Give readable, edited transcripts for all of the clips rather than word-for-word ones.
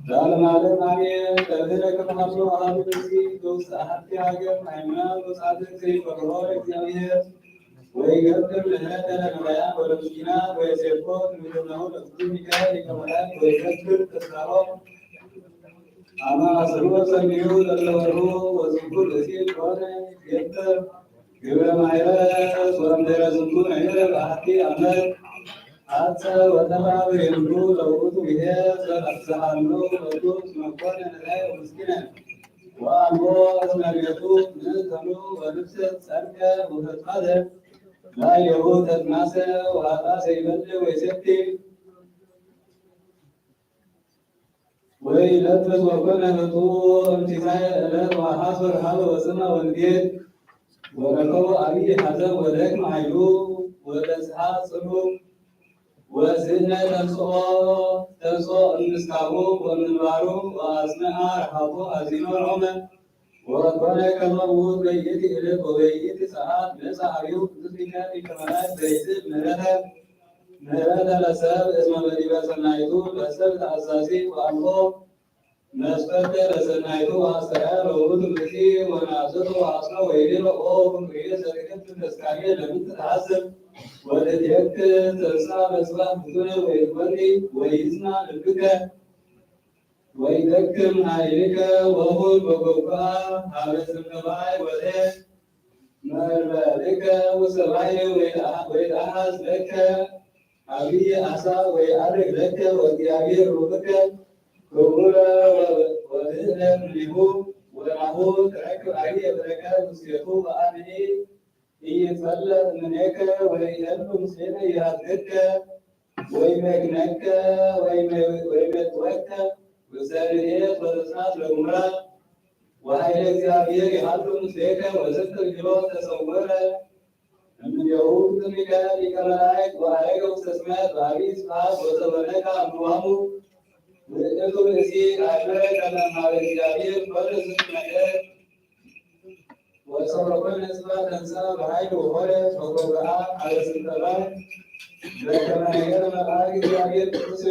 ዳለም ዓለም አሜን። ለብህረከ ተሐሎ አሐዱ እግዚእ በውስተ አሐቲ ሀገር ሃይማኖት ወጻድቅ ዘይፈርሆ እግዚአብሔር ወይገብር ምህረተ ለነዳያን ወለምስኪናን ወይሴፎ ትምክህናሁ ለቅዱስ ሚካኤል ሊቀ መላእክት ወይገብር ተስካሮ አመ አስሩ ሰሚዑ ለለወሩ ወዝንቱ ብእሲት ሆነ ይገብር ግብረ ማሕረት ወእምድኅረ ዝንቱ ነይረ በአሐቲ ዓመት አጸ ወተባብ የምሩ ለውእቱ ብሔር ዘአብዝሃሎ ቅዱስ መኮነ ነዳይ ወምስኪነ ወአልቦ እስመ ቤቱ ንእዘኑ ወልብሰ ጸድቀ ወፈድፋደ ላዕሌሁ ተድማሰ ወኃጣሰ ይበልዕ ወይሴቲ ወይለብስ ወኮነ ህጡእ እምሲሳይ ዕለት ወሐሰ ረሃበ ወጽምዓ ወንጌል ወረከቦ ዓቢይ ሐዘን ወደክመ ኃይሉ ወበጽሐ ጽኑዕ ወስእነ ተንሥኦ እምስካቡ ወምንባሩ ወአጽንዐ ረሃቡ አዚኖ ሮመ ወኮነ ከመ ውእቱ በይእቲ ዕለት ወበይእቲ ሰዓት መጽአ ኀቤሁ ቅዱስ ሚካኤል ሊቀ መላእክት በይስብ ምህረተ ለሰብእ እስመ በዲበ ሰናይቱ ለሰብእ ተአሳሲ ወአልቦ መስፈርተ ለሰናይቱ ወአስተርአየ ለውእቱ ብእሲ ወነአስሮ ወአጽንዖ ወይቤሎ ኦ ፍቁሬ ዘርክብ ተስካሬ ለምን ትትሐሰብ ወለትየክር ተንሥአ በጽባሕ ፍጡነ ወይትወሪ ወይጽንዕ ልብከ ወይደክም ኃይልከ ወሁል በጎግአ ሀበ ስምከባይ ወደ መርበብከ ውስተ ባሕር ወይትአሐዝ ለከ ዓቢይ ዓሣ ወይዐርግ ለከ ወእግዚአብሔር ሩብከ ክቡረ ወብህለ እምኔሁ ወናሁ ትረክብ ዓቢየ በረከት ውስቴቱ በአምኒ ኢይትፈለጥ እምኔከ ወይእሉ ምስሌነ ይሃድገከ ወይመግነከ ወይሜጥወከ ውስተ ረድኤት ወተጽናት ለጉምራ ወኃይለ እግዚአብሔር ይሃሉ ምስሌከ ወዝክር ኪሎ ተሰወረ እምኔሁ ቅዱስ ሚካኤል ሊቀ መላእክት ወዐረገ ውስተ ሰማያት በዐቢይ ስብሐት ወተወለከ አምዋሙ ውእቱ ብእሲ አእመረ ከመ እምኀበ እግዚአብሔር ኮነ ዝንቱ ነገር ወሰብረኮነ ጽባሕ ተንሥአ በኃይል ወሆረ ወጐግአ ሀበ ስምከባይ በከመ ነገረ መልአክ እግዚአብሔር ቅዱስ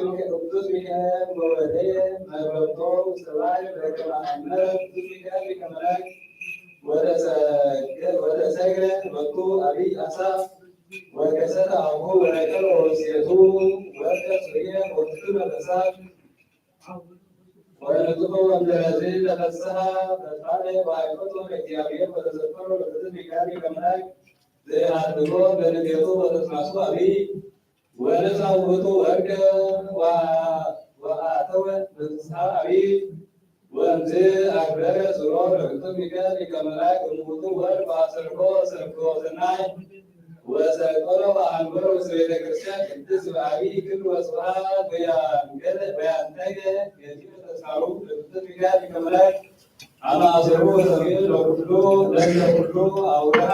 ሚካኤል ወወደየ መርበብቶ ውስተ ባሕር በከመ አእመረ ቅዱስ ሚካኤል ሊቀ መላእክት ወተሰግረ በኩ ዓቢይ ዓሣ ወከሰተ አፉሁ ወረከበ ውስቴቱ ወርቀ ጽሩየ ወፍጹመ በእሳት ወንጹሕ ወእምድኅረ ተፈስሐ ፈድፋደ ወአዕቆቶ ለእግዚአብሔር ወተዘከሮ ለቅዱስ ሚካኤል ሊቀ መላእክት ዘየዐርጎ በንዴቱ ወተስማሱ ዓቢይ ወነሣ ውእቱ ወርቀ ወአተወ በፍስሐ ዓቢይ ወእምዝ አክበረ ሥሮ ለቅዱስ ሚካኤል ሊቀ መላእክት እሙእቱ ወርቅ ወአሰርቆ ሰናይ ወሰቀሎ ወአንበሮ ውስተ ቤተ ክርስቲያን ቅድስት በዓቢይ ክብር ወስብሐት ወያንተገ የዚሁ ተስካሩ ለቅዱስ ሚካኤል ሊቀ መላእክት አመ አሠሮ ወሰሜን ለኩሉ አውርሃ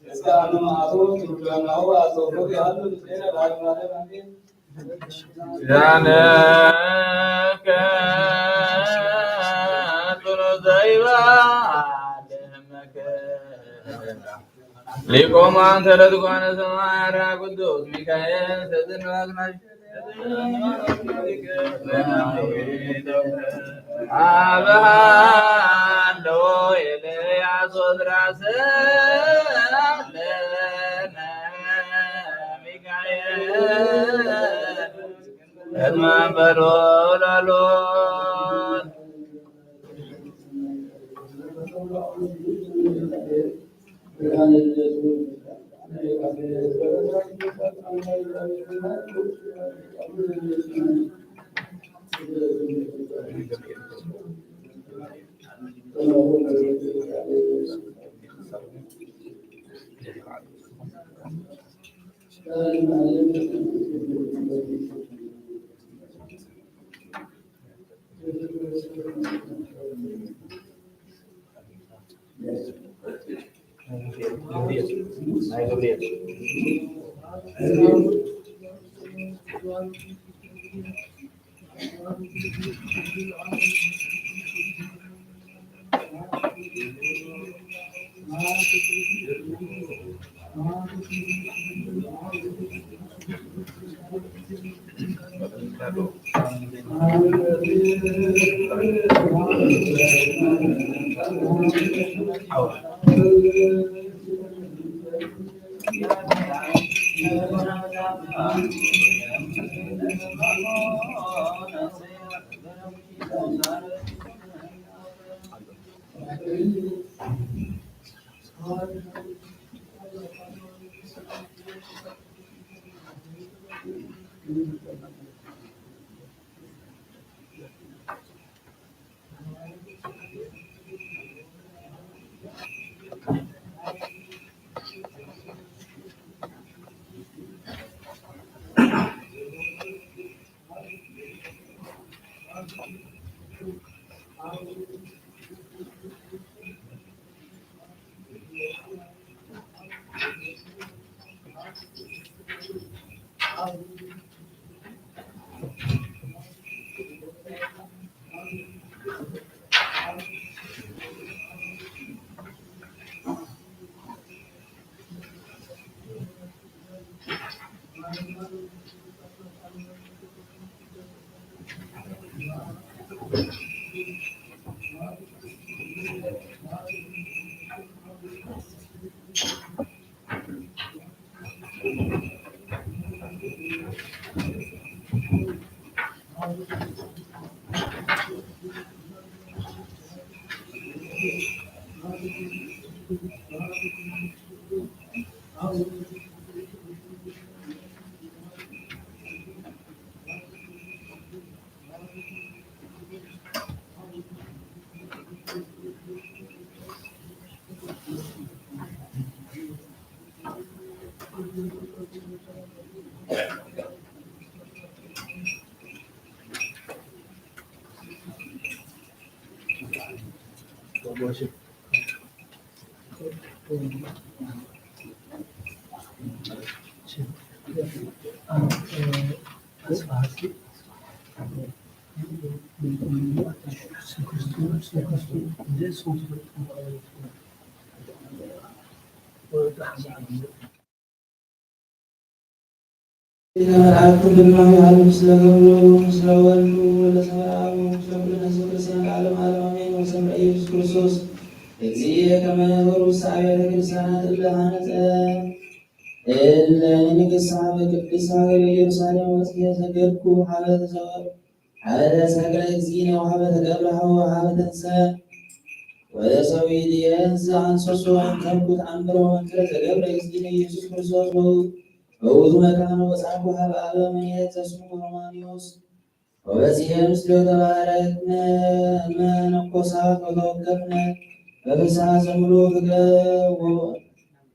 እስከ አመ መዓቱ ትሩፋናሁ አጽብዖቱ ያህሉ ምስሌነ ለዓለመ ዓለም አሜን። ኪዳነከ ሊቆማን ተለትጓነ ሰማያት ቅዱስ ሚካኤል ተዝናግናሽ አብሃሎ ኤልያስ ወዝራስ ለነ ሚካኤል እድመንበሮ ላሎት መልአክ ሁሉም ያህል ምስለ ገብሩ ምስለ ወልዱ ለሰላሙ ምስለ ነፍስ ክርስቲያን ዓለም ዓለም አሜን። ወሰምረ ኢየሱስ ክርስቶስ እግዚእ ከመ ነበሩ አብያተ ክርስቲያናት እለ ሐነጸ እለ ንግሥት በቅድስት ሀገረ ኢየሩሳሌም ወጽየ ሰገድኩ ሀበ ተሰቅለ እግዚእነ ወሀበ ተቀብረ ወሀበ ተንሥአ ወለሰዊልየንስ አንሶሶ አንከብኩ ተአምሮ መንክረ ዘገብረ እግዚእነ ኢየሱስ ክርስቶስ በውእቱ መካነ ወጻእኩ ሀበ አበ ምኔት ዘስሙ ሮማኒዎስ ወበዚየ ምስሌ ተባረክነ መነኮሳት ወተወከፍነ በፍስሐ ዘምሎ ፍቅረ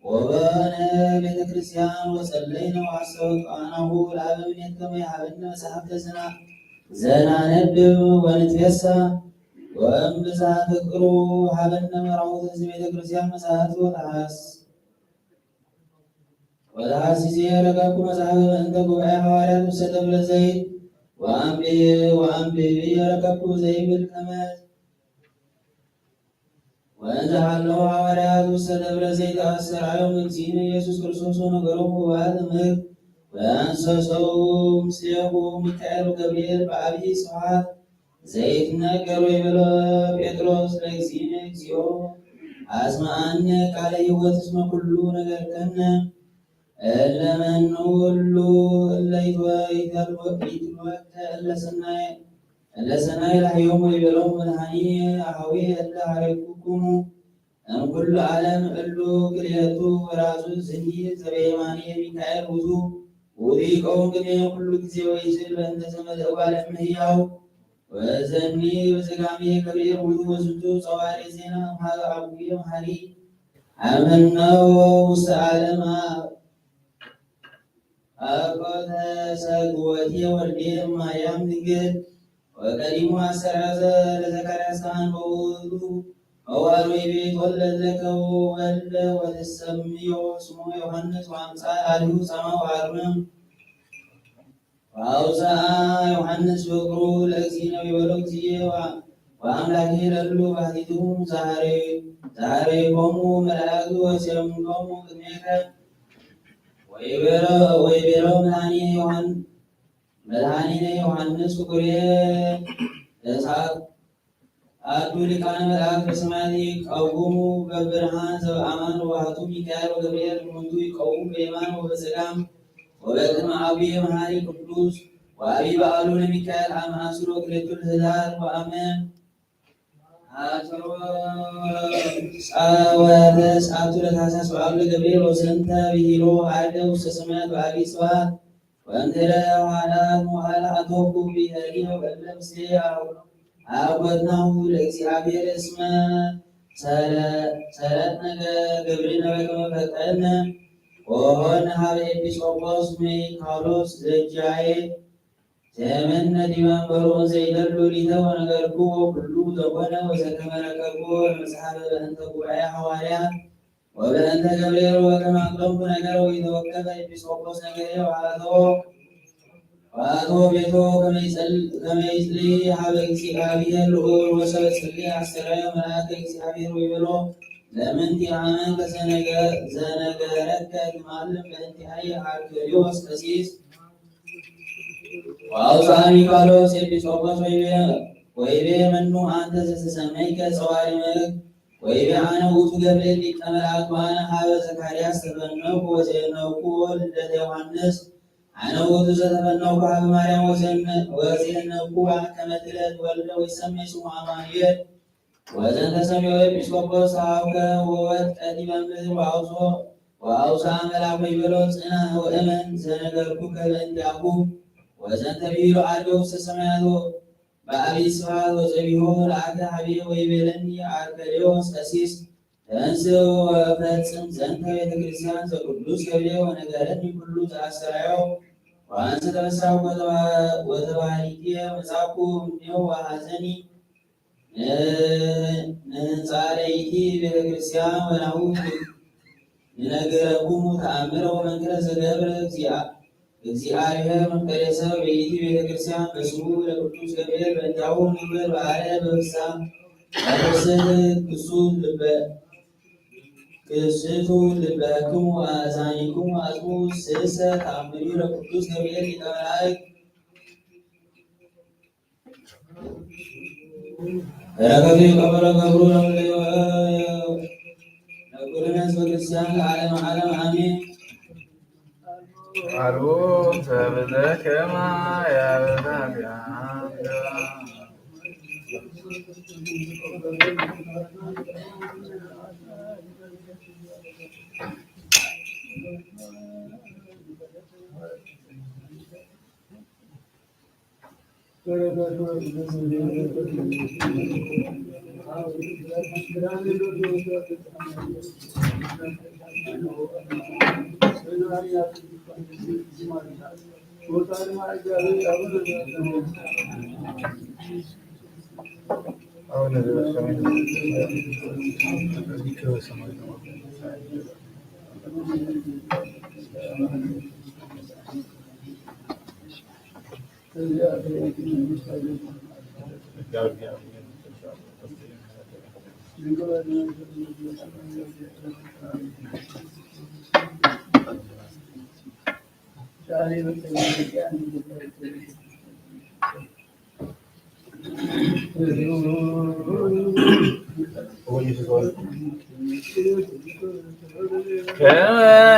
ወበነ ቤተ ክርስቲያን ወጸለይነ ወአስተውቃናሁ ለአበ ምኔት ከመ ይሃበነ መጽሐፍተ ዘናነብብ ወንትፌሳ ወእምብዛ ፍቅሩ ሀበነ መራሁት ህዝብ ቤተ ክርስቲያን መጽሐፍት ወለሐሲሴ ረቀቁ መጽሐፈ በእንተ ጉባኤ ሐዋርያት ውስተ ደብረ ዘይት ወአንብቢ ረቀቁ ዘይብል ከመ ወእንዘ ሀለዉ ሐዋርያት ውስተ ደብረ ዘይት አሰራዮም እግዚእነ ኢየሱስ ክርስቶስ ወነገሮሙ በበዓተ ምክር ወአንሰሰው ምስሌሁ ሚካኤል ወገብርኤል በዐቢይ ስብሐት ዘይትነገሩ ይቤሎ ጴጥሮስ ለእግዚእነ እግዚኦ አስማዐነ ቃለ ሕይወት እስመ ኩሉ ነገርከነ እለመኑ ሁሉ እለ እለ ሰናይ ላህዮሙ ይቤሎሙ መድኃኒ አኀዊ እለ ኀረይኩክሙ እምኩሉ ዓለም እሉ ክልኤቱ ወራሱ ስኒ ዘበየማኒ ሚካኤል ውእቱ ውእቱ ቅኔ ኩሉ ጊዜ ወይስል በእንተ ዘመደ እጓለ እመሕያው ወዘኒ በሥጋሜ ከብሔር ውእቱ ወዝንቱ ጸዋርየ ዜና እምኀበ አቡየ መሐሪ አመነው ውስተ ዓለም አቆተ ሰግወቴ ወልዴ ማርያም ድንግል ወቀዲሙ አሰራዘ ለዘካርያስ ካህን በውእቱ መዋዕሉ ቤት ወለድለከ ወልደ ወትሰምዮ ስሞ ዮሐንስ ወአምጻእ አልሁ ጸማው وأوصى ዮሐንስ ፍቅሩ ለእግዚእነ ወለእግዚእ ወአምላኬ ለሉ ባሕቲቱም ዛሬኮሙ መላእክቱ ወሰምዖሙ ቅድሜከ ወይቤሎ መድኃኒነ ዮሐንስ ፍቁሬ አዱ ሊቃነ መላእክት በሰማያት ይቀውሙ በብርሃን ዘበአማን ወባሕቱ ሚካኤል ወገብርኤል እሙንቱ ይቀውሙ በየማን ወበጸጋም ወበቅድመ አብየ መሐሪ ቅዱስ ወአብይ በዓሉ ለሚካኤል አመ ዐሥሩ ወክልኤቱ ለኅዳር ወአመን ወተስዓቱ ለታኅሣሥ በዓሉ ለገብርኤል ወሰንተ ብሂሎ ዐደ ውስተ ሰማያት በዐቢይ ስብሐት ወእምድኅረ ኋላት መዋዕለ አተውኩ ብሔሪ ወበእለ ምስሌየ አወድናሁ ለእግዚአብሔር እስመ ሰለጥነ ግብርነ በከመ ፈቀድነ ወሆነ ሀበ ኤጲስቆጶስ ሜካሎስ ዘጃዬ ዘመነ ዲበ መንበሩ ዘይደሉ ሊተ ወነገርኩዎ ኩሉ ዘኮነ ወዘከመ ረከብዎ ለመጽሐፈ በእንተ ጉባኤ ሐዋርያት ወበእንተ ገብርኤል ወከመ አቅረብኩ ነገረ ወኢተወከፈ ኤጲስቆጶስ ነገሬ ወአቶ ቤቶ ከመ ይጽልይ ሀበ እግዚአብሔር ልዑል ወሰበ ጽልይ አስተርአዮ መልአከ እግዚአብሔር ወይቤሎ ለምንቲ አመንከ ዘነገረከ ትማልም በእንቲአየ አርክልዮስ ቀሲስ ወአውፅአ ሚካሎስ ኤጲስቆጶስ ወይቤ መኑ አንተ ዘተሰመይከ ጸዋሪ መልክ ወይቤ አነ ውእቱ ገብርኤል ሊቀ መላእክት ወአነ ሀበ ዘካርያስ ተፈነውኩ ወዜነውኩ ልደተ ዮሐንስ አነ ውእቱ ዘተፈነውኩ ሀበ ማርያም ወዜነውኩ ከመ ትለት ወልደ ወይሰመይ ስሙ አማኑኤል ወዘንተ ሰሚዖ ኤጲስቆጶስ ሀብከ ወወጥቀ ዲበ ምድር ወአውፅአ መልአኩ ይቤሎ ጽንዕ ወእመን ዘነገርኩከ በእንቲአሁ ወዘንተ ብሂሎ ዐደ ውስተ ሰማያት በዐቢይ ስብሐት ወጸቢሖ ለአከ ኀቤየ ወይቤለኒ አርክልዮስ ቀሲስ ተንሥእ ወፈጽም ዘንተ ቤተ ክርስቲያን ዘቅዱስ ገብርኤል ወነገረኒ ኩሉ ዘአስተርአዮ ወአንሰ ተበሳሁ ወተባሕቲየ መጻእኩ እምኔሁ ወሐዘኒ ንሕንጻ ለይቲ ቤተ ክርስቲያን ወናሁ ንነግረክሙ ተአምረ ወመንክረ ዘገብረ እግዚአብሔር መንፈሬ ሰብ በይቲ ቤተ ክርስቲያን በስሙ ለቅዱስ ገብርኤል በእንቲአሁ ንግበር በዓለ በፍስሐ ክስቱ ልበክሙ አዛኒክሙ አጽሙ ስእሰ ተአምሩ ለቅዱስ ገብርኤል ሊቀ መላእክት በረከቱ ይቀበለ ገብሩ ለኩልነ ሕዝበ ክርስቲያን ለዓለመ ዓለም አሜን። አልቦም ሰብእከማ ያበዛብያነ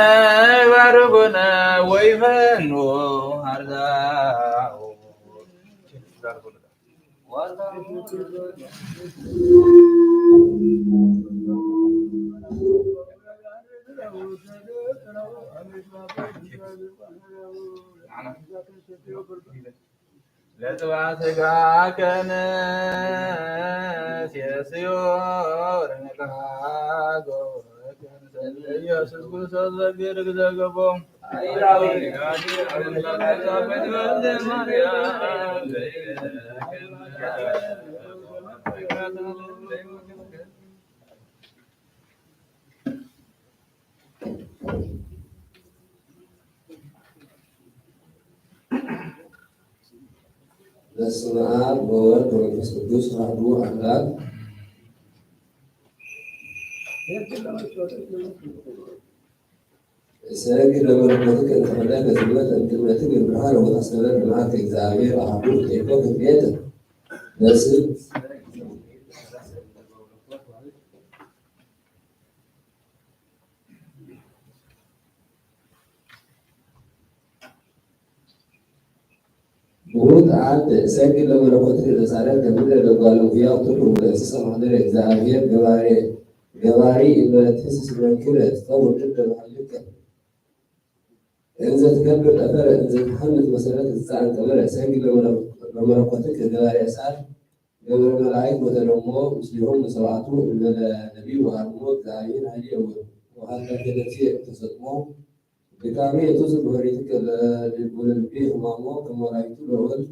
ከመይባርኩነ ወይፈኑ አርዳኡ ለጥባዕ ሥጋከነ ሲስዮ ረነቃጎ ኢየሱስ ክርስቶስ ዘግር ዘገቦም በስመ አብ ወወልድ ወመንፈስ ቅዱስ አሐዱ አምላክ። ሰግድ ለመለኮትከ እንተ ፈለከ ዝግበተ እምቅድመትከ ብርሃነ ወታሰበ በመዓልተ እግዚአብሔር አሐዱ ጤቆ ክፍሌተ በስም ቡሩክ አንተ ሰግድ ለመለኮትከ ዘሳረከ ከምድረ ለጓለ እሙሕያው ትሉ ለእንስሳ ማኅደረ እግዚአብሔር ገባሪ በትሕስስ መንክረ ትጠውር ድደ መሃልከ እንዘ ትገብር ጠፈረ እንዘ ትሐንጽ መሰረተ ትጻን ቀበረ ሰግድ ለመለኮትከ ገባሬ እሳት ገብረ መላእክት ወተደሞ ምስሌሆሙ ሰብዓቱ እንበለ ነቢዩ ወአድሞ እግዚአብሔር ኃይሌ ወኃልቀ ነፍሴ ተሰጥሞ ድካሜ የቱዝ በወሬትከ ወለልቤ ሕማሞ ከመ ወላዲቱ ለወልድ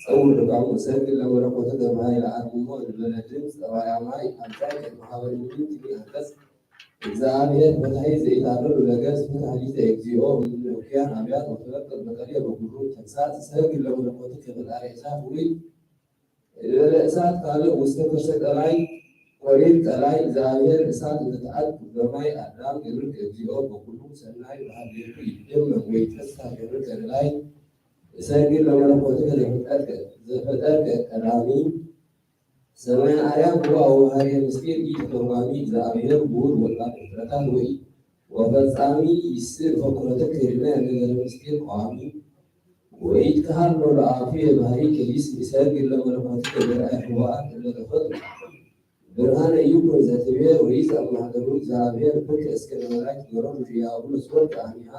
ጸውር ድካሙ ሰግድ ለመለኮትከ በኃይለ አርምሞ እንበለ ድምፅ ጠባያ ማይ አምሳይ ከመሃበ ምድር አንቀጽ እግዚአብሔር በታይ ዘኢታበሉ ለገጽ ፍትሐሊተ እግዚኦ እምንውኪያን አብያት ወተበቅል በቀልየ በኩሉ ተግሣጽ ሰግድ ለመለኮትከ ፈጣሪ እሳት ውይ እንበለ እሳት ካልእ ውስተ ከርሰ ቀላይ ቆሪት ቀላይ እግዚአብሔር እሳት እንተተአድ በማይ አዳም ግብርከ እግዚኦ በኩሉ ሰናይ በሀቤቱ ይደመም ወይትፈሳ ግብርከ ላይ ሰግድ ለመለኮትከ ዘፈጠርከ ቀዳሚ ሰማይ አርያም ወአው ሀርየ ምስጢር ኢተተርጓሚ እግዚአብሔር ውእቱ ወላድ ፍጥረታት ወይ ወፈጻሚ ይስር በኩረትከ ይድና ነገረ ምስጢር ቋሚ ወኢትከሃሎ ለአፍየ ባህሪከ ይስር ሰግድ ለመለኮትከ ዘርአየ ሕቡአት እለ ተፈጥሩ ብርሃነ ይኩን ዘትቤ ወይእዜሰ ማኅደሩ እግዚአብሔር ብከ እስከ መላእክት ገሮሙ ሕያው ምስወድ አሚሃ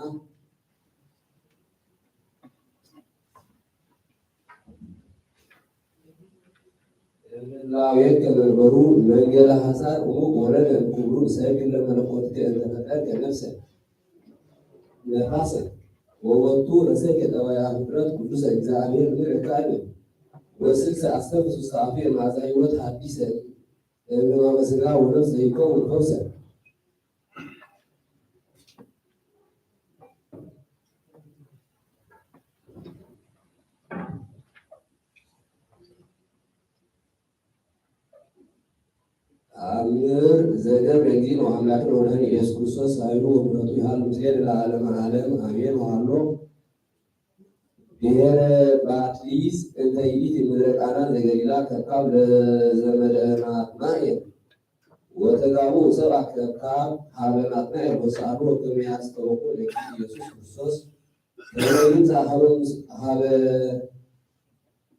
እምላዌከ መንበሩ መንገለ ሐሳር እሙቅ ወረደ እምክብሩ ሰግድ ለመለኮትከ እንተ ፈጠርከ ነፍሰ ነፋሰ ወወቱ ረሰይከ ጠባያ ፍጥረት ቅዱሰ እግዚአብሔር ምርቃል ወስልሰ አስተፍሱ ሰአፌ መዓዛ ሕይወት ሐዲሰ ሕማመ ሥጋ ወነፍስ ዘይከውን ፈውሰ አምር ዘገብረ እግዚእ ወአምላክነ ወመድኃኒነ ኢየሱስ ክርስቶስ ኃይሉ ወምሕረቱ ይሃሉ ምስሌነ ለዓለመ ዓለም አሜን። ወሃሎ ብሔረ ባትሊስ እንተ ይእቲ ምድረ ቃና ዘገሊላ ከካብ ለዘመደ ናትናኤል ወተጋቡ ሰብአ ከካብ ሀበ ናትናኤል ወሰአሉ ከመ ያስተውቁ ለእግዚእ ኢየሱስ ክርስቶስ ከመ ይምጽእ ሀበ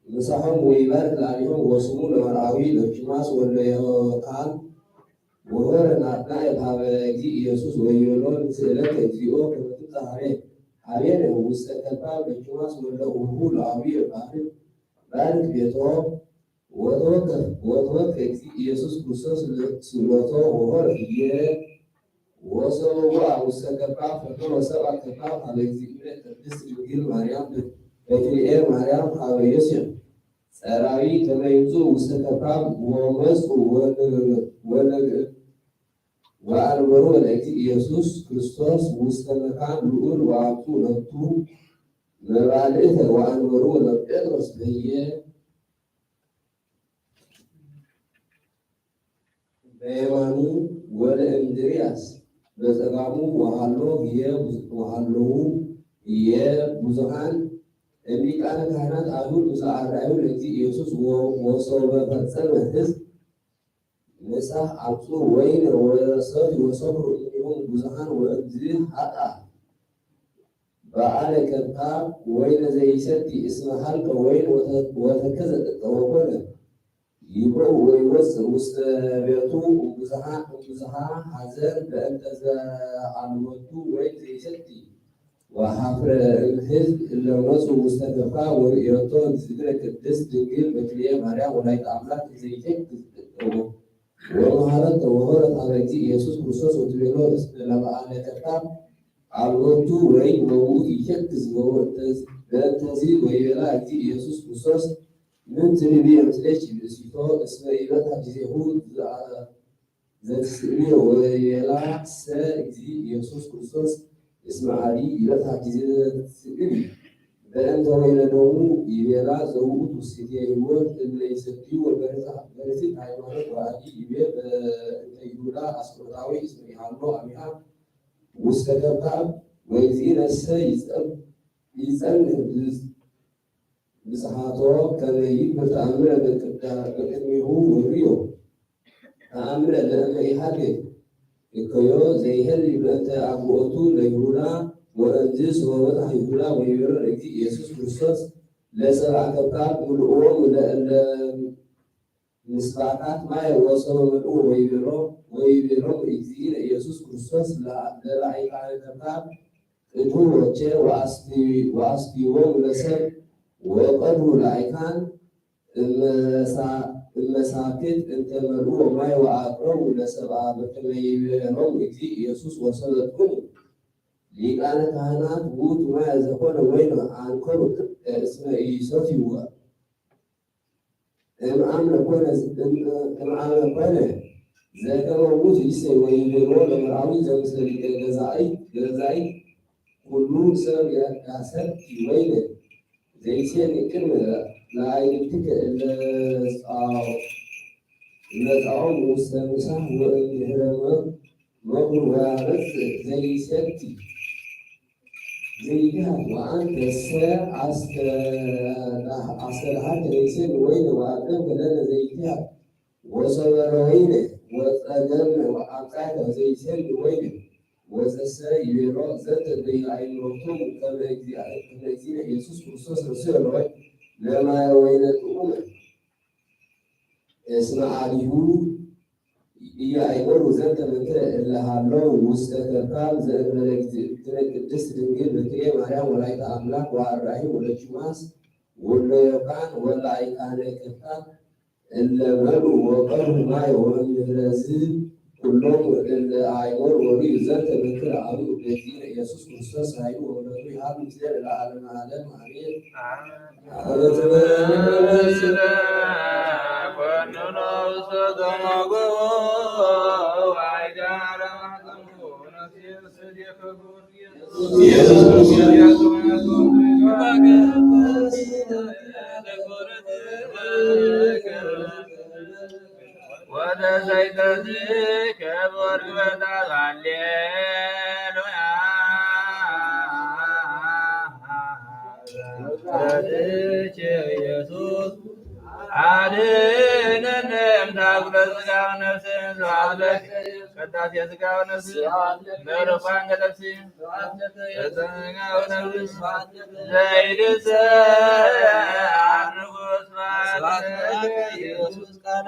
ምሳሖም ወይባርክ ላዕሌሆሙ ወስሙ ለመርአዊ ለኪማስ ወለ ዮካል ወሆረ ናትናኤል ሀበ እግዚእ ኢየሱስ ወይቤሎ ስእለከ እግዚኦ ከመ ትምጽእ ሀቤነ ውስተ ከካብ ለኪማስ ወለ እቡሁ ለአብይ ባርክ ቤቶ ወተወከ እግዚእ ኢየሱስ ክርስቶስ ስእለቶ ወሆረ ህየ ወሰብአ ውስተ ከካብ ፈቀደ ወሰብአ ከካብ ሀበ እግዚእነ ቅድስት ድንግል ማርያም በክልኤ ማርያም ሀበ ዮሴፍ ጸራዊ ከመ ይምጽኡ ውስተ ከካብ ወመጽኡ ወአንበሩ ለእግዚእ ኢየሱስ ክርስቶስ ውስተ መካን ልዑል ወአብፁ ሎቱ መባልዕተ ወአንበሩ ለጴጥሮስ በየማኑ ወለእንድርያስ በጸጋሙ ወሃሎው የብዙኃን ሊቃነ ካህናት አይሁድ ምስለ አርአዩ ለእግዚእ ኢየሱስ ወሶበ ፈጸመ ሕዝብ ንስሐ አብጽሑ ወይነ ወሰትዩ ወሰክሩ እምኔሆሙ ብዙኃን ወእግዚእ ኃጥአ በዓለ ከካብ ወይነ ዘይሰቲ እስመ ሀልቀ ወይን ወተከዘ ጥቀ ወኮነ ይብኡ ወይወፅእ ውስተ ቤቱ እምብዝሃ ሐዘን በእንተ ዘአልወቱ ወይን ዘይሰቲ ወሐፍረ እምሕዝብ እለ መጽኡ ውስተ ከካብ ወርእዮቶ እግዝእትነ ቅድስት ድንግል በክልኤ ማርያም ወላዲተ አምላክ ዘይቴክዝ ጥቀቦ ወመሃረተ ወሆረት ሀበ እግዚእ ኢየሱስ ክርስቶስ ወትቤሎ እስመ ለበዓለ ከካብ አልወቱ ወይን ወውእቱ ይቴክዝ በእንተዚ ወይቤላ እግዚእ ኢየሱስ ክርስቶስ ምንት ንቤ ምስሌኪ ብእሲቶ እስመ ኢበታ ጊዜሁ ዘትስእልዮ ወይቤላ ሰ እግዚእ ኢየሱስ ክርስቶስ እስመ አዲ ይበታ ጊዜ ዘትስእሊ በእንተ ወይነዶሙ ይቤላ ዘውቱ ውስቴ ሕይወት እለ ይሰትዩ ወበረሲት ሃይማኖት ወአዲ ይቤ በእንተ ይሁዳ አስቆሮታዊ እስመ ኢሃሎ አሚሃ ውስተ ከብካብ ወእግዚእነሰ ይጸንዕ ብጽሐቶ ከመ ይግበር ተአምረ በቅድሚሁ ወርዮ ተአምረ ለእመ ኢሃድግ እከዮ ዘይሄሊ በእንተ አግብኦቱ ለይሁዳ ወእንዝ ሶበታ ይሁዳ ወይቤሎ ለእግዚእ ኢየሱስ ክርስቶስ ለሰብአ ከብካብ ምልእዎም ለእለ ምስባካት ማይ ወሰበ ምልኡ ወይቤሎም እግዚእነ ኢየሱስ ክርስቶስ ለላዕካነ ከብካብ ቅድሙ ወቸ ወአስቲዎም ለሰብ ወቀድሙ ላዕካን እመሳክት እንተ መልኡ ማይ ወአቅረቡ ለሰብአ በከመ ይቤሎም እግዚእ ኢየሱስ ወሰበክሙ ሊቃነ ካህናት ውእቱ ማይ ዘኮነ ወይነ አንከሩ እስመ ኢሰትይዎ እምአምነ ኮነ ዘከመ ውእቱ ይሴይ ወይቤሎ ለመርዓዊ ዘምስለ ሊቀ ገዛኢት ኩሉ ሰብ ያሰቲ ወይነ ዘይሴን ቅድመ ለአዕይንቲከ እለ ጻኦም ውስተ ምሳሕ ወእምድኅረ መቁር ወያመጽእ ዘይሰቲ ዘይድሃት ወአንተሰ አስተድሃከ ዘይሴን ወይነ ወአቅረብከ ለነ ዘይድሃት ወሰበረ ወይነ ወጸገመ ወአምጻእከ ዘይሴን ወይነ ወዘሰ ይቤሎ ዘንተ በአዕይንቲሆሙ ከመ እግዚእነ ኢየሱስ ክርስቶስ ርእስዮ ለማየ ወይነ ጥዑመ እስመ አቢሁ ኢያእመሩ ዘንተ ምክረ እለ ሀለው ውስተ ከብካብ ዘእንበለ እግዝእትነ ቅድስት ድንግል በክልኤ ማርያም ወላዲተ አምላክ ወአርዳኢ ወለደ ዮማስ ወለ ዮካን ወላዕካነ ከብካብ እለ መልኡ ወቀድሙ ማይ ወእምድኅረ ኩሎም እለ አዕመሩ ወርዩ ዘንተ ምክረ አብኡ ለእግዚእነ ኢየሱስ ክርስቶስ ኃይሉ ወምሕረቱ ይሃሉ ምስሌነ ለዓለመ ዓለም አሜን። ወደ ዘይተዝከ በወርቅ በጣም ሃሌሉያ ወለድኪ ኢየሱስ አድኅነነ እምታጉለ ሥጋ ወነፍስን ዘዋለክ ቅዳሴ ሥጋ ወነፍስ ለርኳን ገለሲ ሥጋ ወነፍስ ዘይድሰ አንጉስ ባለ ኢየሱስ ቃለ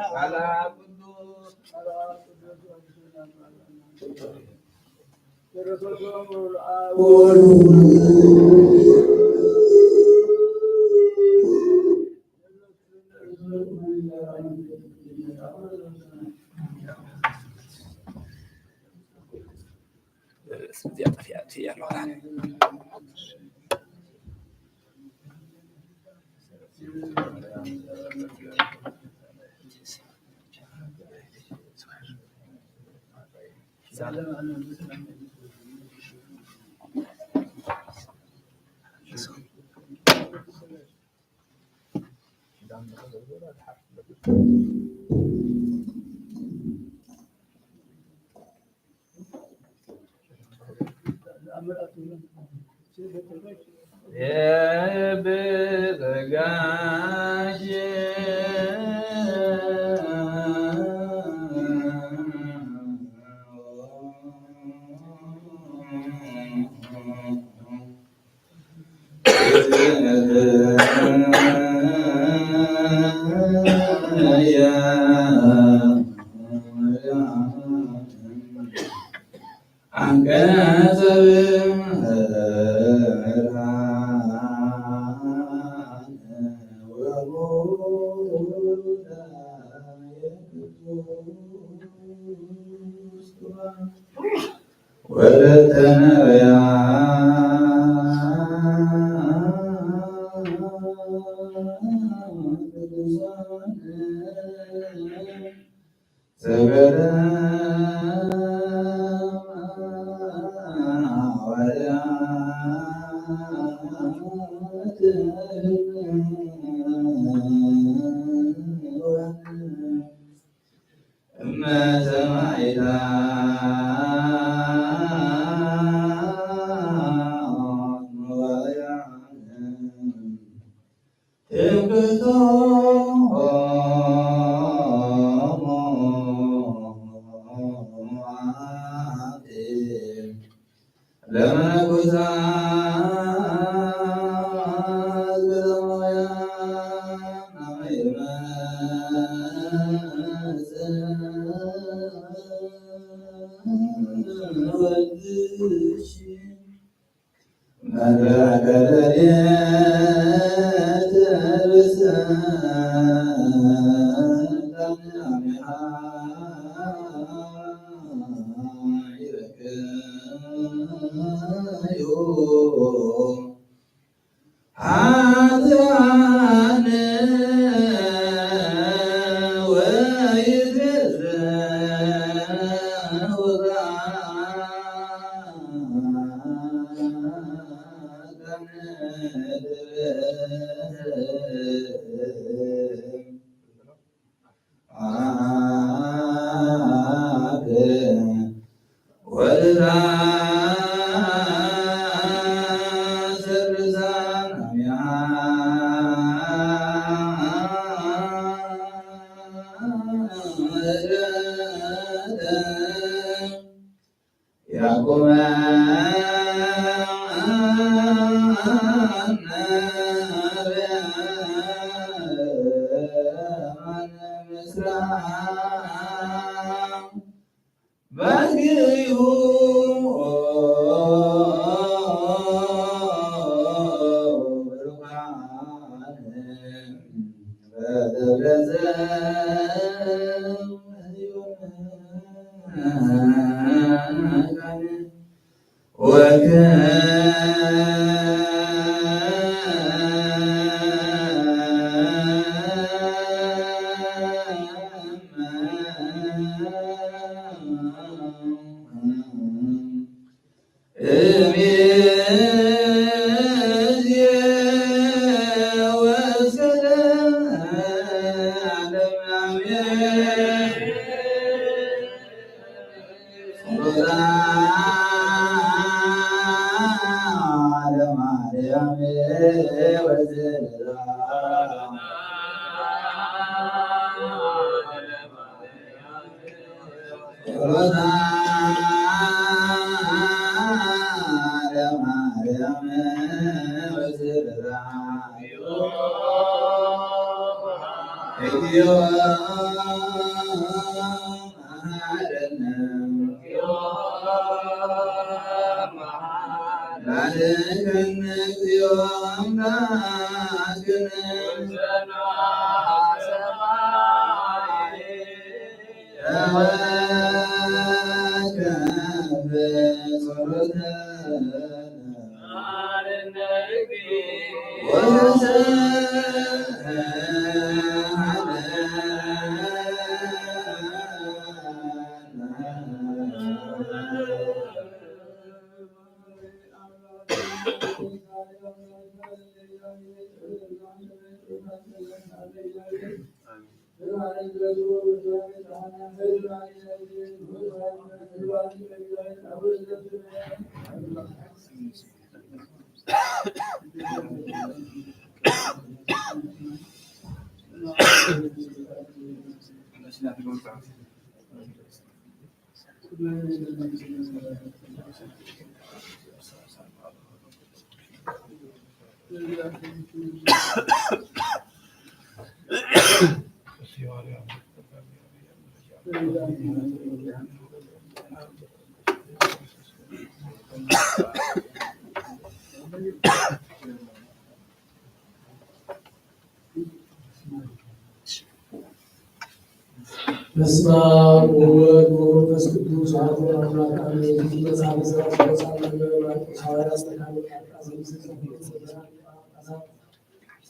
በስመ አብ ወወልድ ወመንፈስ ቅዱስ አሐዱ አምላክ አሜን። መጽሐፈ ሥራዕ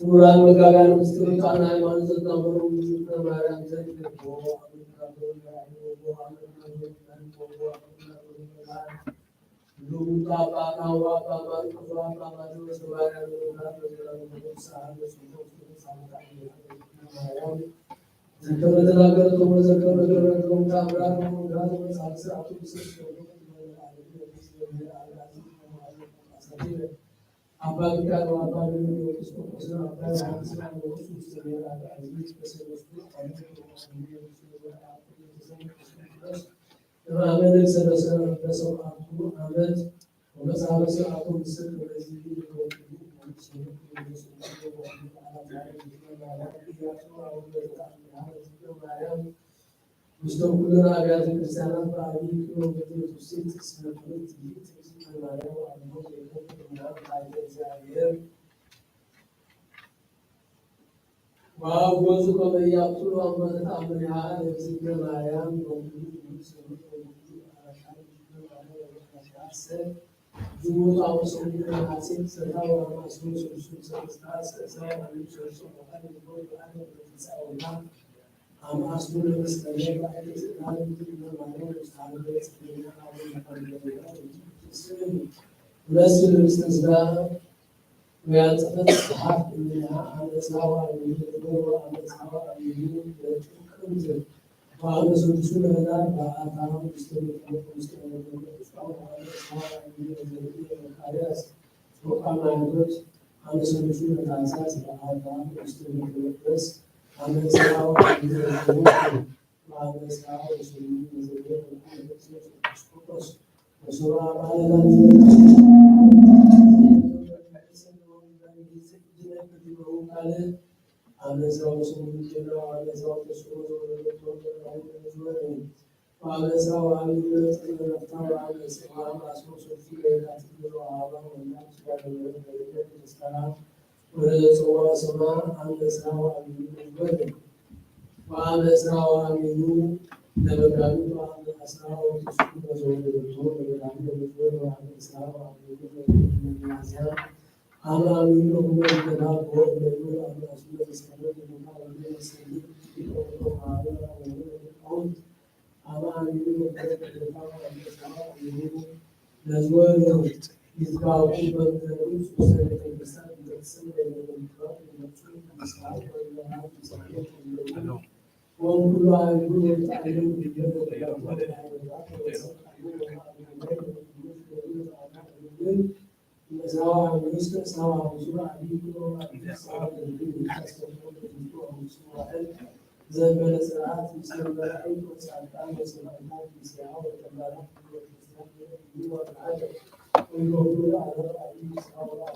ክቡራን መጋቢያን ምስጢር ቃና ሃይማኖት ዘናበሩ ማርያም ዘንድ ዓመት ومسعى سرعة بالسر والذي مستوى أبيات الرسالة فعليك وبدأت الست سنة وأوجز قضية يقتل أمانة أمرها يزيد الأيام جمود أو سعود الحاسين سنة ومسؤول سلسل سلسل سنة ومسؤول سلسل أما أسطول المسلمين بعد إسلام الدين والمعلوم مستعمل ونسل الاستثناء ويعتقد الصحاف منها على سواء الدور وعلى سواء اليمين كنت وعلى سلسلة لا فأعطاهم مستمر وعلى سواء اليمين والخياس وقام يدرس على سلسلة الأساس فأعطاهم مستمر بس على سواء وعلى سواء وسواء على سواء سمجنا وعلى سواء تشكر وعلى سواء نختار على سواء معصوم سلسلة كاتب وعلى والناس وعلى ورزق سماء على سواء وعلى سواء منه نبغى وعلى سواء تشكر وزوجته وعلى سواء منه على منهم الجناب والنبي على رسول الله عليه وسلم على منهم نزول يذكر في الدروس وسنة الإسلام تقسم بين الإنكار والمعروف وكل عالم يتعلم بالجنة سواء المسلم سواء بسرعة سواء زمن ساعات مسلم العيد وساعتان وساعتان في ساعة وتبارك ويقول على العيد سواء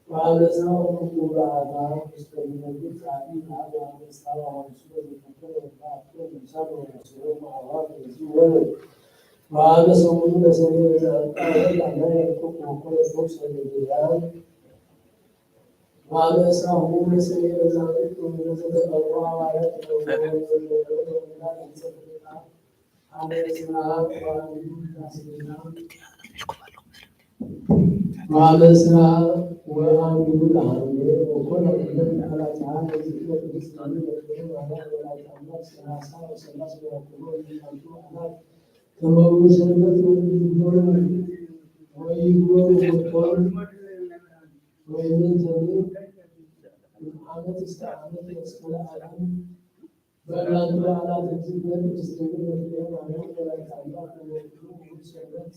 وعلى سواء مقبول على مستقيم بالتعليم على سواء رسول الله وعلى سمون سبيل لا يكون وكل فرصة للجهاد وعلى سمون سبيل لا يكون نزل الله وعلى وعلى سماء وعامل العامل وكل من على تعالى ذكر الإسلام وعلى ولا سنة وسلاسل وقلوب المنطوعات كما وسلمت ويقول ويمن زمين عادت استعانت وسكن عالم بل على تنزيل تستمر اليوم على ولا تعلق ويقول وسلمت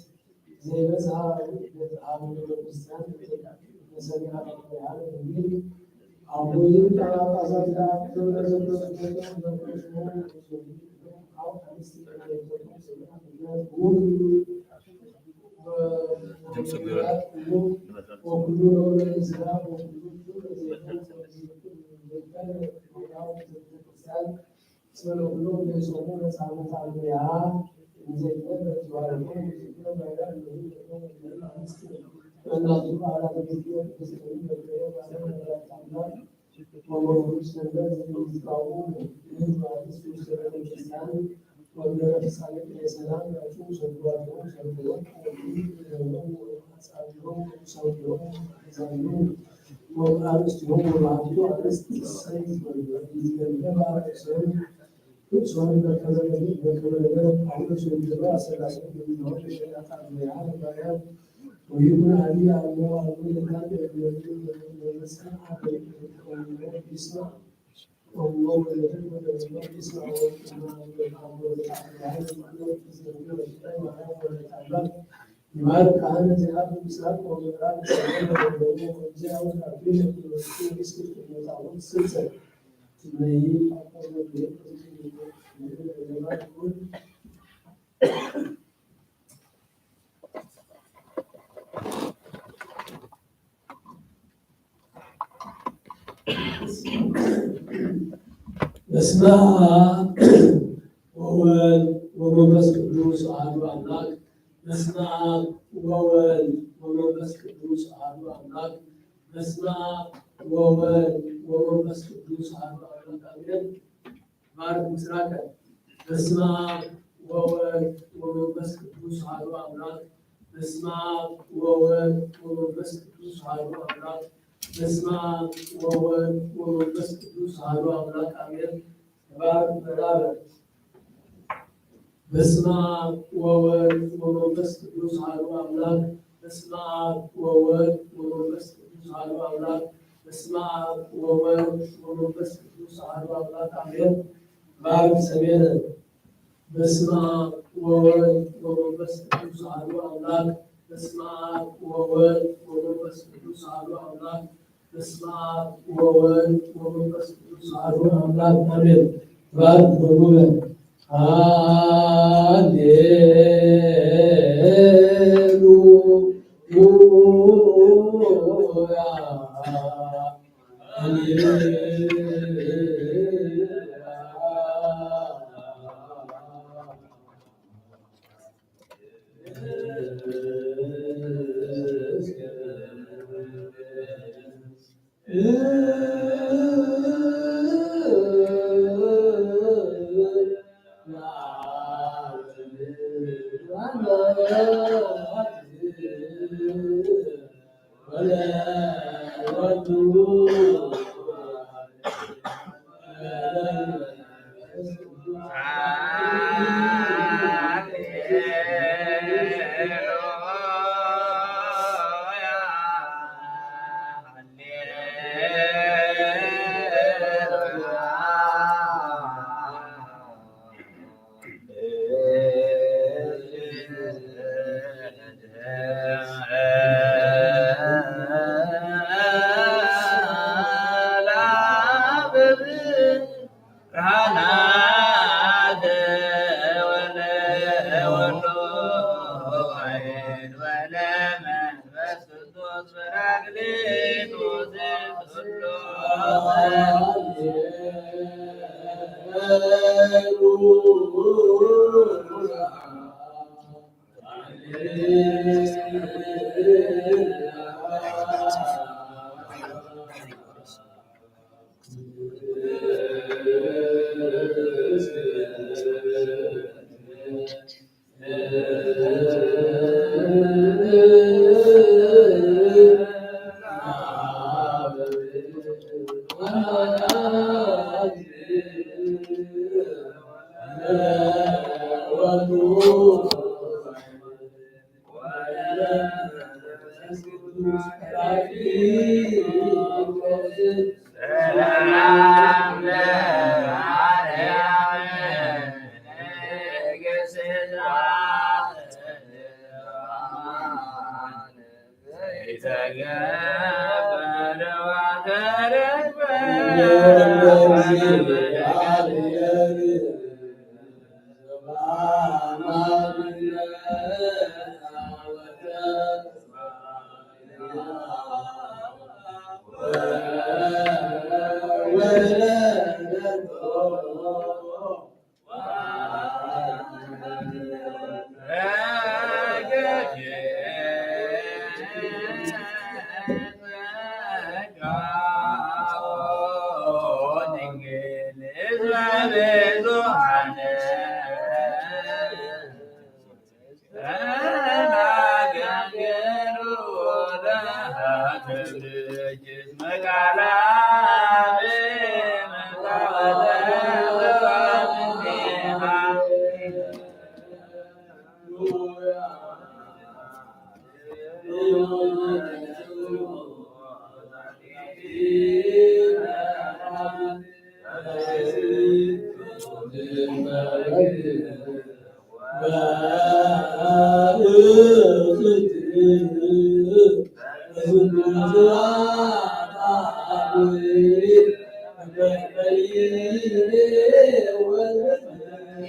زي مسعى عامل الإسلام نسميها القرآن الكريم عبودين على قصد ويقول علي على الله والله يسمع ما كان جهاد الإسلام ومراد السلام وجاء الأبين في مسك المتعود السلسلة በስመ አብ ወወልድ ወመንፈስ ቅዱስ አሐዱ አምላክ። በስመ አብ ወወልድ ወመንፈስ ቅዱስ አሐዱ አምላክ። በስመ አብ ወወልድ ወመንፈስ ቅዱስ አሐዱ አምላክ አሜን። ባርክ ምስራከ። በስመ አብ ወወልድ ወመንፈስ ቅዱስ አሐዱ አምላክ። በስመ አብ ወወልድ ወመንፈስ ቅዱስ አሐዱ አምላክ። በስመ አብ ወወልድ ወመንፈስ ቅዱስ አሐዱ አምላክ አሜን። ባርክ ምዕራበ። በስመ አብ ወወልድ ወመንፈስ ቅዱስ አሐዱ አምላክ። በስመ አብ ወወልድ ወመንፈስ ቅዱስ አሐዱ አምላክ። በስመ አብ ወወልድ ወመንፈስ ቅዱስ አሐዱ አምላክ አሜን። ባርክ ሰሜነ። በስመ አብ ወወልድ ወመንፈስ ቅዱስ አሐዱ አምላክ። በስመ አብ ወወልድ ወመንፈስ ቅዱስ አሐዱ አምላክ። በስመ አብ ወወልድ ወመንፈስ ቅዱስ አሐዱ አምላክ አሜን። ባርክ በሙሉ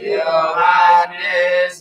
ዮሐንስ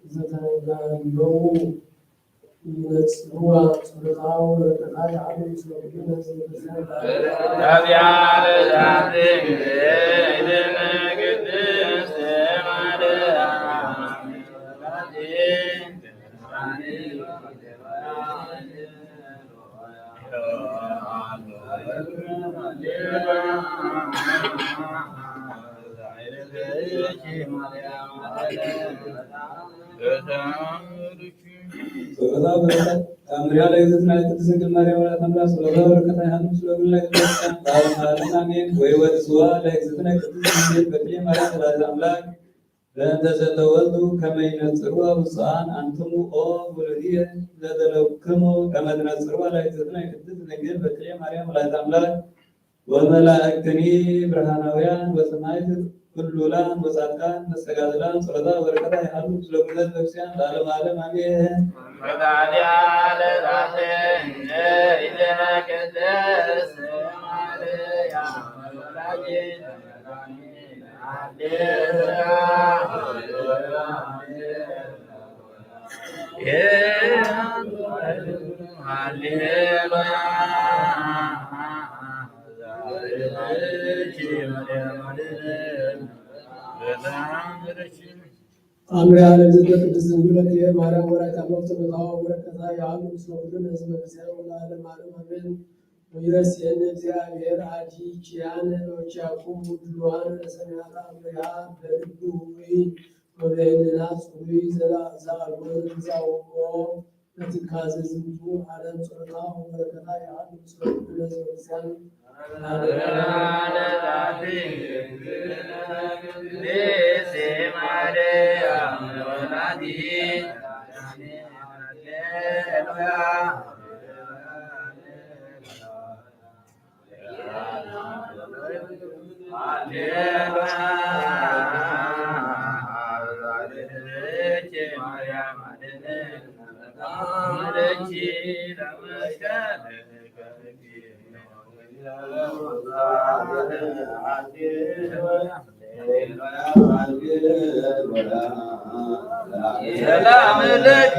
ዘተናለው ይነጽዋ ጸሎታው በረከታ ያሉ ስለሆነ ታምሪያ ላይ ዘትናይ ቅድስት ድንግል ማርያም ወላዲተ አምላክ ስለሆነ በረከታ ያሉ ስለሆነ ላይ አሜን። ወይ ወድስዋ ላይ ዘትናይ ቅድስት ድንግል በክሌ ማርያም ወላዲተ አምላክ ለእንተ ዘተወልዱ ከመ ይነጽርዋ ብፁዓን አንትሙ ኦ ወልድየ ዘተለክሙ ከመ ትነጽርዋ ላይ ዘትናይ ቅድስት ድንግል በክሌ ማርያም ወላዲተ አምላክ ወመላእክትኒ ብርሃናውያን ወሰማዕት ኩሉላን ወጻድቃን መስተጋድላን ጸሎታ በረከታ ያሉ ስለኩለት ነፍስያን ለዓለመ ዓለም አሜን። ታምሪያ ለዝተ ቅድስት ድንግል ማርያም ወላዲተ አምላክ ጸሎታው በረከታ ያሉ ስለሁሉ ሕዝበ ክርስቲያን ለዓለመ ዓለም አሜን። ወይረስየነ እግዚአብሔር አዲችያን ወቻኩም ድሉዋን ለሰማያት አምሪያ በልቡ ወይ ወበይንና ጽሩይ ዘላዛልወር ዛውቆ ለትካዘ ዝንቱ ዓለም ጸሎታው በረከታ ያሉ ስለሁሉ ሕዝበ ክርስቲያን ሰላም ለከ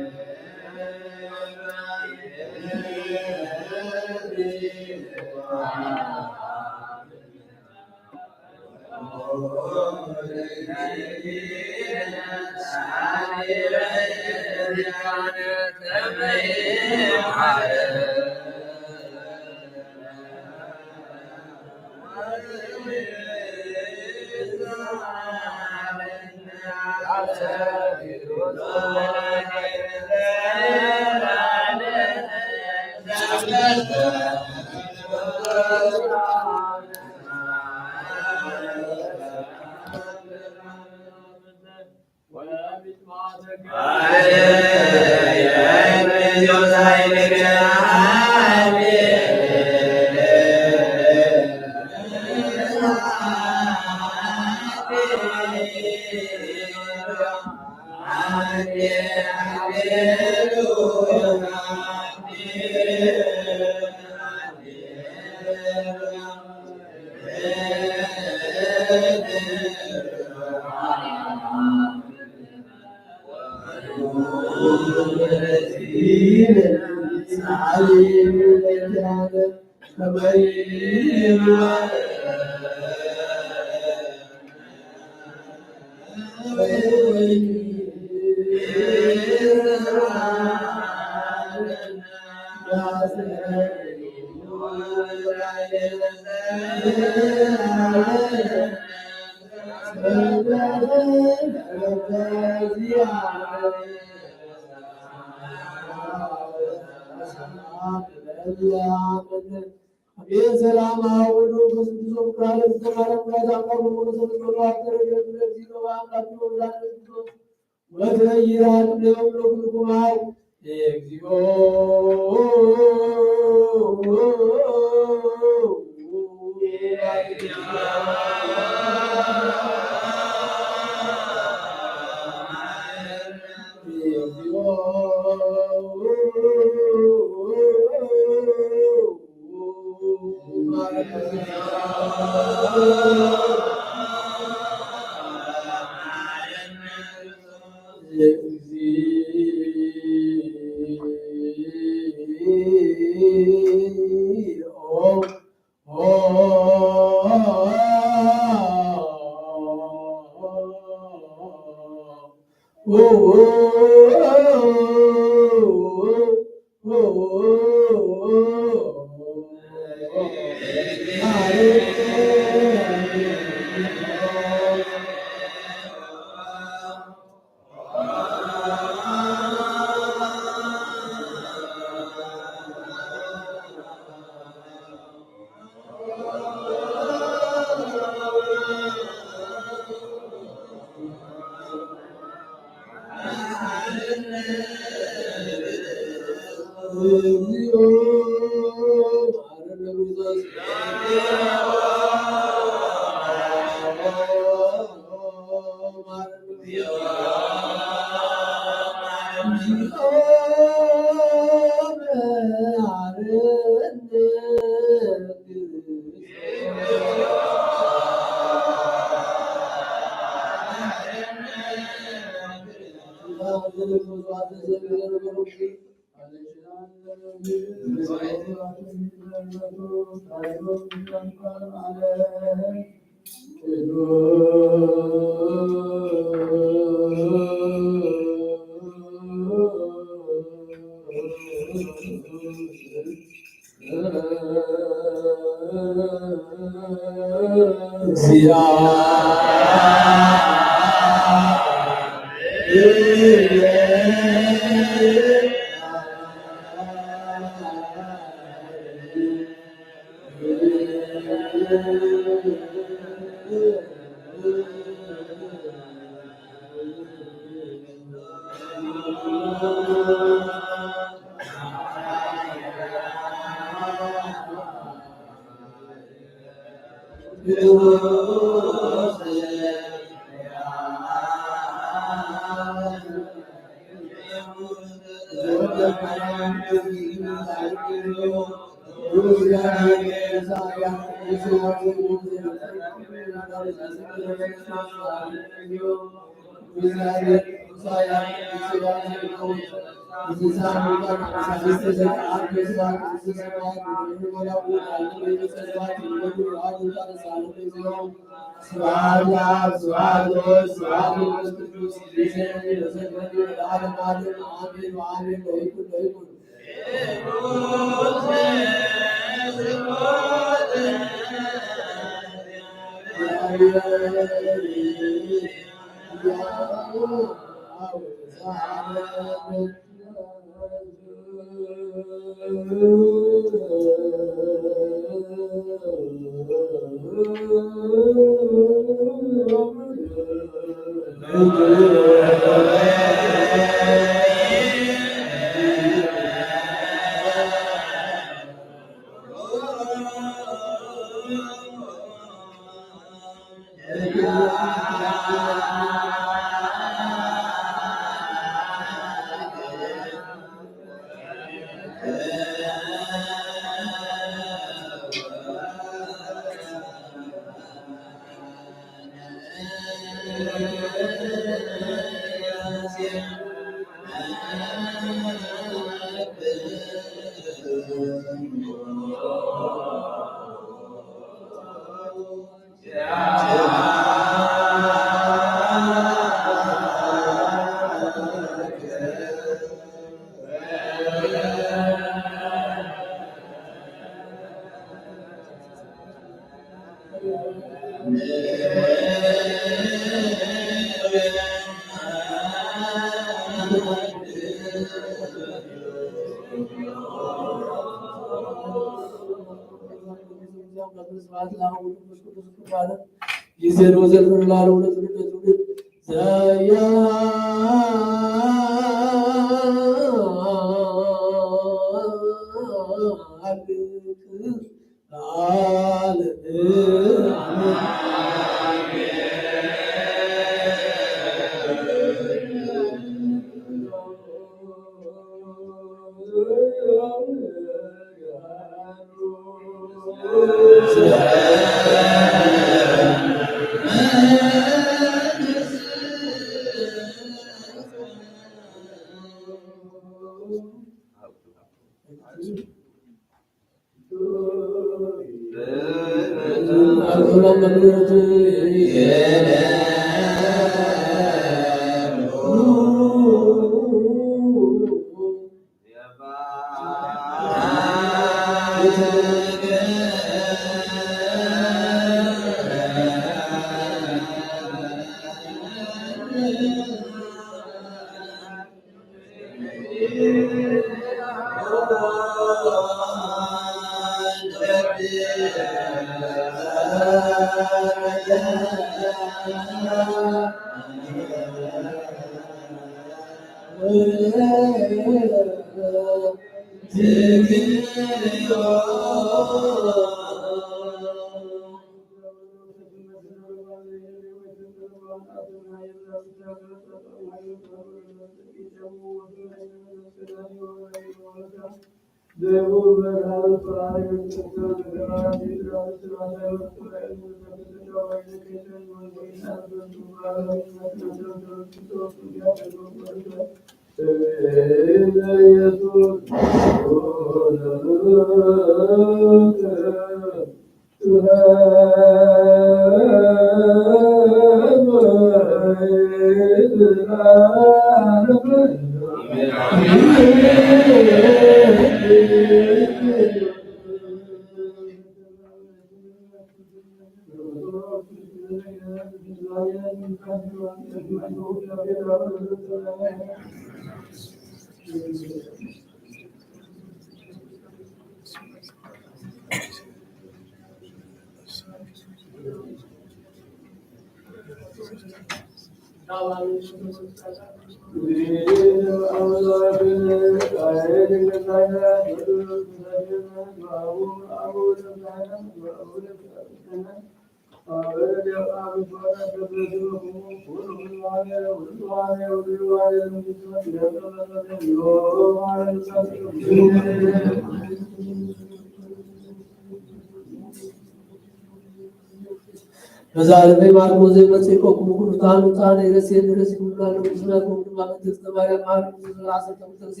በዛሬ ማርቆስ ዘመጽቆ ኩሙታን ታን የረሴን ረስ ኩሙላን ምስናት ኩሙማ መንግስት ተማሪያ ማርቆስ ራስ ተምተሴ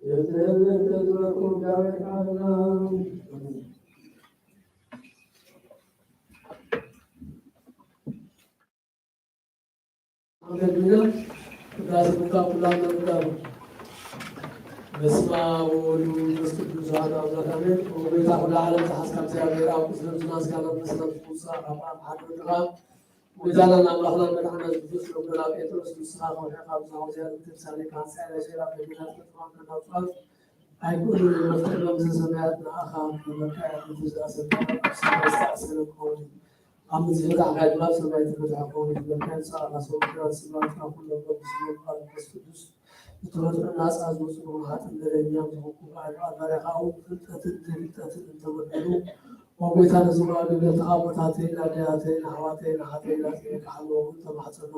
የዘለለኩም ዳዊታና አመድና ራስ ኩሙላን ተምታው በስመ አብ ወወልድ ወመንፈስ ቅዱስ አሐዱ አምላክ አሜን። ወጌታ ሁሉ ዓለም ተሐስካም እግዚአብሔር አብ ስለም ዝናስካለ መስለም ቁሳ አባም ሐድራ ወዛና አምላክና መድኃኒነ ኢየሱስ ወገላ ጴጥሮስ ንስሐ ወሐፋብ ዘአውዛር ተሳለ ካንሳለ ሸራ በሚናት ተቋም ተናጽዋል አይቁል መፍቀድ በምስለ ሰማያት ናአኻ በመካያ ተዛሰና ሰማያት ኮን አምዝ ይሁዳ አጋድማ ሰማያት ተዛኮን በመካያ ሰዓላ ሰውራ ስማት ሁሉ በስመ አብ ወመንፈስ ቅዱስ የተወደደና ጻዙ ጽኑዓት እንደኛም ተወቁ አባራው ፍልጠትን ፍልጠትን ተወደዱ ወጌታ ነዝራ ግብተ አቦታቴና ዳያቴና ሐዋቴና ሐቴና ከሐሎ ተማጸኑ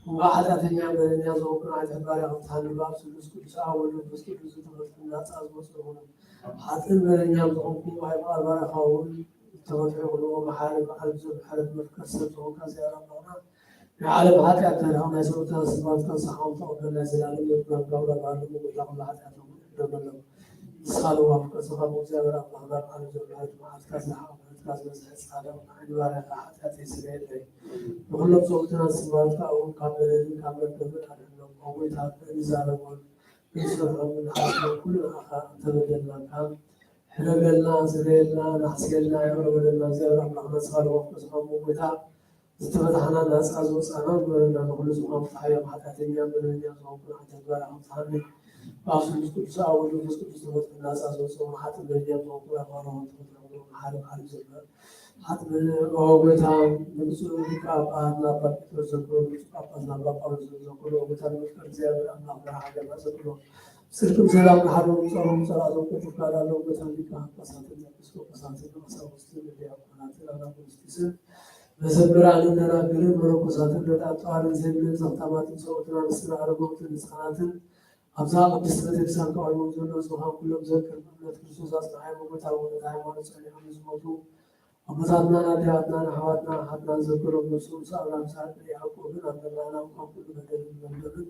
ወአዳተኛ በእኛ ዘወቅና ተባሪያው ታንባብ ስሉስ ቅዱስ አወሉ ቅዱስ ቅዱስ ተወደደና ጻዙ ጽኑዓት ሐጥን በእኛም ተወቁ አባራው ተወደዱ ወመሐል በቀልብ ዘብሐለት መፍከሰት ወካዚያ ረባና የዓለም ኃጢአት ተራውና ሰውታ ስባት ተንሳሐው ተወደለ ዘላለም የብራን ጋውላ ባሉ ወጣው ኃጢአት ነው ደመለው ሳሉ አፍከ ሰሃቡ እግዚአብሔር አምላክ አለ ዘላለም ማዓት ከሰሐው ካዝመስ ሐሳለም አንባራ ኃጢአት ይስለይ ሁሉም ሰውታ ስባት ካው ካበረን ካበረን አይደለም ወይታ ይዛረው ይስራው ሐሳብ ሁሉ አኻ ተበደልና ካም ህረገላ ዘሬላ ናስገላ ያወረደና እግዚአብሔር አምላክ መስዋዕት ወፍሰሙ ወይታ ዝተፈታሕና ናፃ ዝወፃና ግበረና ንኩሉ ዝቆም ተሓዮም ሓጢአተኛ በደለኛ ዝኮንኩ ሓተግባር ኣምሳኒ ኣብ ስሉስ ቅዱስ ኣብ ወልድ መንፈስ ቅዱስ ተፈጥሮ ናፃ ዝወፅኡ ሓጥእ በደለኛ ዝኮንኩ ኣባሮም ተፈጥሮ ሓሪፍ ሓሪፍ ዘሎ ሓጥእ ጎይታ ብፁዕ ሊቀ ጳጳስ ናባ ጴጥሮስ ዘክሮ ብፁዕ ጳጳስ ናባ ጳውሎስ ዘክሮ ጎይታ ንምፍቀር እግዚአብሔር ኣምላክ ብርሃ ገባ ዘክሮ ስልክም ሰላም ንሓዶም ፀሮም ፀራዞም ቁጥርካል ኣለው ጎይታ ሊቀ ጳጳሳትን ኤጲስቆጶሳትን ቀሳውስትን ዲያቆናትን ኣናጉንስቲስን መዘምራን እንደናገርን መነኮሳትን ለጣጣዋልን ዘብልን ዘፍታማትን ሰውትን አንስትን አረጎትን ህፃናትን አብዛ ቅድስት ቤተክርስቲያን ከዋይሞን ዘሎ ዝሃን ኩሎም ዘክር እምነት ክርስቶስ አጽናሐ ሞታ ወደ ሃይማኖት ጸኒሖ ዝሞቱ አባታትና ናዲያትና ናሐዋትና ሀጥናን ዘክሮም ነሱም ሰአብራም ሰዓት ያዕቆብን አብደላና እንኳን ሁሉ በደልን መንበብን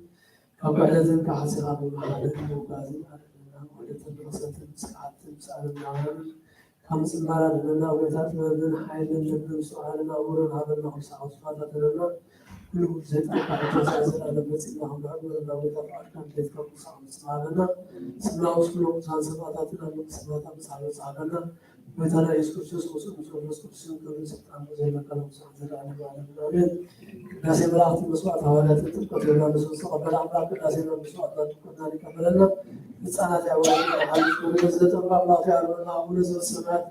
ከብዕለትን ከሐሲኻ በመሓልን መውጋዝን አለና ወደትን ረሰትን ስርዓትን ሰአልናንን ከምጽማራ ለና ወታት በብን ኃይልን ለብን ሱዓልና ወረን ሀበና ሁሳው ስፋታት ለና ሁሉ ዘጣን ካተሳሰረ ለበጽና ሁሉ ወታ አጥቃን ለተከው ሳው ስማለና ስናው ሁሉ ሳንሰፋታትና ለስፋታ መሳለ ሳለና ወታላ ኢየሱስ ክርስቶስ ክርስቶስ ከስልጣን ዘይመከለው ሳዘራለ ማለት ዳሴ ብላቱ መስዋዕት ሐዋርያት ተጠቅቀውና መስዋዕት ተቀበለ አምላክ ዳሴ መስዋዕት ተቀበለ ይቀበለና ህፃናት ያወራሉ ሐዲስ ወደ ዘጠና አምላክ ያለና አቡነ ዘበሰማያት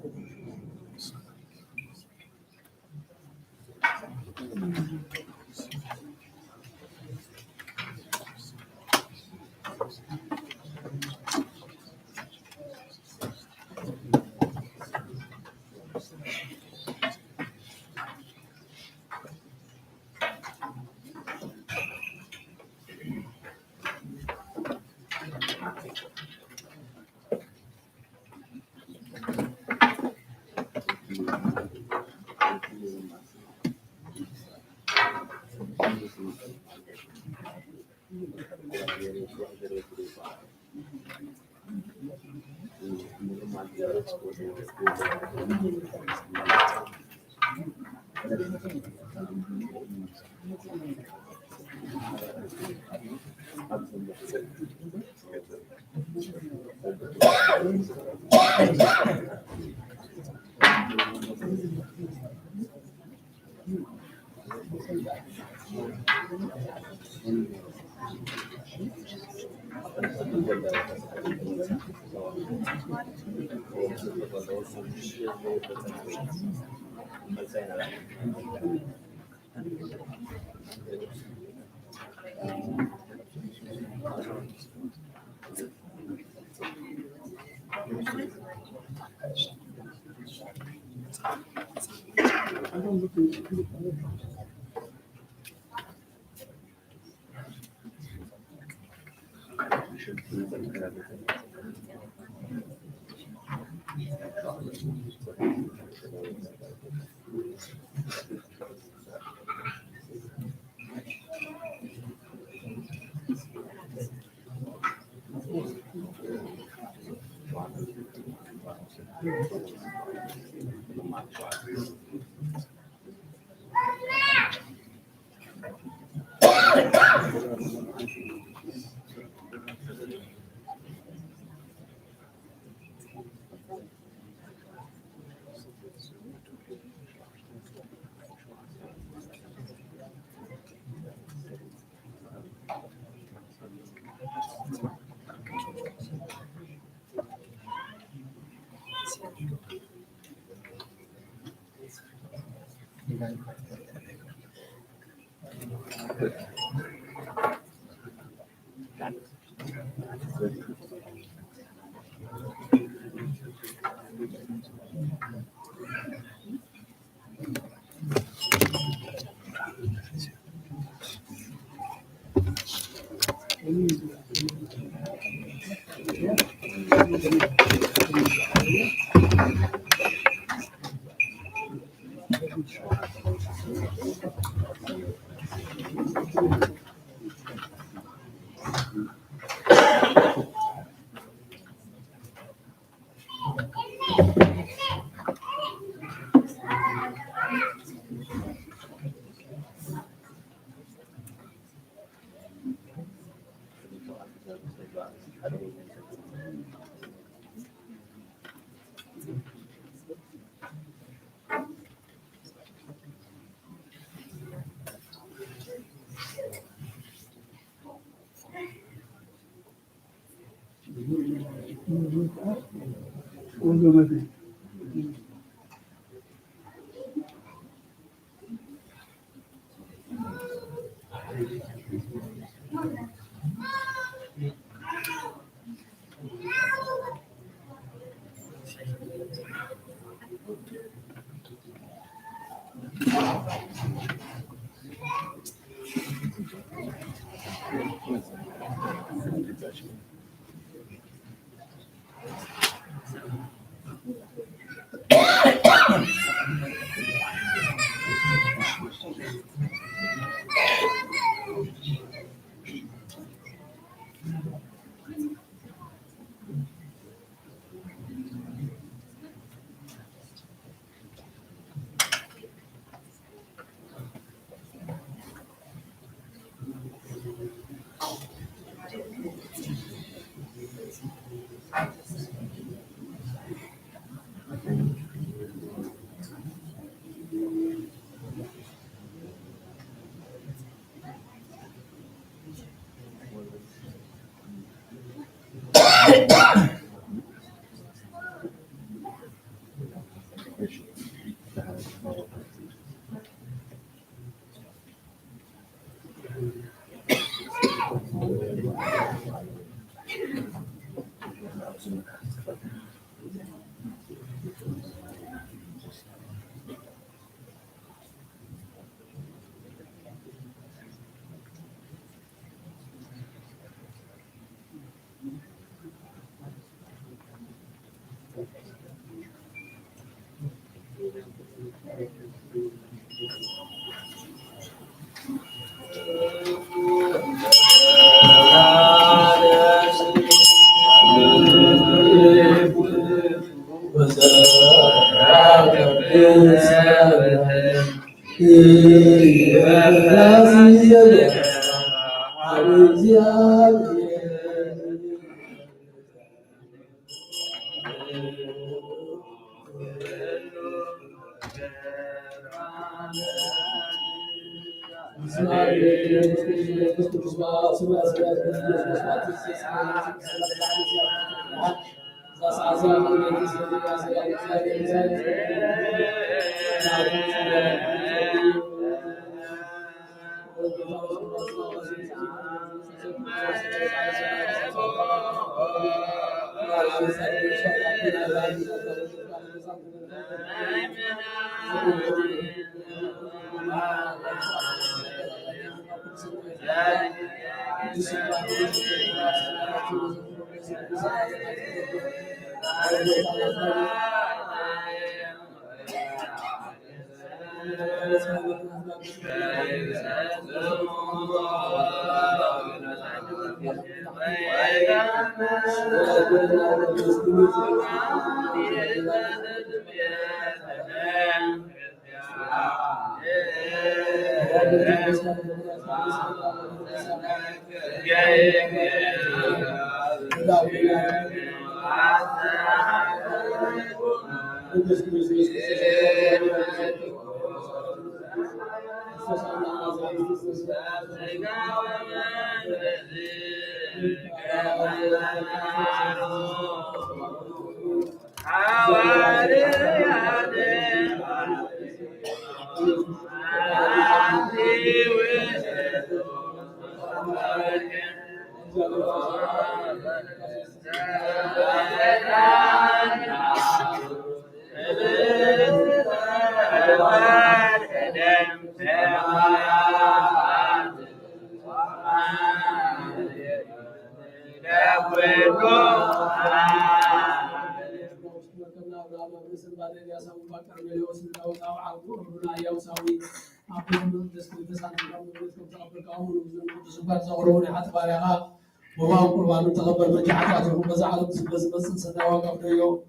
وما قربان تقبل من حياتهم بزعل بس سنة وقف له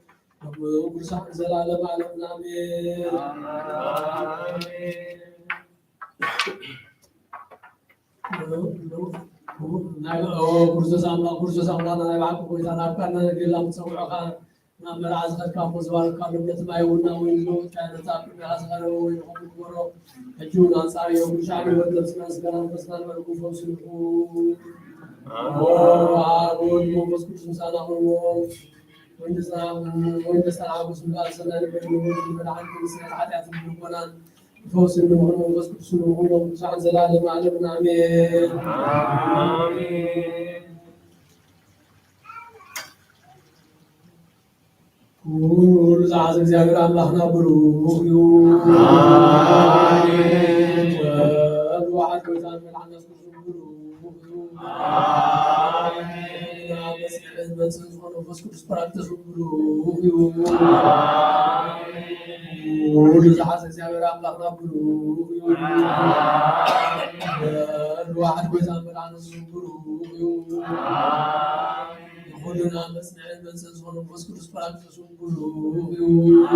وبرسح زلالة معلم آمين برسس الله أنا بعك وإذا نابكنا نقول سووا نعم العزق كم زوال كانوا يتبايعون وينو كان تاكل العزق وينهم كورو الجون أنصار يوم شعبي ودرسنا سكان بسنا ونكوفهم سلكو أقول مو بس كل إنسان أقول وإنت سلام بسم الله سنة نبيهم من عند سنة حياة المقبلة توصل لهم بس كل سنة هم سعد زلال ما علمنا آمين آمين كل زعزع زيادة الله نبروه آمين الواحد ويزال من الناس آمين بس نسخن بس كل سبرات تسبروه آمين كل زعزع زيادة الله نبروه الواحد ويزال من الناس نبروه كلنا مسمع المنسس ونفس كل سبرات تسبروه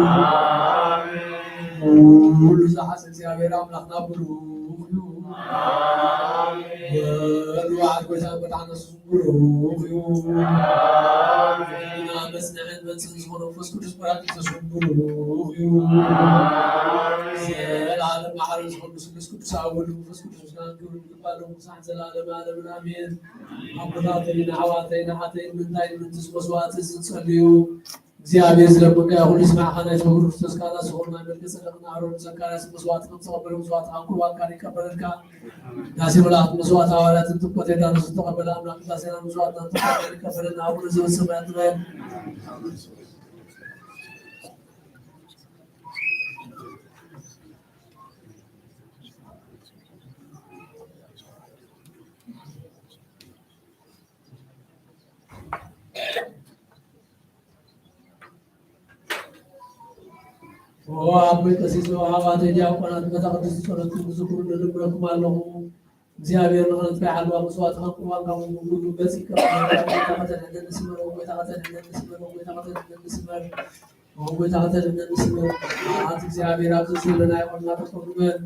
آمين كل زعزع زيادة الله نبروه الواحد ويزال من الناس نبروه كلنا مسمع المنسس ونفس كل سبرات تسبروه العالم عارف كل كل ساول ونفس كل سبرات كل صح العالم عالم آمين ربنا تينا حواتينا حتين من داين من تسبسوات نصليو እግዚአብሔር ስለበቃ ሁሉ ስማ ሐናይ ተወሩ ተስካላ ሰውና መልከሰ ለናሮ ዘካራ ስብስዋት ተቀበሉ መስዋዕት አንኩ ባካሪ ከበረካ ዳሲ ብላት መስዋዕት አዋላት ተቆጠ ዳንስ ተቀበለ አምላክ ዳሲና መስዋዕት ተቀበለ ከበረና አቡነ ዘበሰማያት ላይ وأبوي كسيس وأبوات جاءوا بتقدس صلاة الذكر لنبركم الله እግዚአብሔር ለሁለት በዓል ወመስዋዕት ሀቁማ ጋር ሙሉ በዚህ ከታተለ እንደስመረ ወታተለ እንደስመረ ወታተለ እንደስመረ ወታተለ እንደስመረ አት እግዚአብሔር አብዝቶ ለና ይቆና ተቆርበን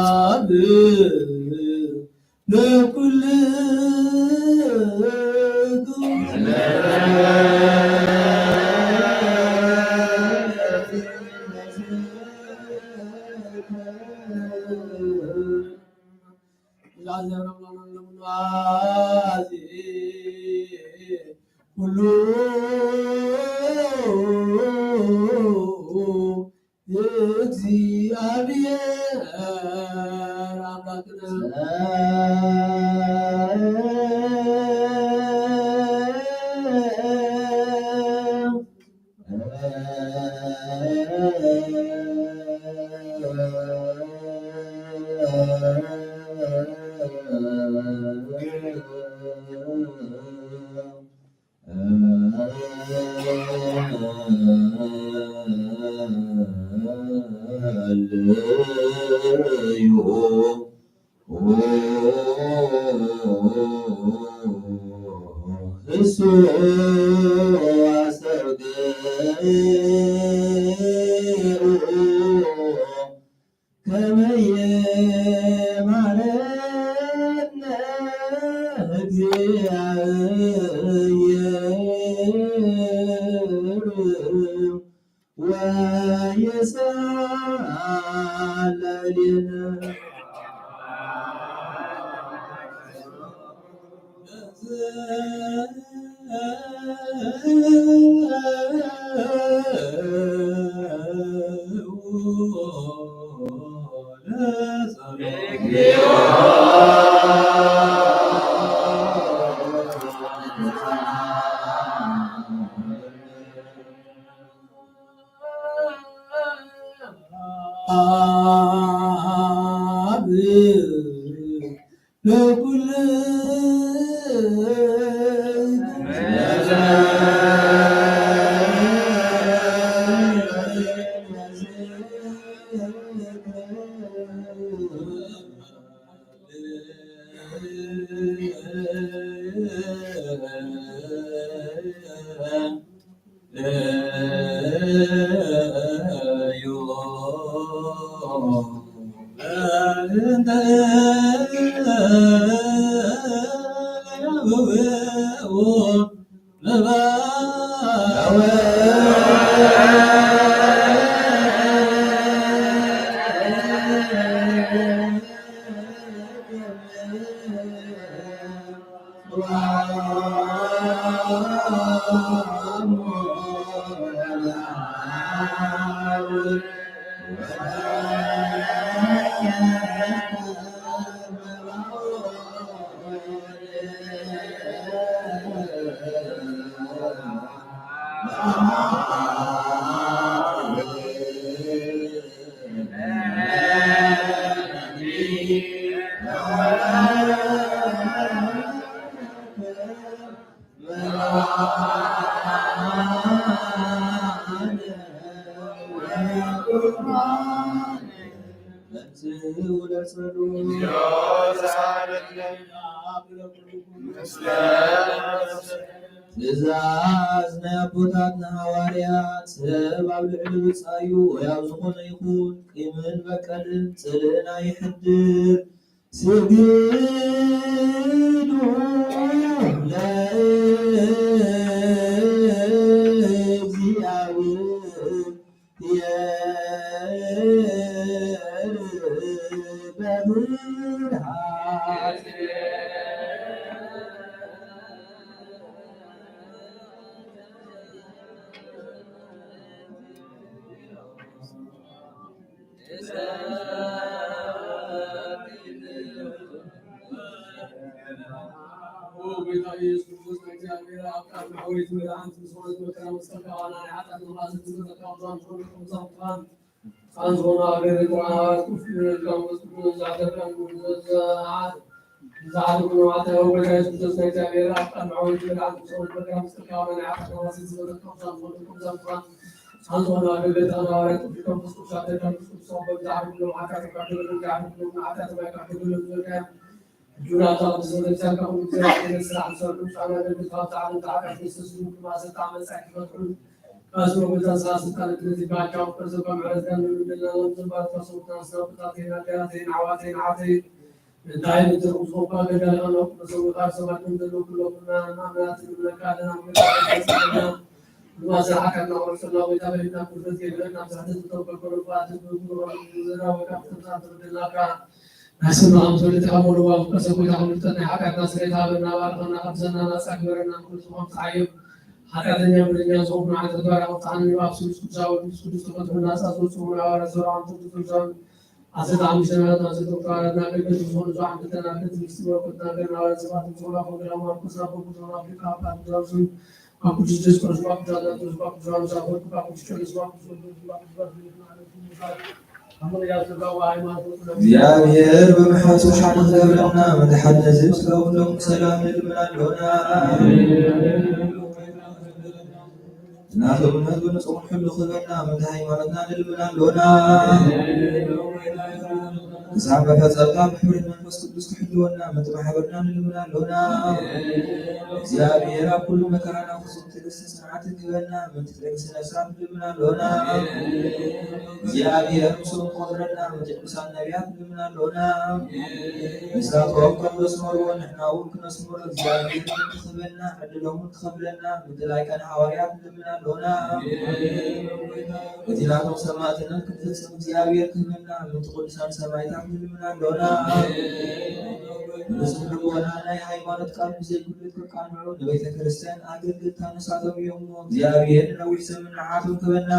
አብ ለኩልክሙ ሁሉ እግዚአብሔር አምላክነ አብ ትእዛዝ ናይ ኣቦታትና ሃዋርያት ሰብ ኣብ ልዕሊ ውፃዩ ወይ ኣብ ዝኾነ ይኹን ቂምን በቀልን ጽልእና ይሕድር ስግዱ أسمع بالتصاص كانت التي بعد عقب زبا معرض من الله زبا تصوت تصوت تعطينا كاتين عواتين عطين دائما تروحوا بعد أنا بسوي خاصة من ذلك كلنا نعمات من كذا نعمل ما زحك الله ورسول الله وتابعنا كل ذي لنا زحت توبة كل فاتن وزنا وكفت صادر الله نسمع أمثال تأمل وقصة تأمل تنا حكى الناس لتابعنا وارضنا خبزنا ناس أكبرنا كل سوهم صعيب حتى الدنيا من الدنيا صوب مع تدار وطعن وابسط سكوتاو سكوت الناس أصوات صوم على زرعان تطلع أصل عم سنة أصل دكتور ناقل بتوصل زعم كتنا كتير استوى كتنا بين على زمان توصل فوق الأمور كسر فوق توصل في كافة توصل aku just terus waktu jalan terus waktu jalan sahur aku terus waktu እግዚአብሔር በመሐሱ ሻን ዘብለና መተሐደዝ ስለሁሉም ሰላም ልምናለና እናቶም ህዝብ ንጹህ ሁሉ ክበና መተ ሃይማኖትና ልምናለና ክሳብ በፈጸምካ ብሕብረት መንፈስ ቅዱስ ክሕልወና መተ ማሕበርና ልምናለና እግዚአብሔር ኣብ ኩሉ መከራና ፍጹም ትዕግስቲ ስርዓት ክበና መተ ትዕግስቲ ስርዓት ልምናለና እግዚአብሔር ምስሉም ቆድረና መተ ቅዱሳን ነቢያት ልምናለና ንሳቶም ከም ዘስመርዎ ንሕና እውን ክነስምሮ እግዚአብሔር ክኽበና ዕድሎምን ክኸብለና መተ ላይካን ሓዋርያት ልምናለና እቲ ናቶም ሰማዕትነት ክንፍጽም እግዚአብሔር ክህበና መተ ቅዱሳን ሰማዕታት ልምናለና ንስም ልቦና ናይ ሃይማኖት ቃል ብዘይጉድለት ክቃንዑ ንቤተ ክርስቲያን ኣገልግልታ ነሳቶም እዮም እግዚአብሔር ነዊሕ ዘመን ንዓቶም ክበና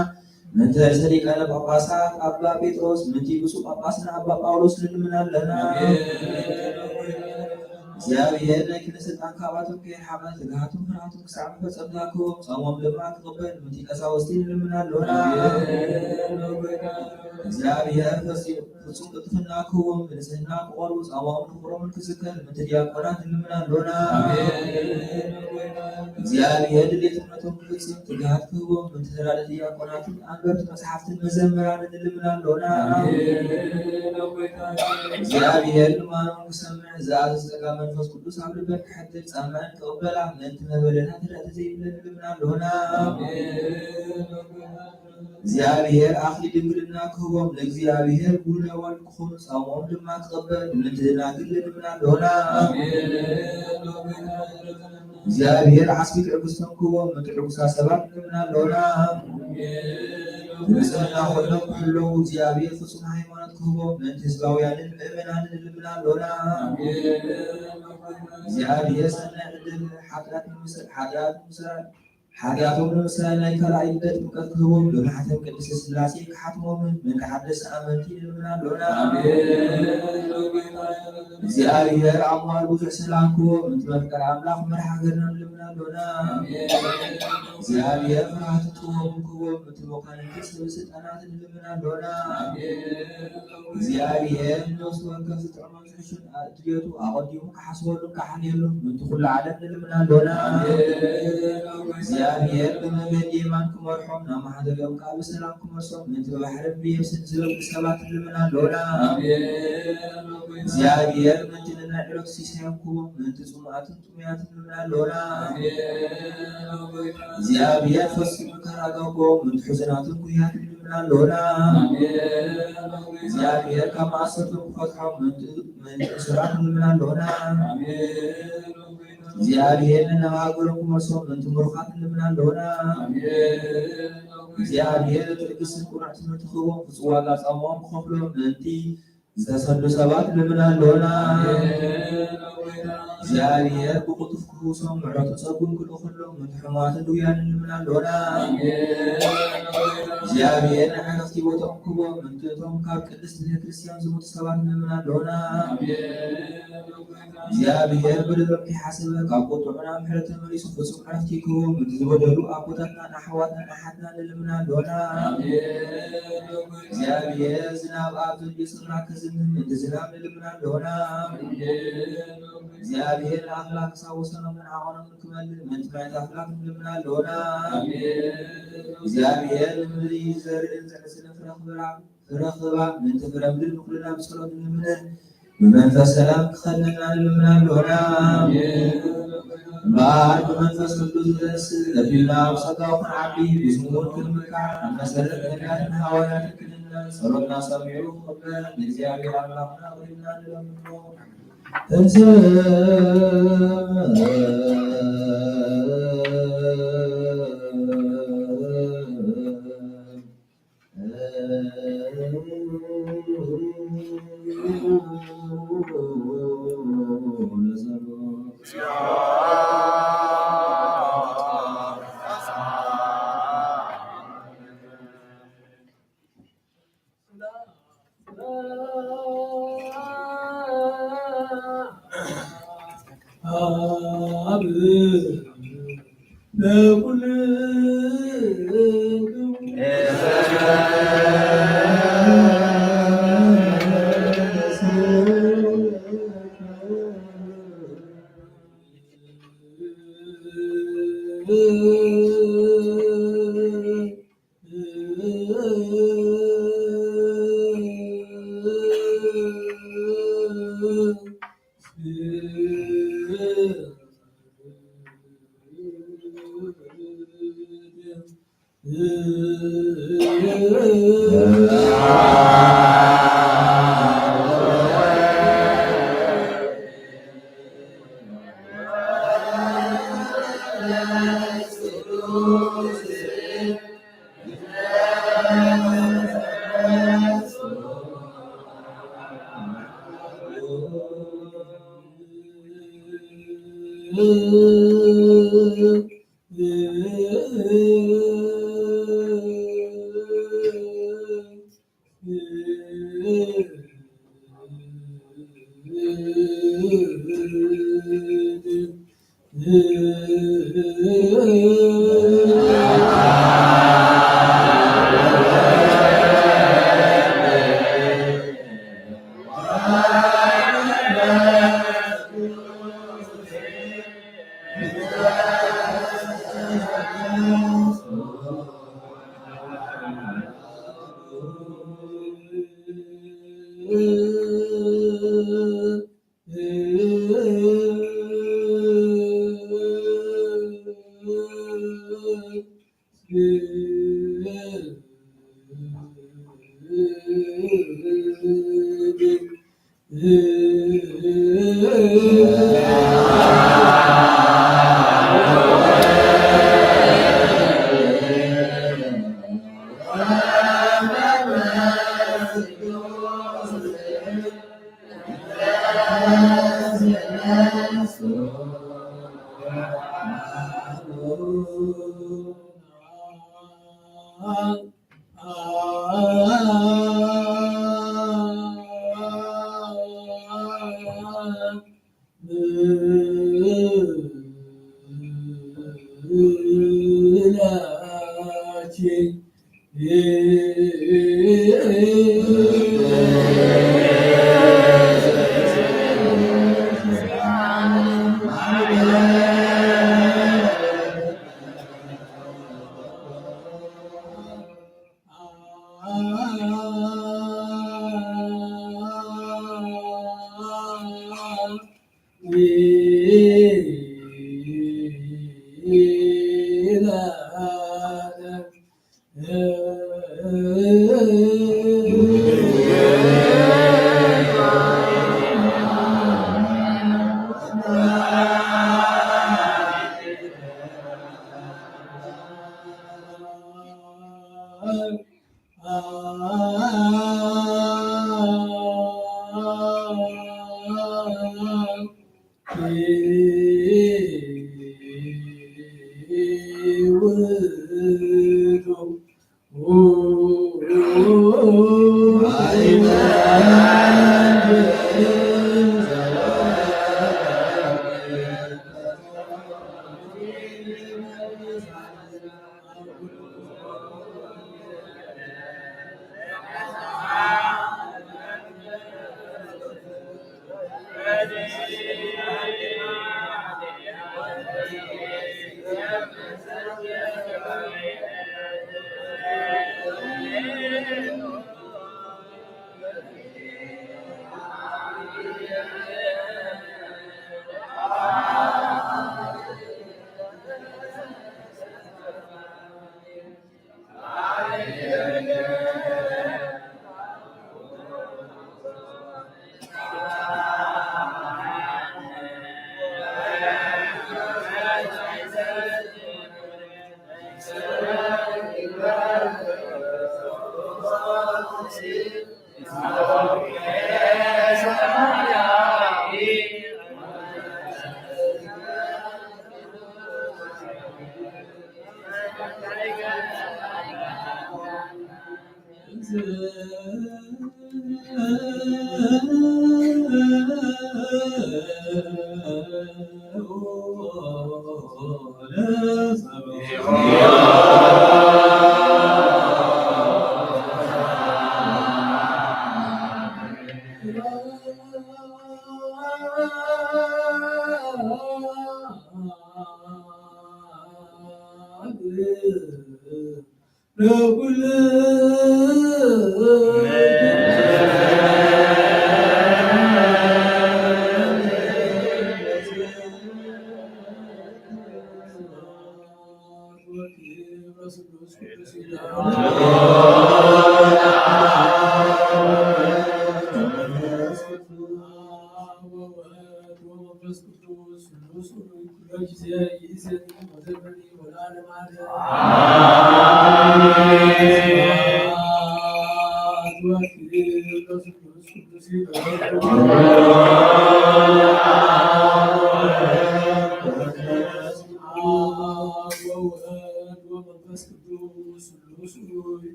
ምንተ ሊቃነ ጳጳሳት ኣባ ጴጥሮስ ምንቲ ብፁዕ ጳጳስና ኣባ ጳውሎስ ንልምናለና እግዚአብሔር ናይ ክህነት ስልጣን ካብኣቶም ከይርሓቐን ትግሃቶም ፍርሃቶም ክሳዕ መፈጸምታ ክህቦም ጾሞም ድማ ክቕበል ምንቲ ቀሳውስቲ ንልምናለና እግዚአብሔር ፍጹም ቅልጥፍና ክህቦም ብንጽህና ክቖርቡ ጾሞም ክቑሮምን ክዝከር ምንቲ ዲያቆናት ንልምናለና እግዚአብሔር ድሌትነቶም ክፍጽም ትግሃት ክህቦም ምንቲ ተራድእ ዲያቆናትን አንበብቲ መጽሓፍትን መዘምራንን ንልምናለና እግዚአብሔር ልማኖም ክሰምዕ ዝኣዘዝ ጸጋ መንፈስ ቅዱስ ኣብ ልበን ክሕድር ጻምዕን ክቕበላ ምንቲ መበለና ትረእቲ ዘይብለን ንልምናለና እግዚአብሔር ኣኽሊል ድንግልና ክህቦም ለእግዚአብሔር ጉልነወን ክኾኑ ጾሞም ድማ ክቕበል ምንቲ ደናግል ንልምናለና እግዚአብሔር ዓስቢ ትዕግስቶም ክህቦም ምንቲ ዕጉሳት ሰባት ንልምናለና ንጽህና ኾይኖም ክሕለዉ እግዚአብሔር ፍጹም ሃይማኖት ክህቦም ምንቲ ህዝባውያንን ምእመናንን ንልምናለና እግዚአብሔር ሰናይ ዕድል ሓጢኣቶም ንምስራይ ናይ ካልኣይ ልደት ጥምቀት ክህቦም ብማሕተም ቅድስቲ ሥላሴ ክሓትሞምን ንክሓድስ ኣመንቲ ንልምናለና እግዚአብሔር ኣምዋል ብዙሕ ሰላም ክህቦም ምንቲ መፍቀሪ ኣምላኽ መርሓ ገርና ንልምናለና እግዚአብሔር ፍርሃት ጥበብን ክህቦም ምንቲ መኳንንቲ ሰበስልጣናት ንልምናለና እግዚአብሔር ንነፍሱ ወከፍ ዝጥዕሞም ዝሕሹን ድልየቱ ኣቐዲሙ ክሓስበሉን ክሓልየሉን ምንቲ ኩሉ ዓለም ንልምናለና እግዚአብሔር በመንገዲ የማን ክመርሖም ናብ ማሕደሪኦም ቃል ብሰላም ክመርሶም ምንቲ ብባሕርን ብየብስን ዝበልዑ ሰባት ንልምናለና እግዚአብሔር ምንቲ ንናይ ዕሎት ሲሳዮም ክህቦም ምንቲ ጽሙዓትን ጥሙያትን ንልምናለና እግዚአብሔር ፈጺሙ ከራጋጎም ምንቲ ሕዙናትን ጉያት ንልምናለና እግዚአብሔር ካብ ማእሰርቶም ክፈትሖም ምንቲ እስራት ንልምናለና እግዚአብሔር ንናባሃገሮም ክመርሶም ምንቲ ምሩኻት ንልምናለና እግዚአብሔር ትዕግስትን ቁኑዕ ትምህርቲ ክህቦም ፍጹም ዋጋ ጾሞም ክኸፍሎም ምንቲ ዝተሰዱ ሰባት ንልምናለና እግዚአብሔር ብቕጡፍ ክህውሶም ምሕረቱ ጸጉን ክልእኽሎም ምንቲ ሕሙማትን ድውያን ንልምናለና እግዚአብሔር ንዕረፍቲ ቦቶኦም ክህቦም ምንቲ እቶም ካብ ቅድስቲ ቤተ ክርስቲያን ዝሞቱ ሰባት ንልምናለና እግዚአብሔር ብልበም ከይሓሰበ ካብ ቁጥዑና ምሕረት ተመሊሱ ፍጹም ዕረፍቲ ክህቦም ምንቲ ዝበደሉ ኣቦታትናን ኣሕዋትናን ኣሓትናን ንልምናለና እግዚአብሔር ዝናብ ኣብ ዘድልዮ ስፍራ ክዝንም ምንቲ ዝናብ ንልምናለና እግዚአብሔር ንኣምላክ ክሳብ ወሰኖም ንዓቐኖምን ክመልእ ምንቲ ማየት ኣምላክ ንልምናለና እግዚአብሔር ንምድሪ ዘርእን ዘዕስልን ፍረኽባ ምንቲ ፍረ ምድሪ ንኩልና ብጸሎት ንልምንን بمنفس سلام خلنا لمنا لونا بعد منفس قدوس بس نبينا وصدق عبي بزمور المكع مسألة أن هوايا كلنا صلونا سمعوا قبل نزيع علمنا وإنا لمنه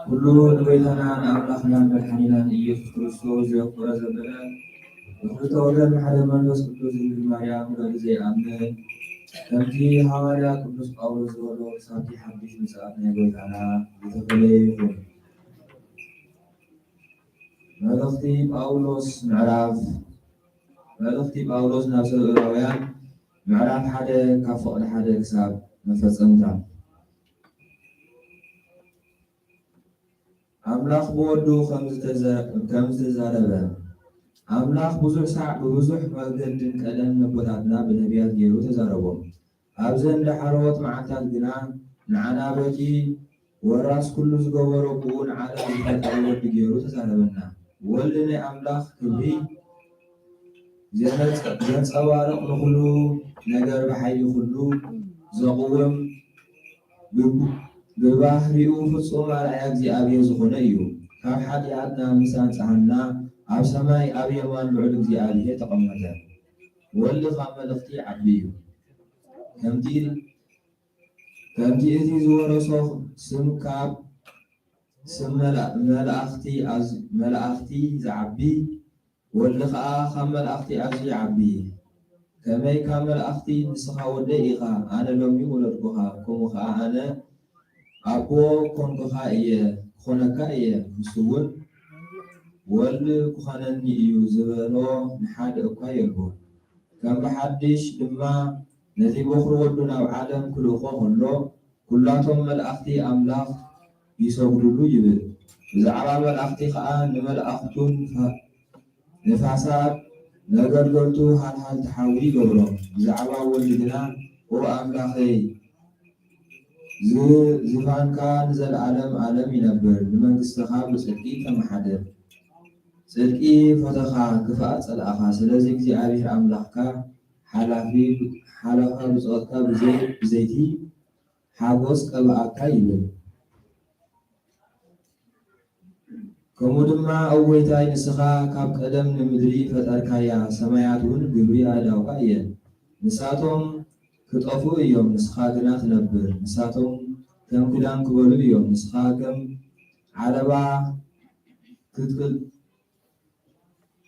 ኩሉ ንቤተና ንኣምላኽናን መድሓኒናን ኢየሱስ ክርስቶስ ዘክብሮ ዘበለ ብክልተ ወገን ሓደ መንፈስ ቅዱስ ድንግል ማርያም ረዲ ዘይኣምን ከምቲ ሃዋርያ ቅዱስ ጳውሎስ ዝበሎ ክሳብቲ ሓዱሽ ምጽኣት ናይ ጎይታና ዝተፈለየ ይኹን። መልእኽቲ ጳውሎስ ናብ ሰብኣውያን ምዕራፍ 1 ካብ ፍቕዲ 1 ክሳብ መፈጸምታ። ኣምላኽ ብወዱ ከም ዝተዛረበ ኣምላኽ ብዙሕ ሳዕ ብብዙሕ መንገድን ቀደም ኣቦታትና ብነቢያት ገይሩ ተዛረቦም። ኣብዘን ዳሕሮት መዓልታት ግና ንዓና በቲ ወራስ ኩሉ ዝገበሮ ብኡ ንዓለም ዝፈጠረ ወዲ ገይሩ ተዛረበና። ወልዲ ናይ ኣምላኽ ክብሪ ዘንጸባርቕ ንኩሉ ነገር ብሓይሊ ኩሉ ዘቕውም ብባህሪኡ ፍጹም ኣርኣያ እግዚኣብሔር ዝኾነ እዩ። ካብ ሓጢኣትና ምስ ኣንጽሐና ኣብ ሰማይ ኣብ የማን ልዑል እግዚኣብሔር ተቐመጠ። ወልዲ ካብ መልእኽቲ ዓቢ እዩ። ከምቲ እቲ ዝወረሶ ስም ካብ ስም መላእኽቲ ዝዓቢ ወልዲ ከዓ ካብ መላእኽቲ ኣዝዩ ይዓቢ። ከመይ ካብ መላእኽቲ ንስኻ ወደይ ኢኻ ኣነ ሎሚ ወለድኩኻ ከምኡ ከዓ ኣነ ኣቦ ኮንኩኻ ክኾነካ እየ ንሱ እውን ወልዲ ክኾነኒ እዩ ዝበሎ ንሓደ እኳ የልቦን። ከም ብሓድሽ ድማ ነቲ በኩሪ ወዱ ናብ ዓለም ክልእኮ ከሎ ኩላቶም መላእኽቲ ኣምላኽ ይሰግድሉ ይብል። ብዛዕባ መላእኽቲ ከዓ ንመላእኽቱን ንፋሳት ነገልገልቱ ሃልሃልቲ ሓዊ ይገብሮም። ብዛዕባ ወልዲ ግና ኦ ኣምላኸይ ዝፋንካ ንዘለዓለም ዓለም ይነብር ንመንግሥትኻ ብጽድቂ ተመሓደር ጽድቂ ፈተኻ ክፍኣት ጸላእኻ። ስለዚ እግዚኣብሔር ኣምላኽካ ሓላኻ ብፅኦትካ ብዘይቲ ሓጎስ ቀብኣካ ይብል። ከምኡ ድማ እወይታይ ንስኻ ካብ ቀደም ንምድሪ ፈጠርካያ ሰማያት እውን ግብሪ ኣእዳውካ እየን። ንሳቶም ክጠፉ እዮም ንስኻ ግና ትነብር። ንሳቶም ከም ክዳን ክበሉ እዮም ንስኻ ከም ዓለባ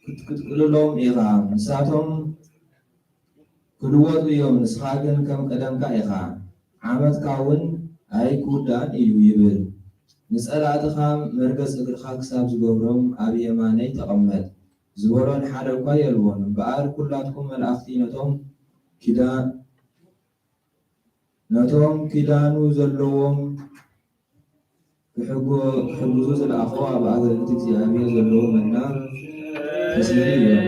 ክትቅልሎም ኢኻ። ንሳቶም ክልወጡ እዮም ንስኻ ግን ከም ቀደምካ ኢኻ። ዓመትካ እውን ኣይክውዳእን እዩ ይብል። ንጸላእትኻ መርገጽ እግርኻ ክሳብ ዝገብሮም ኣብ የማነይ ተቐመጥ። ዝበሎን ሓደ እኳ የልዎን። እምበኣር ኩላትኩም መላእኽቲ ነቶም ኪዳኑ ዘለዎም ክሕግዙ ዝለኣኹ ኣብ ኣገልግሎት እግዚኣብሔር ዘለዎም መና ተስሊ እዮም።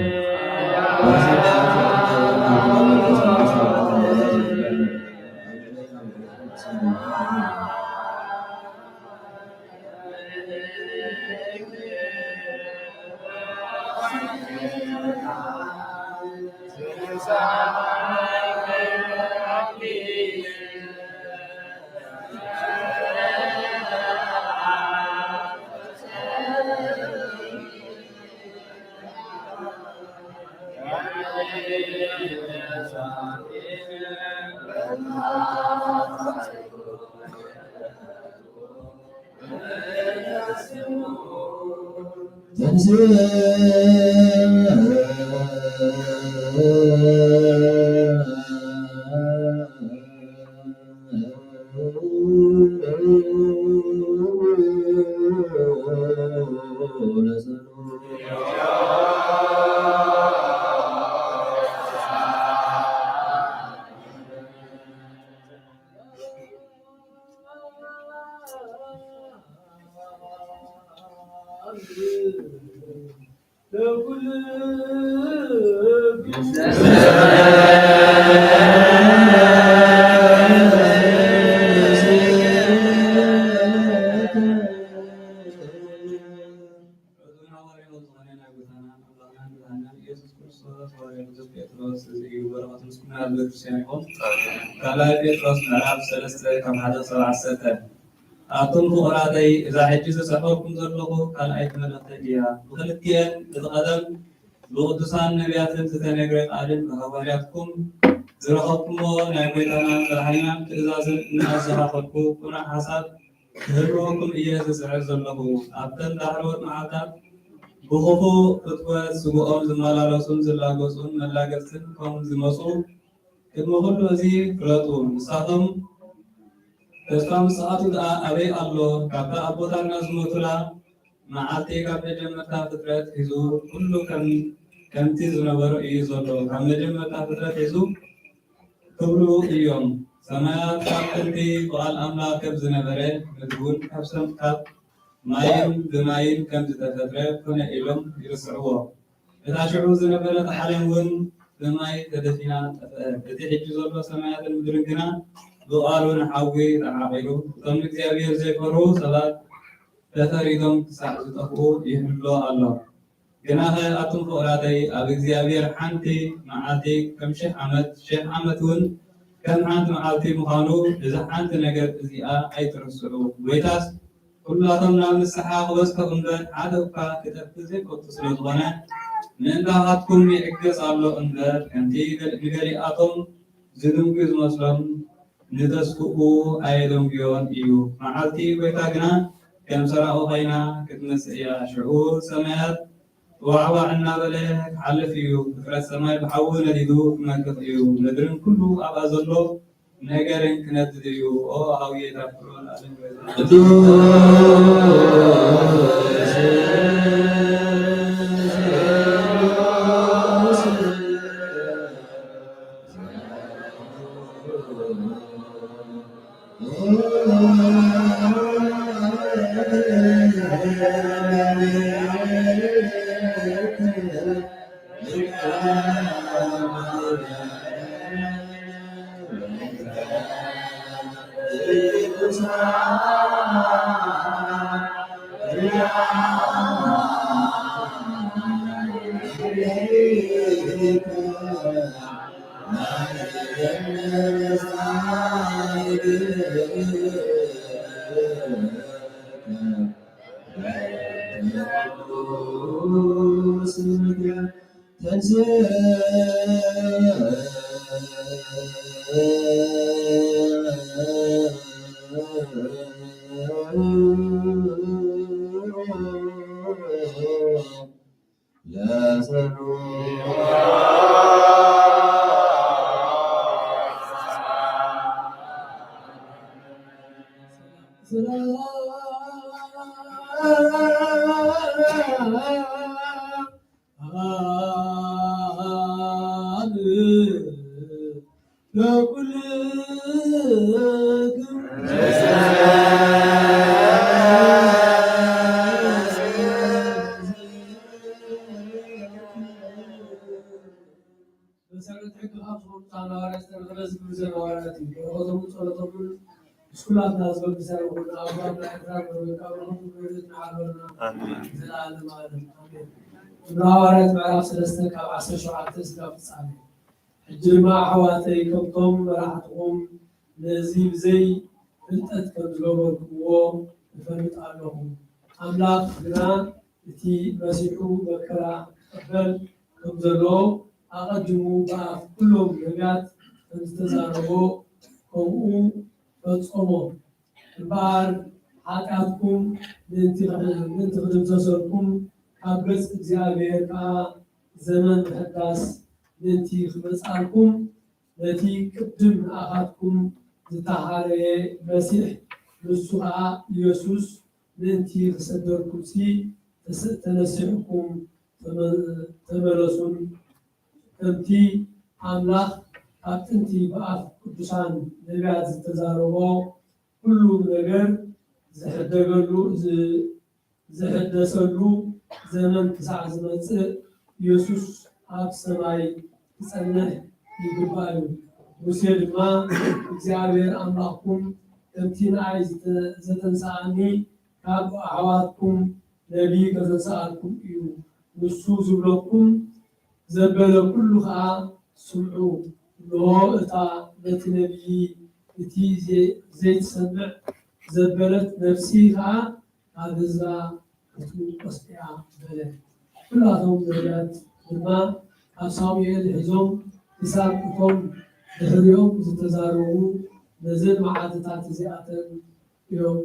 ካልኣይ ጴጥሮስ ምዕራፍ 3 ካብ 1-10 ኣቶም ፍቁራተይ እዛ ሕጂ ዝፅሕፈኩም ዘለኹ ካልኣይቲ መልእኽተይ እያ። ብክልቲአን እቲ ቀደም ብቅዱሳን ነቢያትን ዝተነገረ ቃልን ብሃዋርያትኩም ዝረኸብኩሞ ናይ ጎይታናን መድሓኒናን ትእዛዝን እናዘኻኸልኩ ቁኑዕ ሓሳብ ክህልወኩም እየ ዝፅዕር ዘለኹ። ኣብተን ዳሕሮት መዓልታት ብክፉእ እትወት ስጉኦም ዝመላለሱን ዝላገፁን መላገፅትን ከምኡ ዝመፁ ቅድሚ ኩሉ እዚ ፍለጡ። ንሳቶም ተስፋ ምጽኣቱ ደኣ ኣበይ ኣሎ? ካብታ ኣቦታትና ዝሞቱላ መዓልቲ ካብ መጀመርታ ፍጥረት ሒዙ ኩሉ ከምቲ ዝነበሩ እዩ ዘሎ። ካብ መጀመርታ ፍጥረት ሒዙ ክብሉ እዮም። ሰማያት ካብ ጥንቲ ብቓል ኣምላክ ከም ዝነበረ ምድሪ እውን ካብ ማይን ብማይን ከም ዝተፈጥረ ኮነ ኢሎም ይርስዕዎ። እታ ሽዑ ዝነበረት ዓለም እውን ብማይ ተደፊና ጠፍአት። እቲ ሕጂ ዘሎ ሰማያትን ምድርን ግና ብቓሉ ንሓዊ ተዓቒሉ እቶም እግዚኣብሔር ዘይፈርሁ ሰባት ተፈሪዶም ክሳዕ ዝጠፍኡ ይህሎ ኣሎ። ግናኸ ኣቶም ፍቁራተይ ኣብ እግዚኣብሔር ሓንቲ መዓልቲ ከም 1000 ዓመት እውን ከም ሓንቲ መዓልቲ ምዃኑ እዚ ሓንቲ ነገር እዚኣ ኣይትርስዑ። ጎይታስ ኩላቶም ናብ ንስሓ ክበጽሑ እምበር ሓደ እኳ ክጠፍእ ዘይፈቱ ስለዝኾነ ምእንታኻትኩም ይዕገጽ ኣሎ እምበር ከምቲ ንገሊኣቶም ዝድንጉ ዝመስሎም ንተስፍኡ ኣየደንጉዮን እዩ። መዓልቲ ጎይታ ግና ከም ሰራኡ ኸይና ክትመጽእ እያ። ሽዑ ሰማያት ዋዕዋዕ እናበለ ክሓልፍ እዩ። ፍጥረት ሰማይ ብሓዊ ነዲዱ ክመክት እዩ። ምድርን ኩሉ ኣብኣ ዘሎ ነገርን ክነድድ እዩ። ኦ ሃውየ ታፍሮ ንዓለም መሰረት ሕግ ካብቶም ሐዋርያት ዝተረኸበ ዝብዘር ሐዋርያት እዩ። ረኸቶም ጸሎቶምን ስኩላትና ዝበብሰር ይኹን ኣብ ናይ ኤርትራ ካብ ረኸቱ ክብረት ንዓልወና ዘለዓለም ዓለም ኣሜን። ሐዋርያት ምዕራፍ 3 ካብ 17 እስካብ ፍጻሜ። ሕጂ ድማ ኣሕዋተይ ከምቶም መራሕትኩም ነዚ ብዘይ ፍልጠት ከም ዝገበርክዎ ይፈልጥ ኣለኹ። ኣምላኽ ግና እቲ መሲሑ መከራ ክቕበል ከም ዘሎ ኣቐዲሙ ብኣፍ ኩሎም ነቢያት ከም ዝተዛረቦ ከምኡ ፈጾሞ። እምበኣር ኃጢአትኩም ምእንቲ ክድምሰሰልኩም ካብ ገጽ እግዚአብሔር ከዓ ዘመን ምሕዳስ ምእንቲ ክመጻልኩም ነቲ ቅድም ንኣኻትኩም ዝተሓረየ መሲሕ ንሱ ከዓ ኢየሱስ ምእንቲ ክሰደድኩም ተነሲሕኩም ተመለሱን ከምቲ ኣምላኽ ኣብ ጥንቲ ብኣፍ ቅዱሳን ነቢያት ዝተዛረቦ ኩሉ ነገር ዝሕደሰሉ ዘመን ክሳዕ ዝመጽእ ኢየሱስ ኣብ ሰማይ ክጸንሕ ይግባእ እዩ። ሙሴ ድማ እግዚአብሔር ኣምላኽኩም ከምቲ ንኣይ ዘተንሳኣኒ ካብ ኣሕዋትኩም ነቢይ ከተንሳኣልኩም እዩ። ንሱ ዝብለኩም ዘበለ ኩሉ ከዓ ስምዑ። እንሆ እታ ነቲ ነቢይ እቲ ዘይትሰምዕ ዘበለት ነፍሲ ከዓ ኣብ ህዝባ ክትውቀስ እያ በለ። ኩላቶም ነቢያት ድማ ኣብ ሳሙኤል ሒዞም ክሳብ እቶም ድሕሪኦም ዝተዛረቡ ነዘን መዓልትታት እዚኣተን እዮም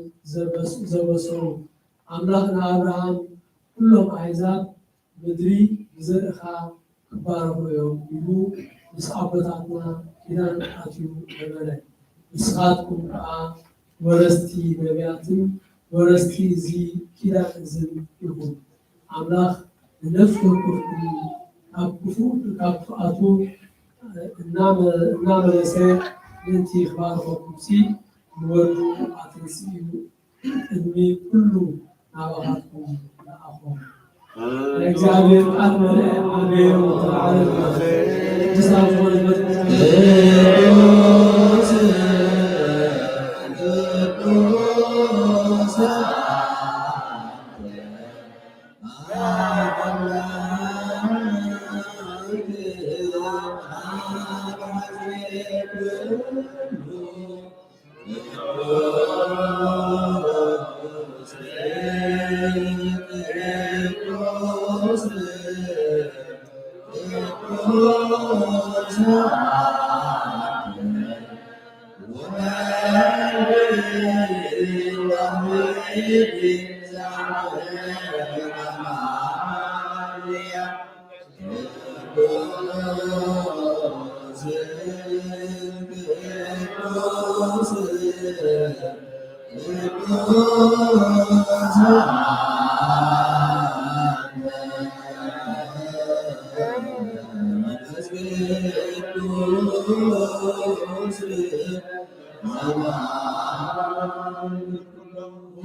ዘበሰሩ። ኣምላኽ ንኣብርሃም ኩሎም ኣሕዛብ ምድሪ ብዘርእኻ ክባረኹ እዮም ኢሉ ምስ ኣቦታትና ኪዳን ኣትዩ ነበረ። ንስኻትኩም ከዓ ወረስቲ ነቢያትን ወረስቲ እዚ ኪዳን እዝን ኢኹም። ኣምላኽ ንነፍሱ ወከፍኩም ካብ ክፉኣቱ እናመለሰ ምእንቲ ክባርኸኩም ንወዱ ኣትንሲ እዩ ቅድሚ ኩሉ ናባኻትኩም ንኣኾም። እግዚአብሔር ቃል መልአ ዓበዮ ተባዕለ ቅዱሳን ዝኾነ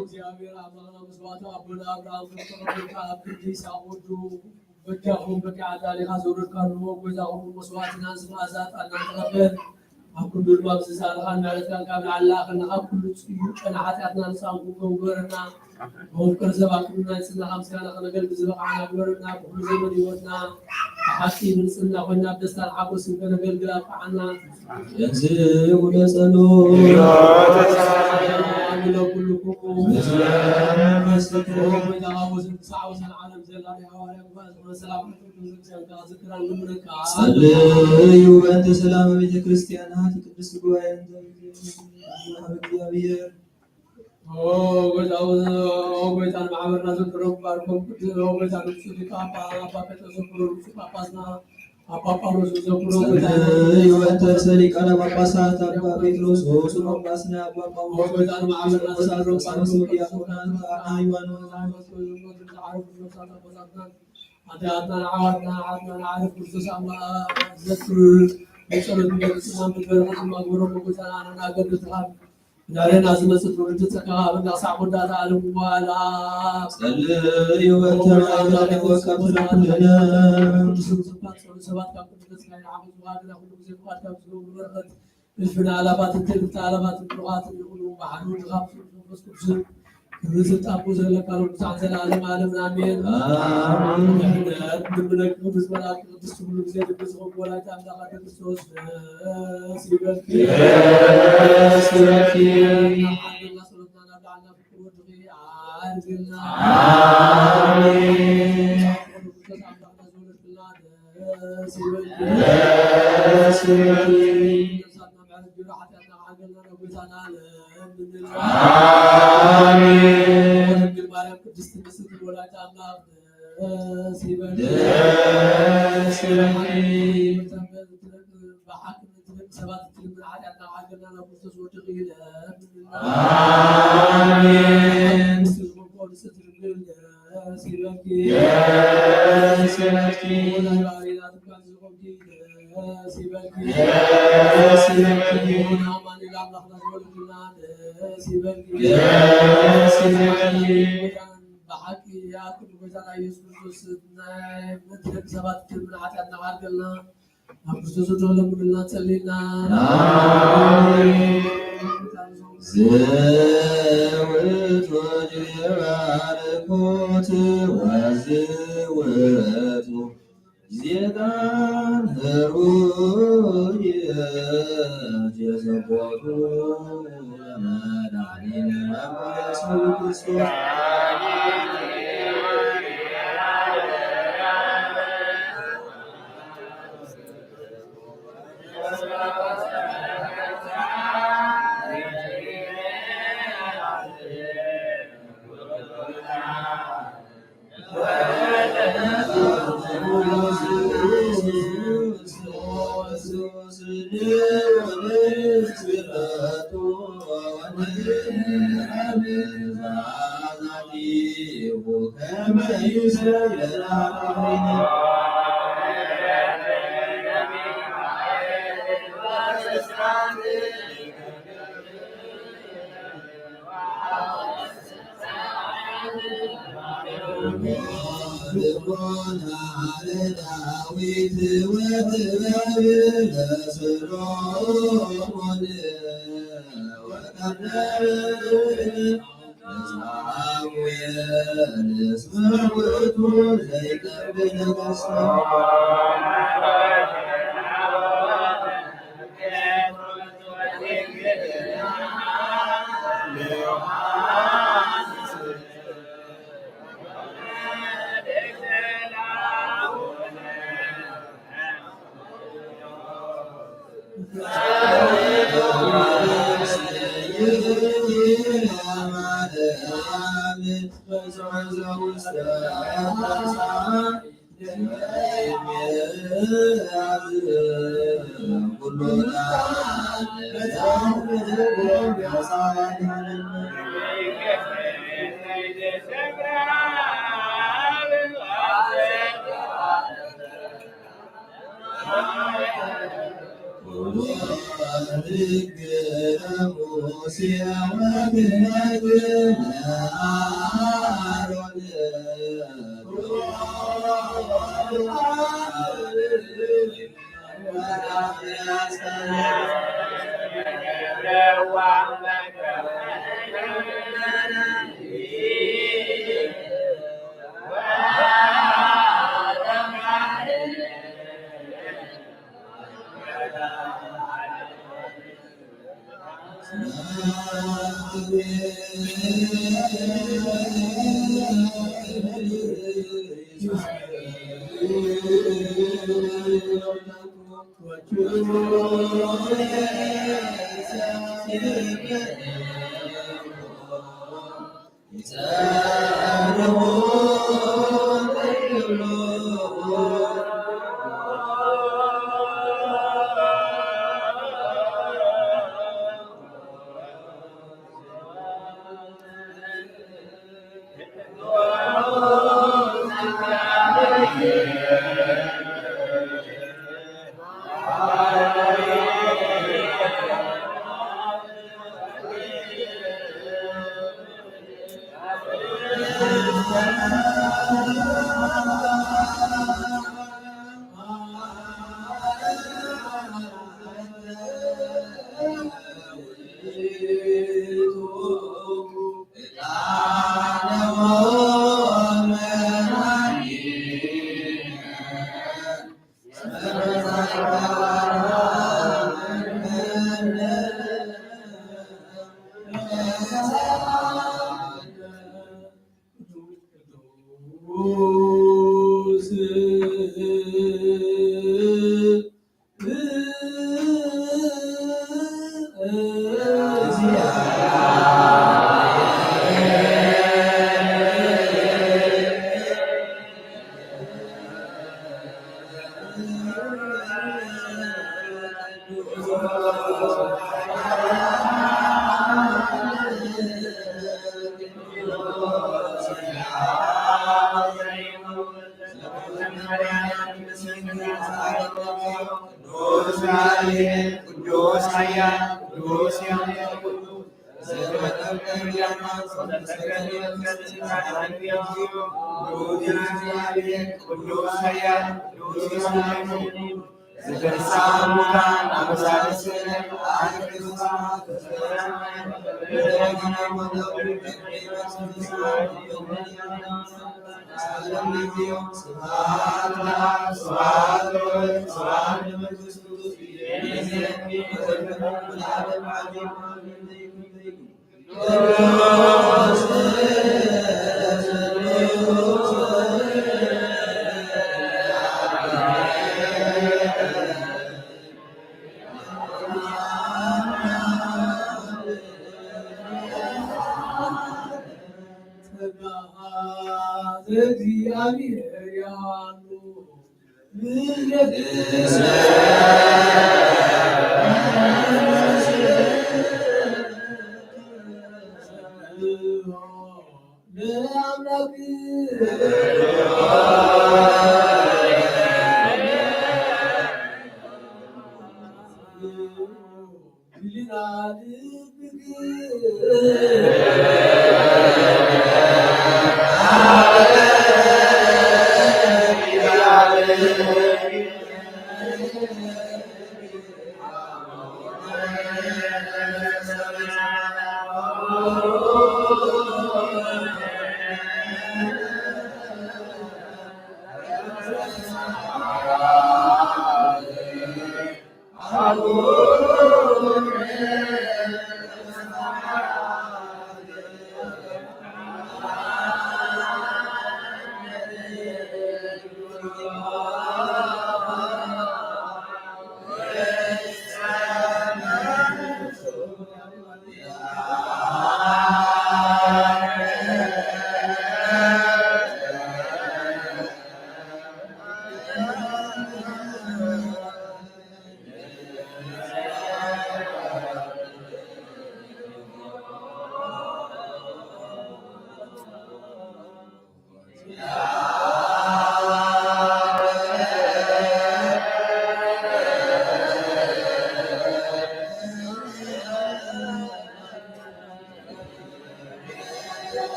እግዚአብሔር አማና መስዋዕት አቡነ አብርሃም ከተቀበልካ አብዲ ሳውዱ በጃሁን በቃዳ ለካ ዘውረድ ካሉ ወዛው መስዋዕትና ዝማዛት አናቀበል አኩዱል ማብሰሳል ካን ማለት ካን ካብ አላህ ከና አኩሉ ጽዩ ቀና ኃጢአትና ንሳንኩ ገበረና ወንከር ዘባክና ጽና 50 ካና ከነገል ዝበቃና ገበረና ሁሉ ዘመን ይወትና ሐቂ ምንጽና ሆና ደስታን አቆስን ከነገል ግላ ቃና እግዚእ ወለጸሎ لو كلكم مستكبر ويتعاوز تسعوز العالم زي الله حوالي وسلام ذكرا لمنك صلي وانت سلام بيت كريستيانات قدس جوايا እግዚአብሔር ወይታን ማህበርና ዘክረው ባርኮም ወይታን ሱሊካ አባከተ ዘክረው ሱጳጳስና አጳጳሎስ ዘክረው ወይታን ሰሊቃነ ጳጳሳት አባ ጴጥሮስ ሱጳጳስና አባ ጳውሎስ ወይታን ማህበርና ዘክረው ጳውሎስ ዲያቆናት አይዋን አዳና አዋና አዳና አረፍ ክርስቶስ አማ ዘክር የጸሎት ቤተሰብ በረከት ማግበሮ ወይታን አናገር ተሃል ዛሬና ዝመስል ወልድ ተካብና ሳሙዳ ታለም በኋላ ጸልይ ወተማላ ወከፍለነ ሰባት ካፕተስ ላይ አሁን ዋና ሁሉ ጊዜ ቋጣ ወርቀት الفنا علامات التلفت علامات اللغات اللي محلول غاب في رزق أبو زهل قالوا بتاع العالم عالم آمين آمين نبلك نبز ملاك نبز كل زين نبز ولا تعمل على الرسول سيبك سيبك الله سبحانه وتعالى في كل شيء عاجلنا آمين سيبك آمين بالبارك قدست بسط ولا تعمل سيبك سيبك بحق سبات من عادنا عادنا نبص صوت غير آمين سيبك سيبك ولا يعيد كان زوجي سيبك سيبك ونعمان إلى الله نزول الجنان سيبك سيبك بحق يا كل بزنا يسوس نترك سبات من عادنا عادنا نبص صوت ولا تسلينا آمين زوت وجراركوت وزوت زيدان هروي جزبوتو مدعنين أبو يسوع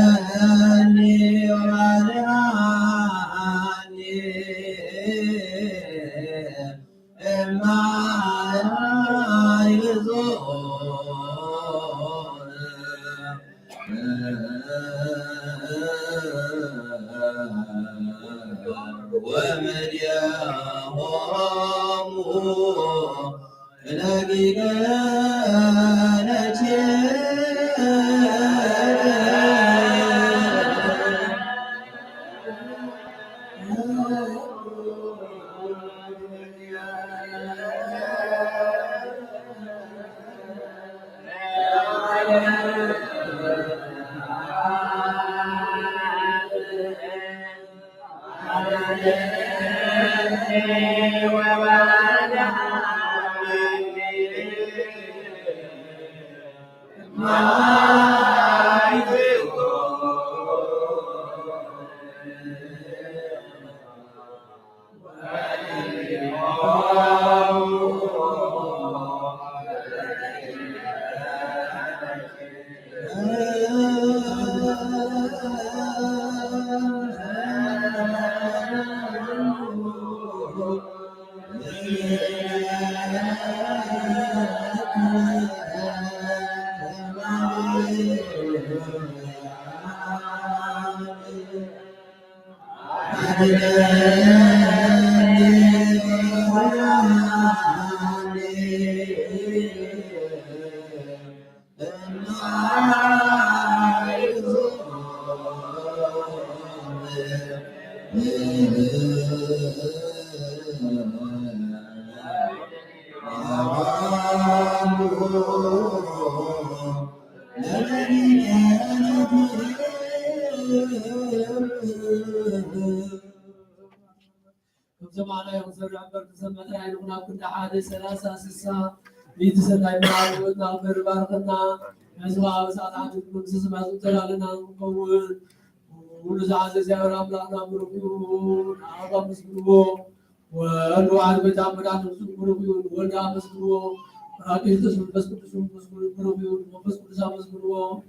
Adonai زمانه يغفر عبر تسمت عيننا كنت حادث ثلاثة سسا ليتسنى بنار ونغفر بارقنا أزواء وساعات المنسس ما زلنا نقول ونزعز زيار أملانا مرقون أعظم مسكوه والوعد بتعمل عن مسكوه والدعم مسكوه راكي تسمى مسكوه مرقون ومسكوه سام مسكوه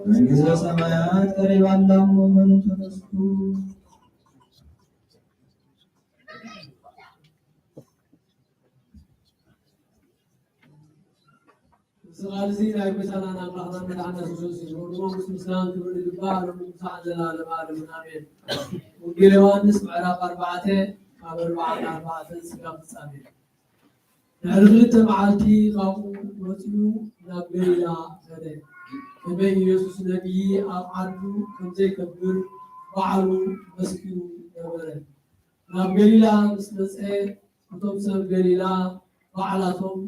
መንግሥተ ሰማያት ቀሪባለሁ መኑ ተነሱ ስለዚህ ላይ በሰላም አብራራ መድኃኒት ኢየሱስ ክርስቶስ ምስጋና ክብር ይግባው ለሙሳዕ ዘላለም ዓለም አሜን። ወንጌል ዮሐንስ ምዕራፍ 4 ካብ 4 እስከ 5 ንዕርክልተ መዓልቲ ካብኡ ወፂኡ ናብ ገሊላ ከደ ከመይ ኢየሱስ ነቢይ ኣብ ዓዱ ከምዘይከብር ባዕሉ መስኪኑ ነበረ። ናብ ገሊላ ምስ መፅአ እቶም ሰብ ገሊላ ባዕላቶም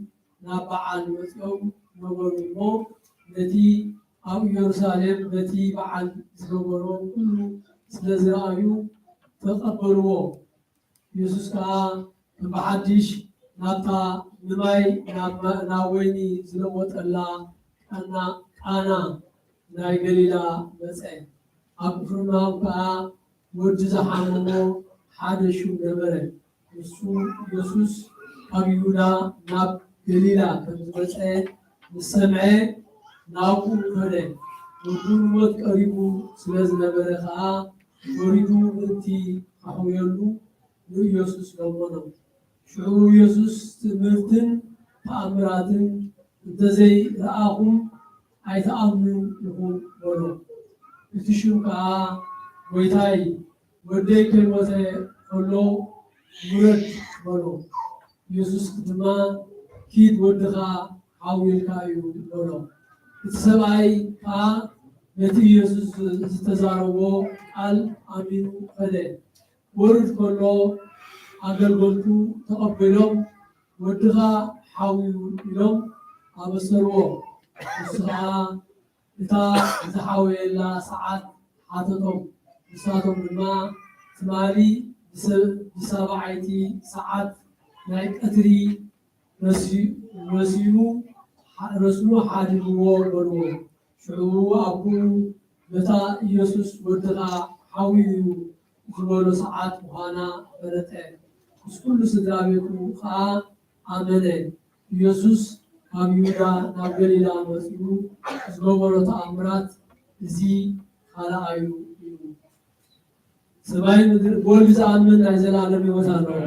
ናብ በዓል መፅኦም ነበሩ እሞ ነቲ ኣብ ኢየሩሳሌም በቲ በዓል ዝነበሮ ኩሉ ስለ ዝረኣዩ ተቐበልዎ። ኢየሱስ ከዓ ብሓድሽ ናብታ ንማይ ናብ ወይኒ ዝለወጠላ ቃና ናይ ገሊላ መፅአ። ኣብ ቅፍርናሆም ከዓ ወዲ ዝሓመሞ ሓደ ሹም ነበረ። ንሱ ኢየሱስ ካብ ይሁዳ ናብ ገሊላ ከም ዝመፀ ምስ ሰምዐ ናብኡ ከደ። ወዱ ሞት ቀሪቡ ስለ ዝነበረ ከዓ ወሪዱ ምእንቲ ኣሕውየሉ ንኢየሱስ ለመኖ። ሽዑ ኢየሱስ ትምህርትን ተኣምራትን እንተዘይረኣኹም ኣይተኣምኑን ኢኹም በሎ። እቲ ሽም ከዓ ጎይታይ ወደይ ከይሞተ ከሎ ውረድ በሎ። ኢየሱስ ድማ ኪድ ወድኻ ሓዊልካ እዩ በሎ። እቲ ሰብኣይ ከዓ ነቲ ኢየሱስ ዝተዛረቦ ቃል ኣሚኑ ከደ። ወርድ ከሎ ኣገልገልቱ ተቐቢሎም ወድኻ ሓዊሉ ኢሎም ኣበሰርዎ። ንሱ ከዓ እታ ዝሓወየላ ሰዓት ሓተቶም። ንሳቶም ድማ ትማሊ ብሰብዓይቲ ሰዓት ናይ ቀትሪ ረሲኑ ሓዲግዎ በልዎ። ሽዑ ኣቦኡ በታ ኢየሱስ ወድኻ ሓዊዩ ዝበሎ ሰዓት ምዃና ፈለጠ። ምስ ኩሉ ስድራ ቤቱ ከዓ ኣመነ። ኢየሱስ ካብ ይሁዳ ናብ ገሊላ መፂኡ ዝገበሮ ተኣምራት እዚ ካልኣዩ እዩ። ሰማይ ምድሪ ብወልዲ ዝኣምን ናይ ዘላለም ሕይወት ኣለዎ።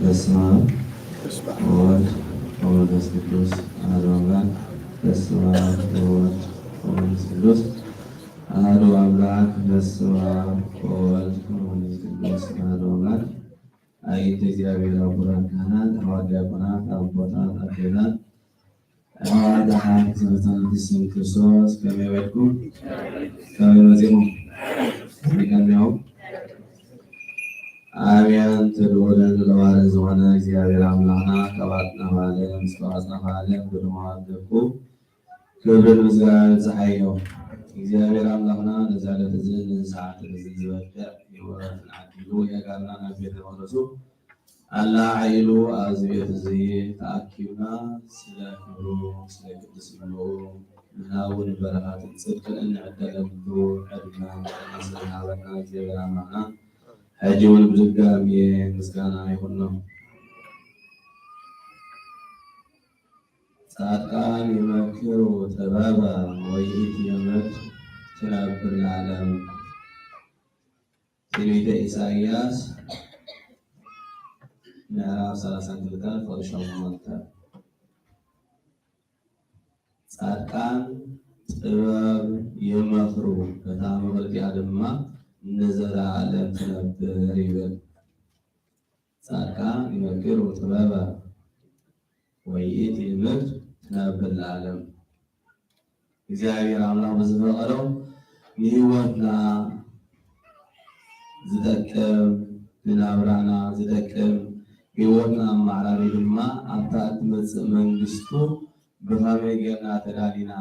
በስመ አብ ወወልድ ወመንፈስ ቅዱስ አሐዱ አምላክ። በስመ አብ ወወልድ ወመንፈስ ቅዱስ አሐዱ አምላክ። በስመ አብ ወወልድ ወመንፈስ ቅዱስ አሐዱ አምላክ። አይንተ እግዚአብሔር አቡራን ካህናት ሐዋርያት ዲያቆናት አቦታት አዴናት ሐዋርያት ዘበታን ስም ክርስቶስ ከመይወድቁ ከመይወዜሙ ከሚያው አብያን ትልወለን ለዋለ ዝሆነ እግዚአብሔር አምላክና ከባጥና ባለም ስዋጽና ባለም ብድማዋደቁ ክብርን ምስጋና ፀሐየው እግዚአብሔር አምላክና ለዛለት ዝን ሰዓት ዝበደዕ ይወረትን ዓዲሉ የጋርና ናብ ቤተ መቅደሱ አላ ዓይሉ ኣብዚ ቤት እዚ ተኣኪብና ስለ ክብሩ ስለ ቅድስንኡ ንሃውን በረኻትን ፅድቅን እንዕደለሉ ዕድና ስለሃበና እግዚአብሔር አምላክና ሕጂ እውን ብድጋሚ ምስጋና ይኹኖም። ጻድቃን ይመክሩ ጥበበ ወይእቲ የምት ትነብር ለዓለም። ትንቢተ ኢሳይያስ ምዕራፍ 32 ቁጥር 8 ጻድቃን ጥበብ ይመክሩ እታ መክልቲኣ ድማ ንዘለዓለም ትነብር ይብል። ጻድቃን ይመክሩ ጥበበ ወይእቲ የምት ትነብር ለዓለም። እግዚአብሔር አምላክ ብዝፈቀደው ንህይወትና ዝጠቅም ንናብራና ዝጠቅም ህይወትና አማዕራሪ ድማ ኣብታ እትመፅእ መንግስቱ ብኸመይ ጌርና ተዳሊና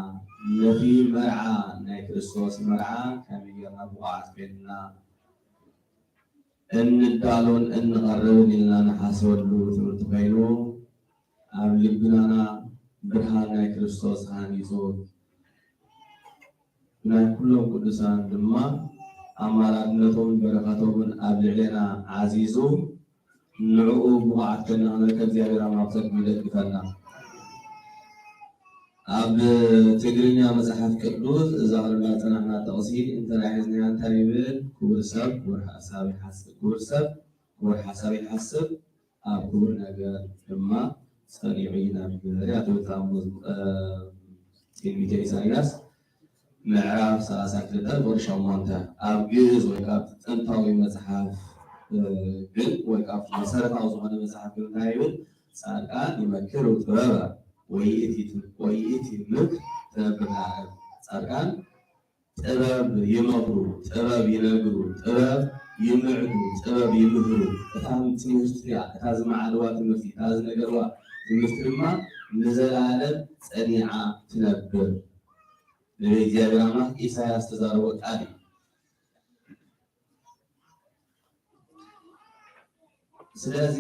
ነቲ መርዓ ናይ ክርስቶስ መርዓ ከመይ ጌርና ብቕዓት ኮይንና እንዳሎን እንቐርብን ኢልና ንሓስበሉ ትምህርቲ ኮይኑ ኣብ ልብናና ብርሃን ናይ ክርስቶስ ሃኒፁ ናይ ኩሎም ቅዱሳን ድማ ኣማላድነቶምን በረኻቶምን ኣብ ልዕልና ዓዚዙ ንዕኡ ብቕዓት ኮይንና ክንርከብ እግዚአብሔር ኣምላክ ሰግድ ይደግፈና። ኣብ ትግርኛ መጽሓፍ ቅዱስ እዛ ክልና ፅናሕና ጠቕሲ እንተና ሒዝናያ እንታይ ይብል? ክቡር ሰብ ክቡር ሓሳብ ይሓስብ ኣብ ክቡር ነገር ድማ ፀኒዑ ይነብር እያ ትብል ትንቢተ ኢሳይያስ ምዕራፍ 32 ቁጥር 8 ኣብ ግዕዝ ወይ ካብ ጥንታዊ መጽሓፍ ግን ወይ ካብ መሰረታዊ ዝኾነ መጽሓፍ ግን እንታይ ይብል? ጻድቃን ይመክሩ ጥበበ ወይእቲ ምክር ትነብር ለዓለም። ጻድቃን ጥበብ ይመክሩ፣ ጥበብ ይነግሩ፣ ጥበብ ይምዕዱ፣ ጥበብ ይምህሩ። እታ ትምህርቲ እያ እታ ዝመዓልዋ ትምህርቲ እታ ዝነገርዋ ትምህርቲ ድማ ንዘለዓለም ፀኒዓ ትነብር ንብል እግዚአብሔር አምላክ ኢሳያስ ተዛረቦ ቃል እዩ። ስለዚ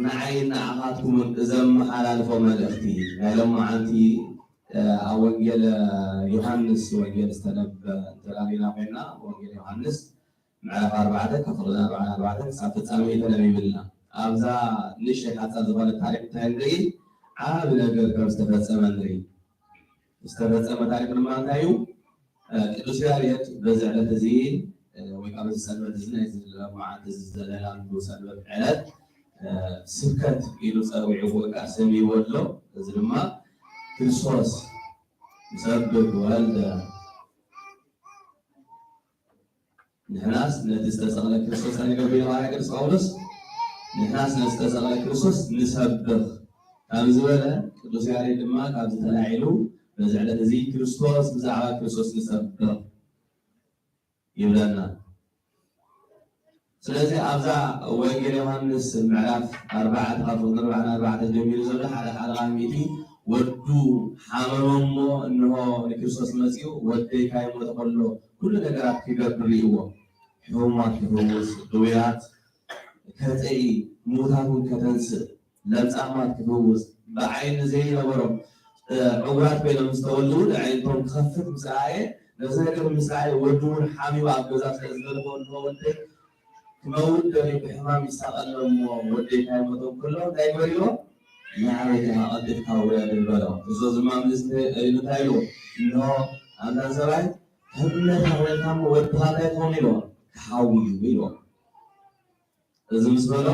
ንዓይ ንዓኻትኩምን እዘመሓላልፎ መልእኽቲ ናይ ሎማዓንቲ ኣብ ወንጌል ዮሃንስ ወንጌል ዝተነበ እንተራእዩና ኮይና ወንጌል ዮሃንስ ምዕራፍ 4 ካብ ቁጥር 44 ክሳብ ፍጻሜ ተነቢብልና ኣብዛ ንእሽተይ ሓፃር ዝኾነ ታሪክ እንታይ ንርኢ? ዓብ ነገር ከም ዝተፈፀመ ንርኢ። ዝተፈፀመ ታሪክ ድማ እንታይ እዩ? ቅዱስ ያሬድ በዚ ዕለት እዚ ወይ ካብ እዚ ሰንበት እዚ ናይ ሎማዓንቲ ዘለላሉ ሰንበት ዕለት ስብከት ኢሉ ፀዊዕዎ ወይ ከዓ ሰሚዕዎ ኣሎ። እዚ ድማ ክርስቶስ ይሰብክ ወልደ ንሕናስ ነቲ ዝተሰቕለ ክርስቶስ ንገብር ኢልዋ ቅዱስ ጳውሎስ ንሕናስ ነቲ ዝተሰቕለ ክርስቶስ ንሰብክ ካብ ዝበለ ቅዱስ ያሬድ ድማ ካብዚ ተላዒሉ በዚ ዕለት እዚ ክርስቶስ ብዛዕባ ክርስቶስ ንሰብክ ይብለና። ስለዚ ኣብዛ ወንጌል ዮሃንስ ምዕራፍ 4 ካብ ቁጥር 44 ጀሚሩ ዘሎ ሓደ ቃልቃሚቲ ወዱ ሓመሞሞ እንሆ ንክርስቶስ መፂኡ ወደይ ካይሞተ ከሎ ኩሉ ነገራት ክገብር እይዎ ሕሙማት ክፍውስ፣ ድውያት ከጥዒ፣ ሙታት እውን ከተንስእ፣ ለምፃማት ክፍውስ፣ ብዓይኒ ዘይነበሮም ዕውራት ኮይኖም ዝተወልዱ ዓይነቶም ክኸፍት ምስ ረኣየ ነዚ ነገር ምስ ረኣየ ወዱ እውን ሓሚሙ ኣብ ገዛ ስለ ዝበልኮ እንሆ ወደይ ክመውት ደልዩ ብሕማም ይሳቐሎ እሞ ወደይ ካይሞቶም ከሎ እንታይ ገበሪዎ ንዓበይካ ቀጢፍካ ውረድ ይበሎ። ክርስቶስ ድማ እንታይ ኢሉ እንሆ አንዳንድ ሰብኣይ ህብነት ወይካሞ ወድካ እንታይ ትኾኑ ኢልዎ ክሓውዩ ኢልዎ። እዚ ምስ በሎ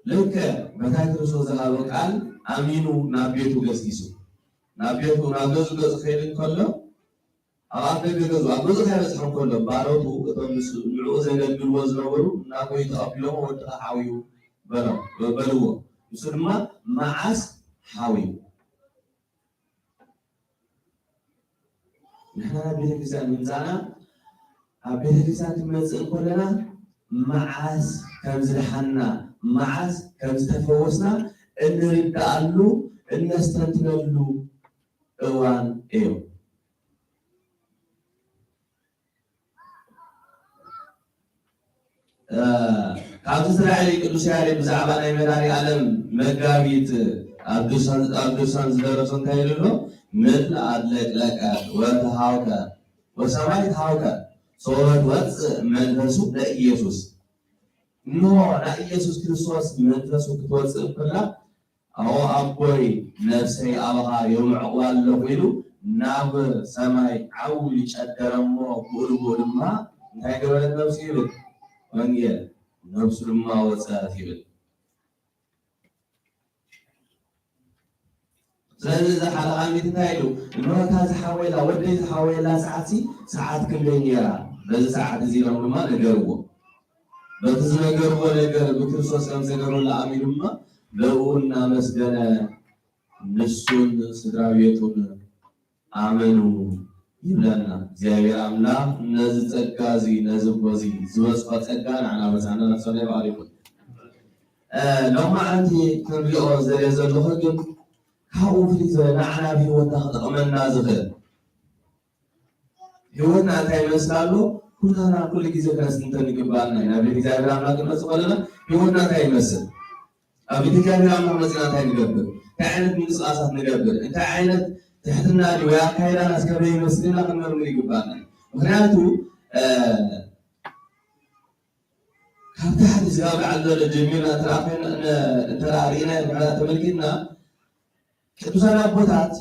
لك بتاعت رسول زهاب قال أمينو نبيتو قسيسو نبيتو نبيتو قس خير كله أعطي بيجوز أبوز خير سهم كله باروتو تمس العوز اللي بالوز نورو ناقوي تقبلهم وتحاويو بلو يصير ما معاس حاوي نحن بيت كيسان من زانا بيت كيسان تمزق كلنا معاس كمزلحنا معاس كمزتفوسنا إن ردالو إن استنتلو أوان إيو كابت سرعي قدوس يالي بزعبان ايمراني عالم مقابيت عبدوسان زدرسون تايلو مثل عدلك لك وتحاوكا وسمعي تحاوكا صورت وقت منفسو لا إيسوس نو لا إيسوس كريستوس منفسو كتوصل كلا أو أبوي نفسي أبغى يوم عقوال لغيلو ناب سماي عولي شدرمو بول ما نتاي قبلت نفسي بك وانجيل نفس لما وصلت يبل ስለዚህ ዘሓለቃ ሚትታይሉ ንሮታ ዝሓወላ ወደይ ዝሓወላ ሰዓት ክንደይ ነይራ በዚ ሰዓት እዚኦም ድማ ነገርዎ በቲ ዝነገርዎ ነገር ብክርስቶስ ከም ዝገበረሉ ኣሚኑ ድማ በኡ እናመስገነ ንሱን ስድራ ቤቱን ኣመኑ ይብለና እግዚአብሔር አምላክ እነዚህ ጸጋ እዚ ነዚ ቦዚ ዝወፅኦ ጸጋ ንዓና በዛና ነፍሰና ይባሪኩ ሎማዓንቲ ክንሪኦ ዘርኢ ዘለኹ ግን ካብኡ ፍልይ ዝበለ ንዓና ብሂወትና ክጠቕመና ዝኽእል ሂወትና እንታይ ይመስላሉ ኩላና ኩሉ ግዜ ከነስተንትን ይግባአልና ኢና ቤተ እግዚአብሔር አምላክ ክንመፅእ ከለና ሂወትና እንታይ ይመስል ኣብ ቤተ እግዚአብሔር አምላክ መፅና እንታይ ንገብር እንታይ ዓይነት ምንቅስቃሳት ንገብር እንታይ ዓይነት تحتنا دي ويا كايرا ناس كبير مسلمين لكن ما بنيجي بقى مخناتو كم تحت زياد على الجميل ترافين ترى علينا على تملكنا كتوسنا بوتات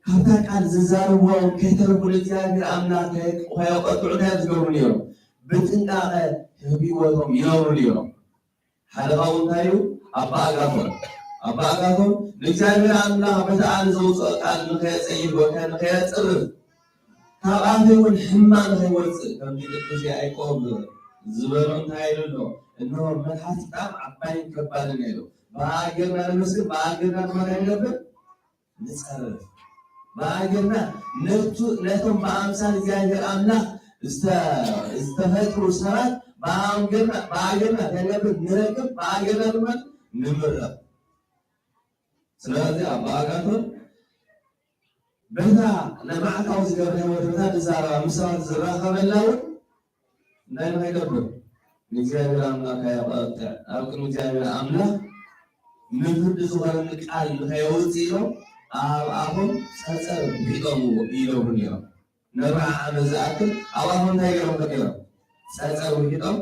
كم تاك على ززار وهم كيتر بوليتيا أمنا كيك وهي قطعنا يزورون يوم بتنقع هبي وهم ينورون يوم حلقة تايو أبا أقاكم لجامع الله بتعال زوج قال مخيط أيه وكان مخيط أرض كأنه والحمان هو ورث كم يدرس يا أيقوم زبرون تايلو إنه من حسب عباين كبارين يلو باقينا المسلم باقينا ما نقدر نسأل باقينا نتوم بأمثال جامع الله استفدوا سرات باقينا نقدر نركب باقينا من نمر ስለዚህ አባጋቱን በታ ለማዕታው ዝገብረ ወደታ ዝዛራ ምስራት ዝራኸበላው ናይ ማይገብር እግዚአብሔር አምላክ ያቋጣ አብቅኑ እግዚአብሔር አምላክ ምንፍድ ዝሆነ ቃል ከይወጽዮ አሁን ጸጸር ቢቆሙ ይለውን ይለው ነራ አመዛአክል አሁን ታይገሩ ከከረ ጸጸር ቢቆም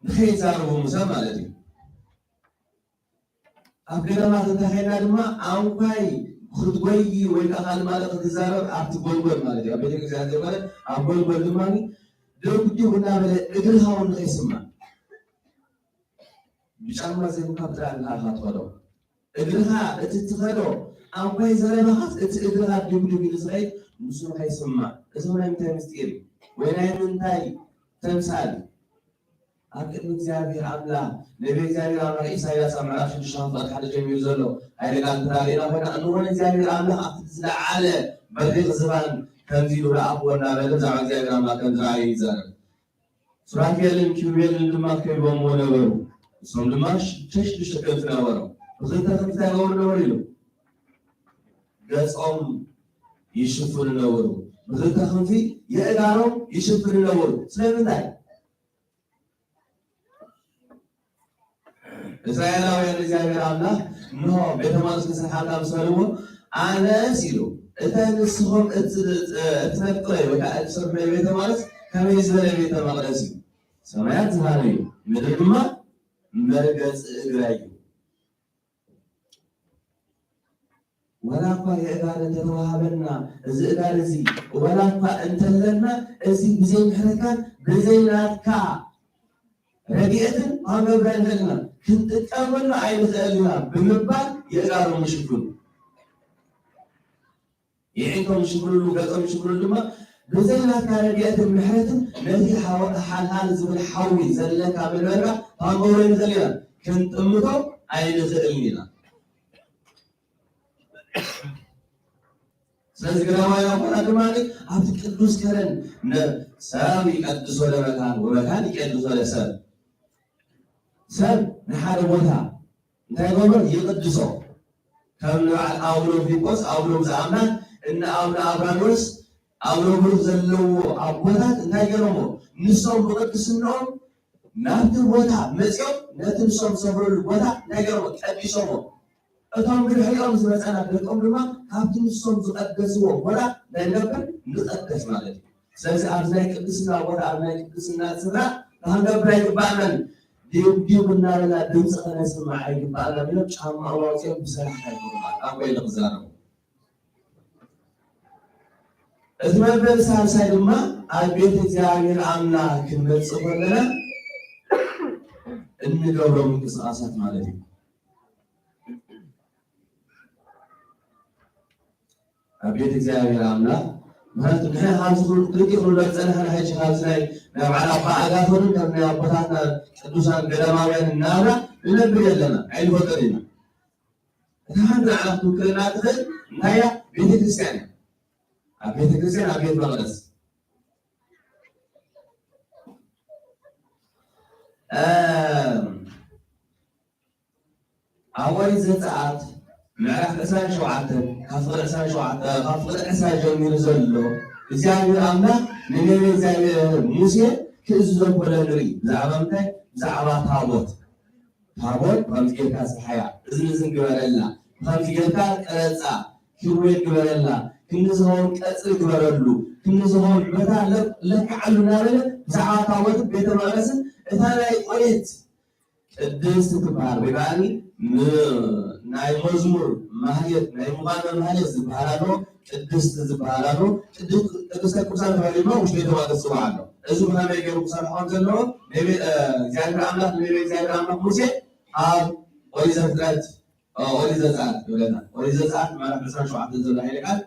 ከይዛሩ ሙሳ ማለት ነው أبغى تتخيل ما أوكاي خد قوي ويكحل مالك تزارب أبتقول مالك أبغى تكذب مالك أبغى مالك لو كنت هنا بله إدرها ونقسمه بيشان ما زين كابتن الأخوات خدوا إدرها تتخذوا أوكاي زارب خاص إدرها بيقولوا بالإسرائيل مسلم هيسمع اسمه نايم تمستير وينايم نتاي تمثال أكيد እግዚአብሔር አምላክ ነብይ እግዚአብሔር አምላክ ኢሳይያስ ምዕራፍ 6 ሓደ ጀሚሩ ዘሎ አይደላን ተራሪና ሆነ እንሆነ እግዚአብሔር አምላክ አትዝለዓለ በሪቅ ዝባን ከምዚሉ ለአቦና በለዛው እግዚአብሔር አምላክ እንዝራይ ይዛረ ሱራፌልን ኪሩቤልን ድማ ከይቦም ነበሩ እሱም ድማ ሽሽ ተከፍ ነበሩ ብዙ ተከታዮች ነበሩ ይሉ ገጾም ይሽፍኑ ነበሩ ብዙ ተከፊ የእጋሮም ይሽፍኑ ነበሩ ስለምንታይ እስራኤላውያን እግዚአብሔር አምላክ ነው ቤተማስ ከሰሐታ ሰለሞ አነ ሲሉ እተንስሆም እትነጥረ ወካእስር ቤተማስ ከመይዝ በለ ቤተ መቅደስ ሰማያት ዝሃለዩ ምድር ድማ መርገጽ እግራዩ ወላኳ የእጋር ተተዋሃበና እዚ እጋር እዚ ወላኳ እንተለና እዚ ጊዜ ምሕረካን ጊዜ ናትካ ረድኤትን ኣገብረን ዘለና ክንጥቀመሉ ኣይንኽእልና ብምባል የእጋሮም ይሽፍኑ يعينكم يشكروا له قالوا يشكروا له ما بزينا كان رجعت المحرة الذي حال زمن حوي زلك عمل مرة فانقولين زلنا كنت أمته أين زلنا سنذكر ما يقول أدماني عبد القدوس كرن سامي يقدس ولا مكان ومكان يقدس ولا سام نحارب وجهه نتايقول يقدسه كم على أولو في قص أولو زعمان إن أولو أبرانوس أولو بروف زلو عبودات نتايقرمو نصوم بقدس النوم نابتن بوتا مزيو نتن صوم صبرو البوتا نتايقرمو تحديثومو أتوم بالحيوم زمت أنا بلقوم لما هابتن صوم زقدسوه ولا نتايقرم نتقدس مالتي سلسة أبزاي قدسنا ولا أبزاي قدسنا سرع فهذا برايك بأمن ديو بالنار لا دمس أنا اسمع عيب بأنا بلوش هم الله سيم بسرعة يقولون أقوى لغزارهم إذا بس هذا سيد ما أبيت تجاهر عنا كلمة صفر لنا إن قبله من قصاصات مالتي أبيت تجاهر عنا ما تنحى هذا كل يقول لك أنا هاي شغال زي على بعضهم كم يابطنا دوسان قداماً النار لنبي لنا علم وقرينا هذا على كلنا تدل نهاية بيت الكريستيان بيت الكريستيان بيت مقدس أول زيتات معرف أسان شوعته خفض أسان شوعته خفض أسان جميل زلوا إزاي أمنا نبي إزاي موسى كإزاي ولا نري زعمته زعما تابوت خمس كاس حياة إذن جبرنا خمس كاس كذا كيوي جبرنا كنزهم كأسر جبرلو كنزهم مثلا لك علنا له زعما تابوت بيت المدرسة إذا لا يقيت الدرس كبار بيباني ناي مزمور ماهيت ناي مغنى ماهيت زبالانو قدست زبالانو قدست كوسان فاليما وش بيتوا السبحانه إذا ما بيجوا كوسان حان زلوا نبي زاهر أملاك نبي زاهر أملاك موسى وليزا ثلاث وليزا ساعات يقولنا وليزا ساعات ما راح نسمع شو عبد الله هيك قال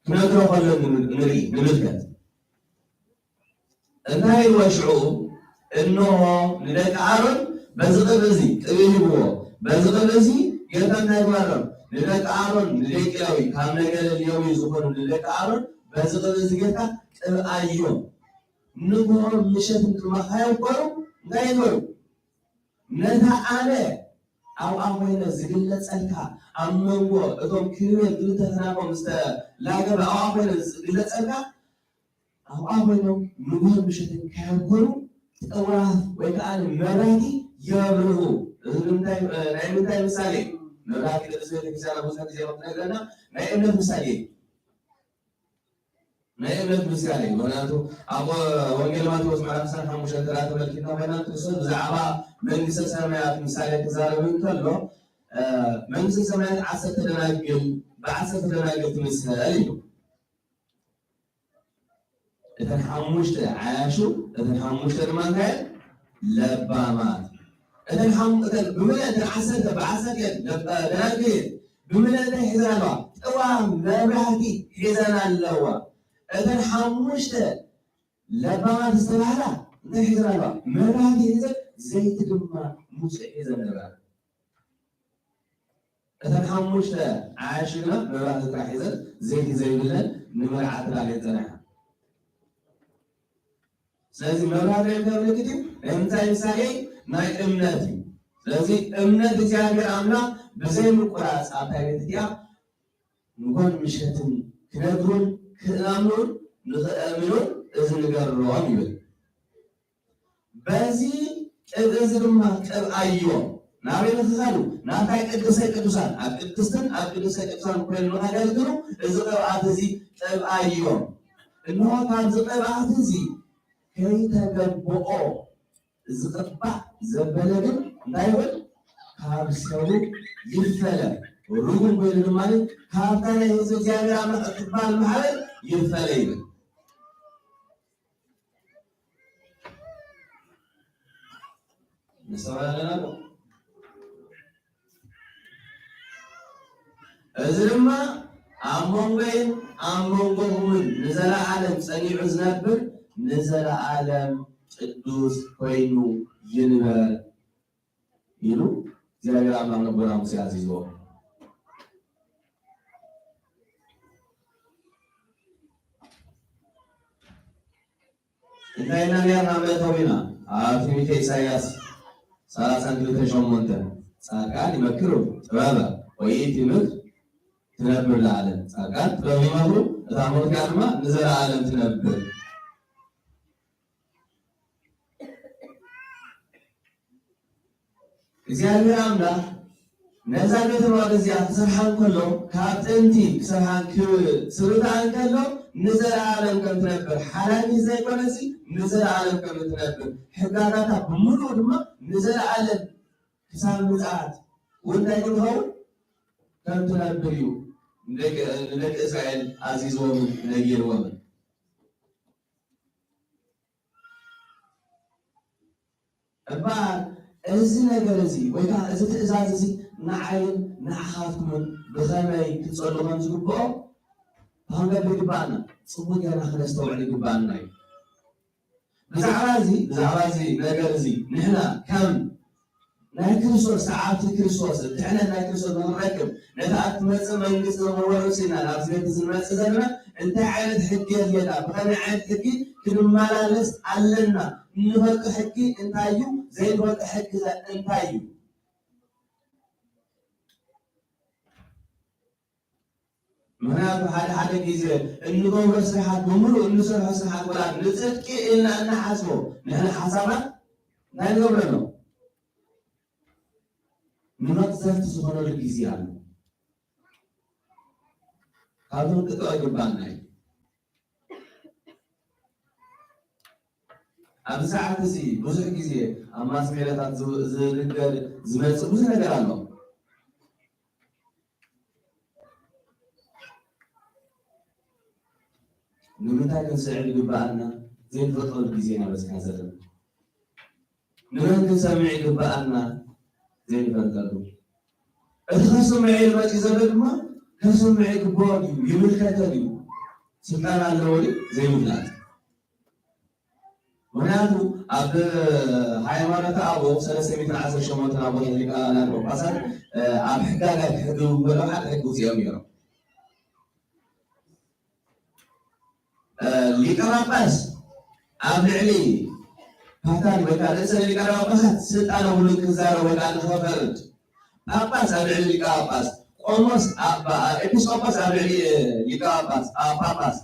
نقرأ خلنا نري نملكت النهاية وشعوب إنه لذلك عارض بزق بزي تبيه هو بزق بزي يتم نجمرهم لذلك عارض لذلك يوي كم نجل اليوم يزخون لذلك عارض بزق بزي كذا أيوم نقول مشت ما خير قرو غيره نذا عليه أو أمين الزجلة سلكا أممو أتوم كيرين قلتها ناقم لا قبل أو أمين الزجلة سلكا أو أمينهم نقول مشت كير قرو تقواه ويكأن مراتي يبرهو نعم تاي مثالي مراتي تسوي مثال أبو سعد زي ما قلنا نعم مثالي نعم مثالي وناتو أبو وانجيل ما توسمع نفسنا هم مشترات بالكتاب وناتو صد زعبا من نسل سمايات مثالي كزارة من كله من نسل سمايات عسل تناقل بعسل تناقل تمثالي إذا حموشت عاشو إذا حموشت المانجا لبامات إذا بملأ عسل بعسل لبامات بملأ حزانة توام لبعتي حزانة اللوا إذا حموشت لبامات استبعلا إذا حزانة مراتي إذا زيت دمى موسى حزانة إذا حموشت عاشنا مراتي حزان زيت زيبلا نمرعات على زناها ስለዚህ መብራት የሚያደርግ እንግዲህ ለምሳሌ ምሳሌ ናይ እምነት ስለዚህ እምነት እግዚአብሔር አምላክ በዘይ ምቁራጽ አታይት ዲያ ንጎን ምሽትን ክነግሩን ክናምኑን ንኽእምኑን እዚ ንገርሮም ይብል በዚህ ቅድስ ድማ ቅብአዮ ናበይ ንኽኸዱ ናታይ ቅድሰ ቅዱሳን ኣብ ቅድስትን ኣብ ቅድሰ ቅዱሳን ኮይኑ ንኸገልግሉ እዚ ቅብኣት እዚ ቅብአዮ እንሆ ካብዚ ቅብኣት እዚ ከይተገብኦ ዝቅባእ ዘበለግን እንዳይብል ካብ ሰቡ ይፈለ ሩጉም ኮይኑ ድማ ካብታ ናይ ህዝቢ እግዚአብሔር ኣምላክ እትባል ማሕበር ይፈለ ይብል نسوالنا أزرما أمونغهم نزل عالم سنيع زنبر نزل عالم قدوس كوينو ينبر يلو زي ما نقول عن سياسي زور إننا اليوم نعمل توينا في ميتة إسحاق سالسان كيلو تشوم مونتا ساكان يمكروا تبابا ويأتي مك تنبر العالم ساكان لو يمروا تامر كلمة نزل العالم تنبر إزاي عملا نزل بيتوا رزيات سرحان كله كابتنتي سرحان كل سرطان كله نزل العالم كم تنبر حرامي زي كونسي نزل العالم كم تنبر حقاقاتها بمرور ما نزل العالم كسان مزعات وانت يقول هو كم تنبريو لك إسرائيل عزيز ومن نجير ومن بعد إزاي نجرزي ويكان إذا تأزازي نعين نعخافكم بخماي تتصلوا من زقبهم هذا بيجبانا صبوا جانا خلاص توعد جبانا بزعوازي نجرزي نحنا كم ناكرسوس ساعات كرسوس تحنا ناكرسوس نركب نتعرف مثلا من قصة ورسينا لازم تزرع سزرنا انت عاد حكي هذا بخنا عاد حكي كل ما لالس علنا نفك حكي انتايو زي الوقت حكي انتايو مناب هذا جزء إنه هو مسرحات بمرو إنه مسرحات ولا نزلت كي إن أنا حاسبه نحن حسابنا نحن قبلنا منات زرت سبحان الله جزيان هذا كتوع جبانة أبو ساعة تسي بوزع جزية أما سميرة زلقر زميل بوزع نجارنا نمتى كنسمع جبانة زي الفطر الجزينة بس كنسمع نمتى كنسمع جبانة زي الفطر الخصم معي ما تزبط ما خصم معي كباري يملك تدي سلطان اللوري زي مفلات ونادو عبد حيوانات أبو سنة 17 شمعة أبو هنيك أنا بقصد عم حكاية حدو ولا حد حكوا زيهم يرى ليكراباس عبد العلي هاتان بكال إنسان ليكراباس سلطان ولو كنزار ولا نخبرت أباس عبد العلي ليكراباس قومس أبا إبسوباس عبد العلي ليكراباس أباس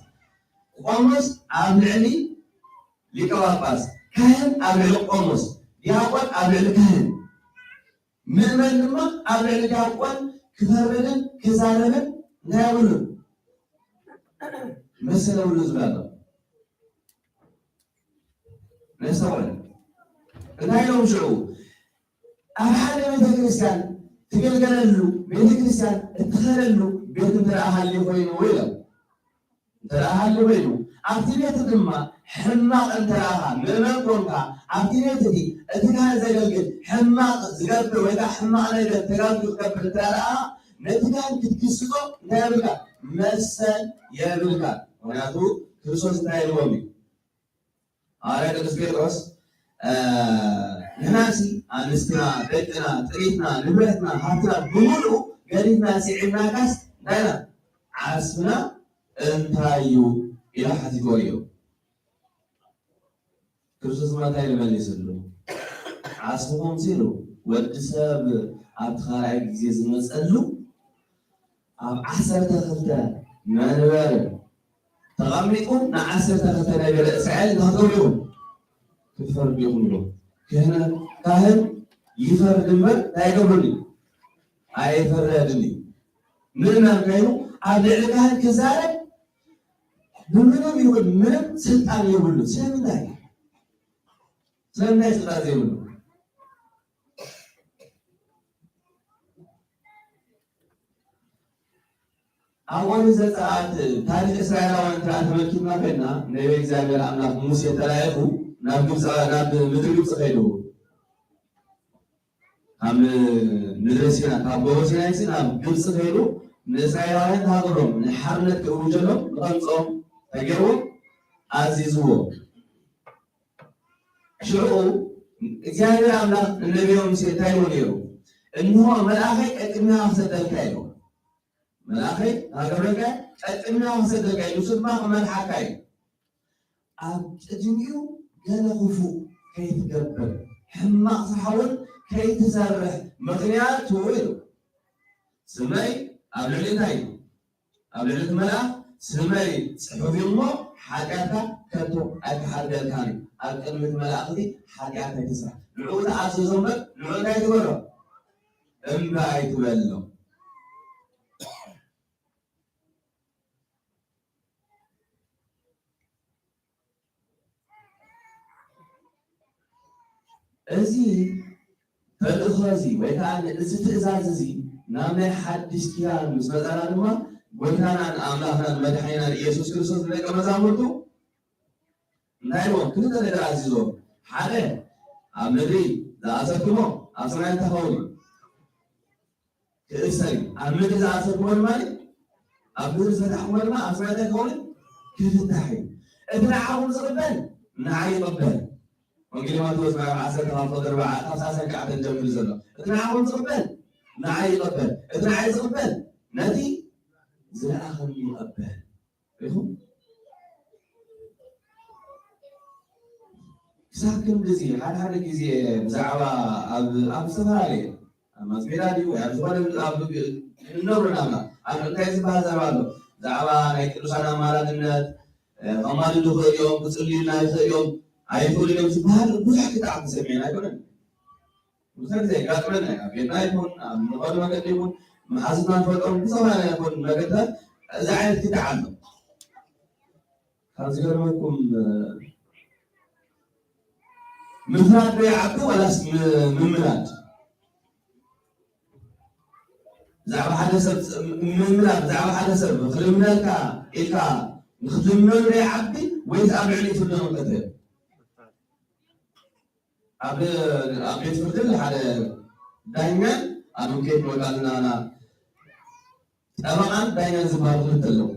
قومس عبد العلي ليكراباس كان عبد العلي قومس يعقوب عبد العلي كان من ما عبد العلي يعقوب كفرنا كزارنا ناولن مثلا والزبالة نستوعب لا يوم شعور أحد بيت كريستيان تقول له بيت كريستيان اتخيل له بيت ترى أهل وينه ويله ترى أهل وينه أكتيفيت دمّا حماق أنت راها من كونها أكتيفيت دي أتكلم زي الجد حماق زقبل وإذا حماق أنا إذا تقابل قبل ترى نتكلم كتكسره نابلة مثل يابلة وناتو كريستوس تايلومي على قدس بيتروس ناسي أنستنا بيتنا تريتنا نبرتنا هاتنا بمولو قريبنا سعينا كاس دانا عاسمنا انتايو إلى حتى كوريو كريستوس ما تايل مليس له عاسمهم زيرو والجساب أبخار جزيز مسألو أب عسر تخلتا ما نبارد تغميكم نعسر تخلتا نبارد سعيد نهضرهم كفر بيقولوا كهنا كاهن يفرد المر لا يقبلني أي فردني من كانوا أبلغ كاهن كزارب بمنهم يقول منهم سلطان يقولوا سلام الله سلطان يقولوا أول زمان تاريخ إسرائيل وأنت أتمنى ما بيننا نبي زابير أملاك موسى تلاقيه نبي مدرب صغيره هم ندرسنا كابوسنا يصير جبس غيره نسايران هاغرهم نحرنت كوجلهم نقصهم تجروا عزيزوا شعو እግዚአብሔር አምላክ ነቢዩም ሲታየው ነው እንሆ መላእክት ቀጥና አሰደልካዩ መላእክት አገረጋ ቀጥና አሰደልካዩ ስማ መልሐካይ አጥጅኒው ገለኹፉ ከይትገበር ሕማቅ ሰሐውን ከይትሰርሕ ምክንያቱ ስመይ አብልልታይ አብልልት መልአክ ስመይ ጽሑፊሞ ሓጢአታ ከቶ ኣይተሓደልካኒ ኣብ ቅድሚት መላእኽቲ ሓጢአት ኣይትስራሕ ንዑ ተኣዘዞም ንዑ እንታይ ትበሎ እምባ ኣይትበሎ እዚ ተልእኾ እዚ ወይ ከዓ እዚ ትእዛዝ እዚ ናብ ናይ ሓድሽ ኪዳን ምስ መፀና ድማ ጎይታናን ኣምላኽናን መድሓኒናን ኢየሱስ ክርስቶስ ንደቀ መዛሙርቱ እንታይ ኢሎም ክልተ ነገር ኣዚዞም ሓደ ኣብ ምድሪ ዝኣሰርክሞ ኣብ ሰማይ ተኸውኒ ክእሰሪ ኣብ ምድሪ ዝኣሰርክሞ ድማ ኣብ ምድሪ ዝፈታሕክሞ ድማ ኣብ ሰማይ ተኸውኒ ክፍታሕ እዩ እቲ ንዓኹም ዝቕበል ንዓይ ይቕበል ወንጌል ማቴዎስ ምዕራፍ 10:4 ካብ 9 ጀሚሩ ዘሎ እቲ ንዓኹም ዝቕበል ንዓይ ይቕበል እቲ ንዓይ ዝቕበል ነቲ ዝለኣኸኒ ይቕበል ኢኹም ክሳብ ክንድዚ ሓደ ግዜ ብዛዕባ ኣብ ዝተፈላለዩ ኣብ ማስሜዳ ድዩ ኣብ ዝኾነ ንነብሩና ኣብ እንታይ ዝበሃል ዘረባ ኣሎ ብዛዕባ ናይ ቅዱሳን ኣማላድነት ከማልዱ ክእል እዮም ክፅልዩና ይኽእል እዮም ኣይኽእሉ እዮም ዝበሃል ብዙሕ ክጣዕሚ ሰሚዕና ኣይኮነን ብዙሕ ግዜ ይጋጥመና ኣብ ቤትና ይኹን ኣብ ንኸዱ መገዲ ይኹን መሓዝና ንፈልጦም ብዝተፈላለየ ይኹን መገድታት እዚ ዓይነት ክጣዕ ኣሎ ካብ ዝገርመኩም ምፍራድ በይዓዱ ወላስ ምምላድ ብዛዕባ ሓደ ሰብ ምምላድ ብዛዕባ ሓደ ሰብ ክልምለልካ ኢልካ ንክትልመሉ በይዓዲ ወይስ ኣብ ልዕሊ ፍርዲ ንቕተት እዮ ኣብ ቤት ፍርድን ሓደ ዳኛን ኣብ ምንኬት ወቃልና ጠበቃን ዳኛን ዝበሃሉ ክልተ ኣለዉ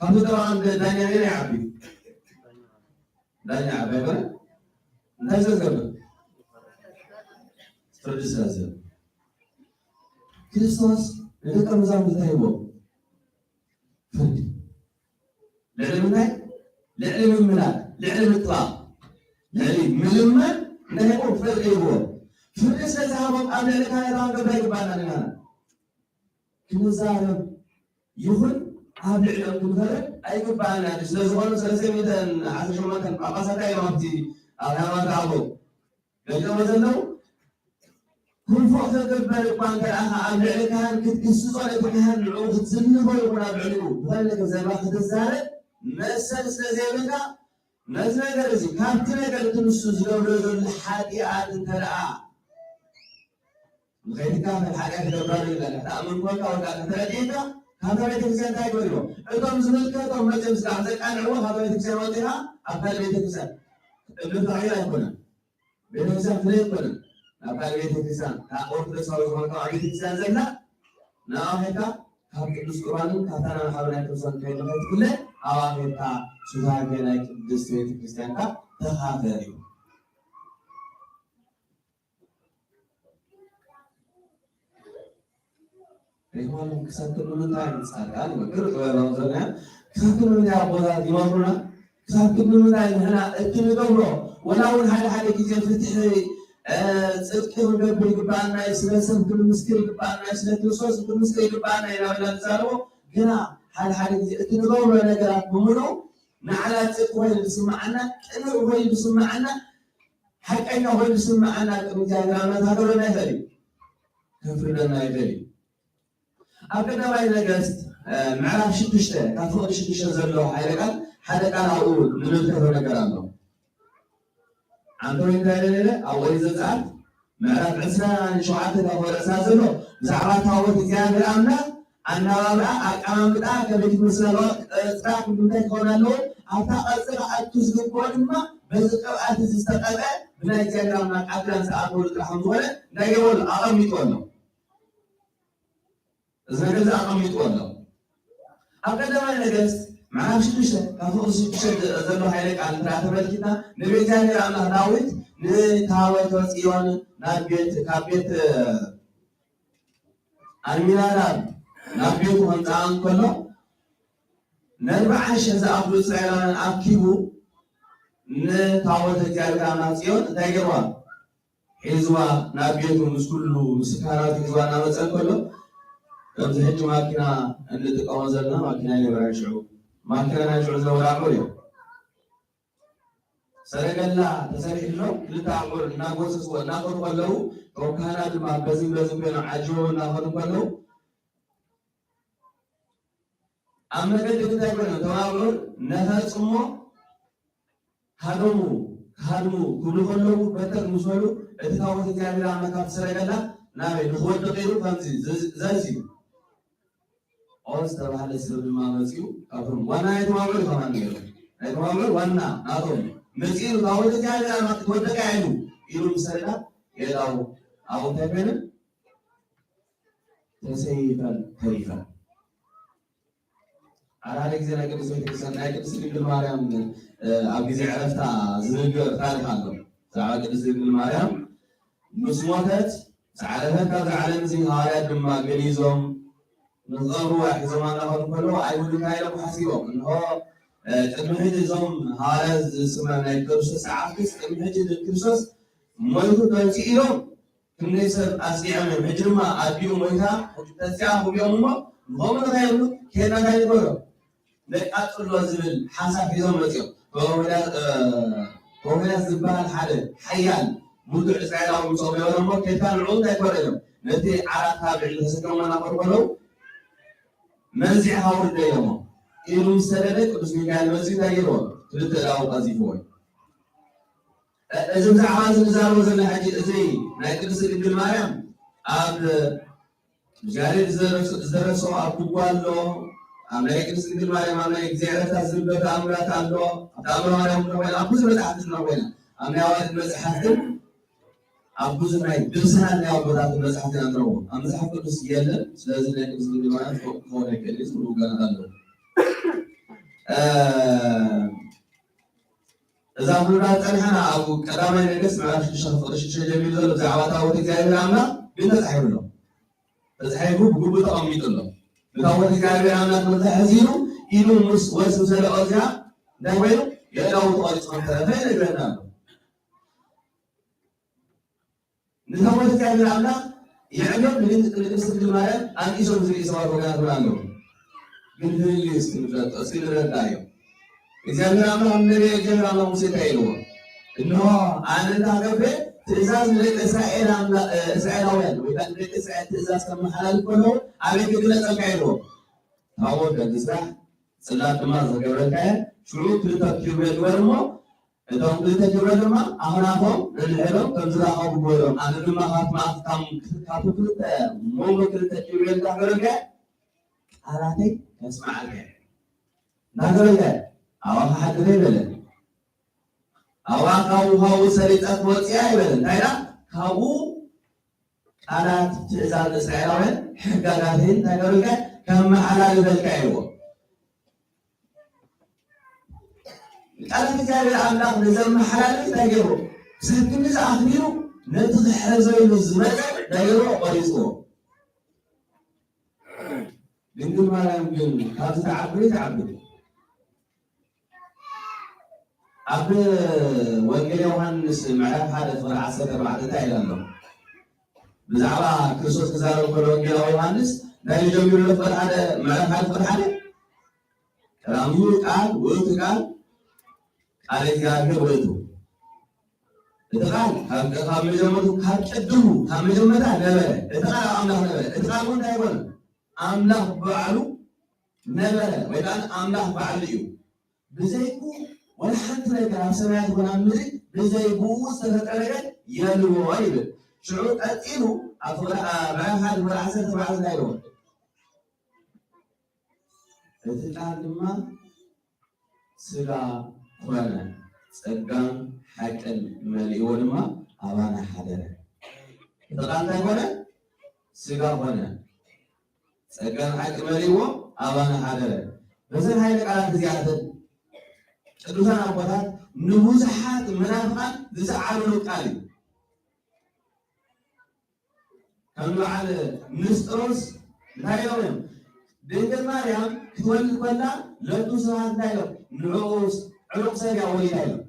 ካብቲ ጠበቃን ዳኛ ነይረ ይዓቢ ዳኛ ዓቢ ኣይኮነ እንታይ ስለዝገብር ፍርዲ ስለዝህብ ክርስቶስ ንደቀ መዛሙርቱ እንታይ ሂቦም ፍርዲ ልዕሊ ምንታይ ልዕሊ ምምላክ ልዕሊ ምጥባቅ ልዕሊ ምልመን እንታይ ሂቦም ፍርዲ ሂቦም ፍርዲ ስለዝሃቦም ኣብ ልዕሊ ካህናት ገባ ይግባአና ንሕና ክንዛረብ ይኹን ኣብ ልዕሊኦም ክንፈርድ ኣይግባአና ስለዝኾኑ 318 ጳጳሳት እዮም ኣብቲ ኣብ ሃይማኖት ኣቦ ገሊኦም ዘለው ክንፎቕ ተገበር እኳ እንተደኣኻ ኣብ ልዕሊ ካህን ክትግስፆ ነቲ ካህን ንዕኡ ክትዝንቦ ይኹን ኣብ ልዕሊኡ ዝኾነ ነገር ዘረባ ክትዛረብ መሰል ስለዘይብልካ ነዚ ነገር እዚ ካብቲ ነገር እቲ ንሱ ዝገብሮ ዘሎ ሓጢኣት እንተደኣ ንኸይትካፈል ሓጢኣት ክገብራሉ ይኽእል ተኣምን ኮንካ ወይ ከዓ ከተረዲእካ ካብታ ቤተክርስትያን እንታይ ገይሮም እቶም ዝምልከቶም መፅኦም ስጋዕ ዘቃንዕዎ ካብታ ቤተክርስትያን ወፂኻ ኣብ ካልእ ቤተክርስትያን እምነት ኣይኮነን ቤተክርስትያን ፍለይ ኣይኮነን ናብ ካልእ ቤተክርስትያን ካብ ኦርቶዶክሳዊ ዝኾንካ ኣብ ቤተክርስትያን ዘላ ንኣብኣ ኸይድካ ካብ ቅዱስ ቁርባንን ካብታ ናይ ማሕበረ ናይ ክርስቶስ ከይድካ ትኩለ ኣብኣ ኸይድካ ሱታፌ ናይ ቅድስቲ ቤተክርስትያንካ ተኻፈል እዩ ይሁን ክሳብ ምንታይ ጻድቃን ምክር ጥበባው ዘና ክሳብ ምንታይ አቦታት ይመሩና ክሳብ ምንታይ ንሕና እትንገብሮ ወላውን ሓደ ጊዜ ፍትሕ ጽድቅ ክንገብር ይግባአና ስለ ሰብ ክንምስክር ይግባአና ስለ ክርስቶስ ክንምስክር ይግባአና ኢልና ንዛረቦ ግና ሓደ ጊዜ እትንገብሮ ነገራት ብምሉ ንዓላ ጽድቅ ኮይኑ ዝስማዓና ቅኑዕ ኮይኑ ዝስማዓና ሓቀኛ ኮይኑ ዝስማዓና ቅድሚ እግዚአብሔር ኣምላክ ይኽእል እዩ ከፍርደና ይኽእል እዩ ኣብ ቀዳማይ ነገሥት ምዕራፍ 6 ካብ ፍቅዲ 6 ዘሎ ሓይለ ቃል ሓደ ቃል ኣብኡ ንምልከቶ ነገር ኣሎ አንተ እንታይ ደለ ኣብ ኦሪት ዘጸአት ምዕራፍ 27 ካብ ወረሳ ዘሎ ብዛዕባ ታቦት እግዚአብሔር ኣምላክ ኣናባብኣ ኣቀማምጣ ከመይ ትመስላ ፅራቅ እንታይ ክኸውን ኣለዎ ኣብታ ቀፅሪ ኣቱ ዝግብኦ ድማ በዚ ቅብኣት ዝተቐብአ بنا يتجرى من أكلان سأقول الحمد لله لا يقول أقام يتولى إذا كذا أقام يتولى أقدم أنا نجس معاه شدشة كافو شدشة زلوا حيلك على تراتب الكتاب نبي جاني على داوود نتاوي توسيون نبيت كابيت الميلاد نبيت هنتان كله نربع شهزاء أبو سعيد أكيبو نتاوي تجاري على سيون تجروا حزوا نبيت مسكولو سكانات حزوا نامسان كله كم زهج ماكينة أن تقوم زلنا ماكينة يبرشوا ماكينة يشعر زورا مريو سرقنا تسرح له لتعبر ناقوس وناقر كله وكان ما بزم بين عجو ناقر كله أما كده تقولنا تمام نهار سمو هادمو كل كله بتر مسولو اتكاو تجاري لما كان سرقنا نبي نخوض غيره فانزي زازي أوس تبع السبب ما مسيو أفهم وانا يتمامر كمان غيره يتمامر وانا ناتهم مسيو تاوي تجاري لما تخوض كاينو يلوم سرقنا يلاو أو تبين تسيفا كريفا على هذا الجزء لكن بسوي تكسر لكن بسوي بالماريام أبي زي عرفتها زوج ثالث عنده ساعات بسوي بالماريام مسموتات ساعتها كذا على زي هاي لما جليزهم نظام واحد زمان ناخذ كله عيون هاي لو حسيبهم إنه تمهيد زم هاي اسمه نيكروس ساعات بس تمهيد الكروس ما يكون تنسيهم كنيسة أسيا من هجرما أبيو ميتا تسياه بيوم ما هم غيروا كنا غيروا لك أدخل وزبل حسب في زمن اليوم وهنا زبال حاله حيان مدة إسرائيل أو مصابي ولا ما كان العود يقولون نتي على تابع لسكان ما نقولوا منزع هاول ديما إيرون سردك بس ميكال منزع دايرون تلت لاو قذيفون إذا زعاز نزار وزن حاجة زي نايكل سيد المريم أب جاري زرسوا أبو قالوا أمريكا سيد المريم أمريكا زيارة تزرب أمرات عنده تأمر مريم نوين أبو زرت أحد نوين أمي أواد مسحتم أبو زرت درسنا أني أبغى أتم مسحتم أندرو أمسحت كل سيادة لازم نايكل سيد المريم هو نايكل يسمو قال عنده إذا أقولنا أنا أبو كلام الناس ما أعرف شو جميل له زعواته وتجاري عامة بنتزحير له تزحيره بقول تأمين له بتاوه تجاري عامة بنتحزينه إنه وسوسة الأرجع دايما يلاقوا طريق من ثلاثين جنان نتاوه تجاري عامة يعلم من الإسلام المال أن يسوي زي إسرائيل وكان بلانه من اللي يسكن دايم إذا كان النبي جل الله مسيتايلو إنه أنا تعرفه تزاز من إسرائيل إسرائيلويان وإذا من إسرائيل تزاز كم حلال كله عليك كله تكايلو هو بالنسبة صلاة ما ذكر كاي شروط لتكبير الورمو إذا هم لتكبير الورمو أهناهم للهرم تنزلهم بقولهم أنا لما هات ما كم كاتوكلت مو بكرة تكبير الورمو كاي أراتي اسمع كاي نقول كاي أوه حد غيره أوه كاو سريت أقوى يبلن تايلا كاو أنا تزال إسرائيل حقاقاتين تقولك كم على ذلك أيوه أنا تجاري الأملاك نزل محلال تقولوا سكن نزل أخبيرو نتضح حزوي الزمن تقولوا وريسوه لنقول ما لا يمكن هذا تعبري أب وانجيل يوحنس معرف هذا فرع عسكر بعد تايلاند بزعبا كريستوس كزارو كل وانجيل يوحنس لا يجمعون له فرع هذا معرف هذا فرع هذا راميو قال ويت قال عليك يا ويتو إتقال هم يجمعون كاتدو هم يجمعون نبلا إتقال أملاح نبلا إتقال من دايبون أملاح بعلو نبلا وكان أملاح بعليو بزيكو ولا حتى لو كان سمعت ولا أمري بزي بوس تفترق يلو وايد شعور أتينو أفرع ما هذا ولا حسن تبع الدايرون إذا ما سلا خوانا سكان حقن مليو دما أبانا حدره تقال هنا سيغا هنا سكان حق مليو أبانا حدره بس هاي القالات زيادة ቅዱሳን አባታት ንቡዝሓት መናፍቃን ዝሰዓብሉ ቃል ከም በዓል ንስጥሮስ እንታይ እዮም ድንግል ማርያም ክትወልድ ኮላ ለቱ ሰባት እንታይ እዮም ንዕኡስ ዕሩቕ ሰብ እያ ወሊዳ እዮም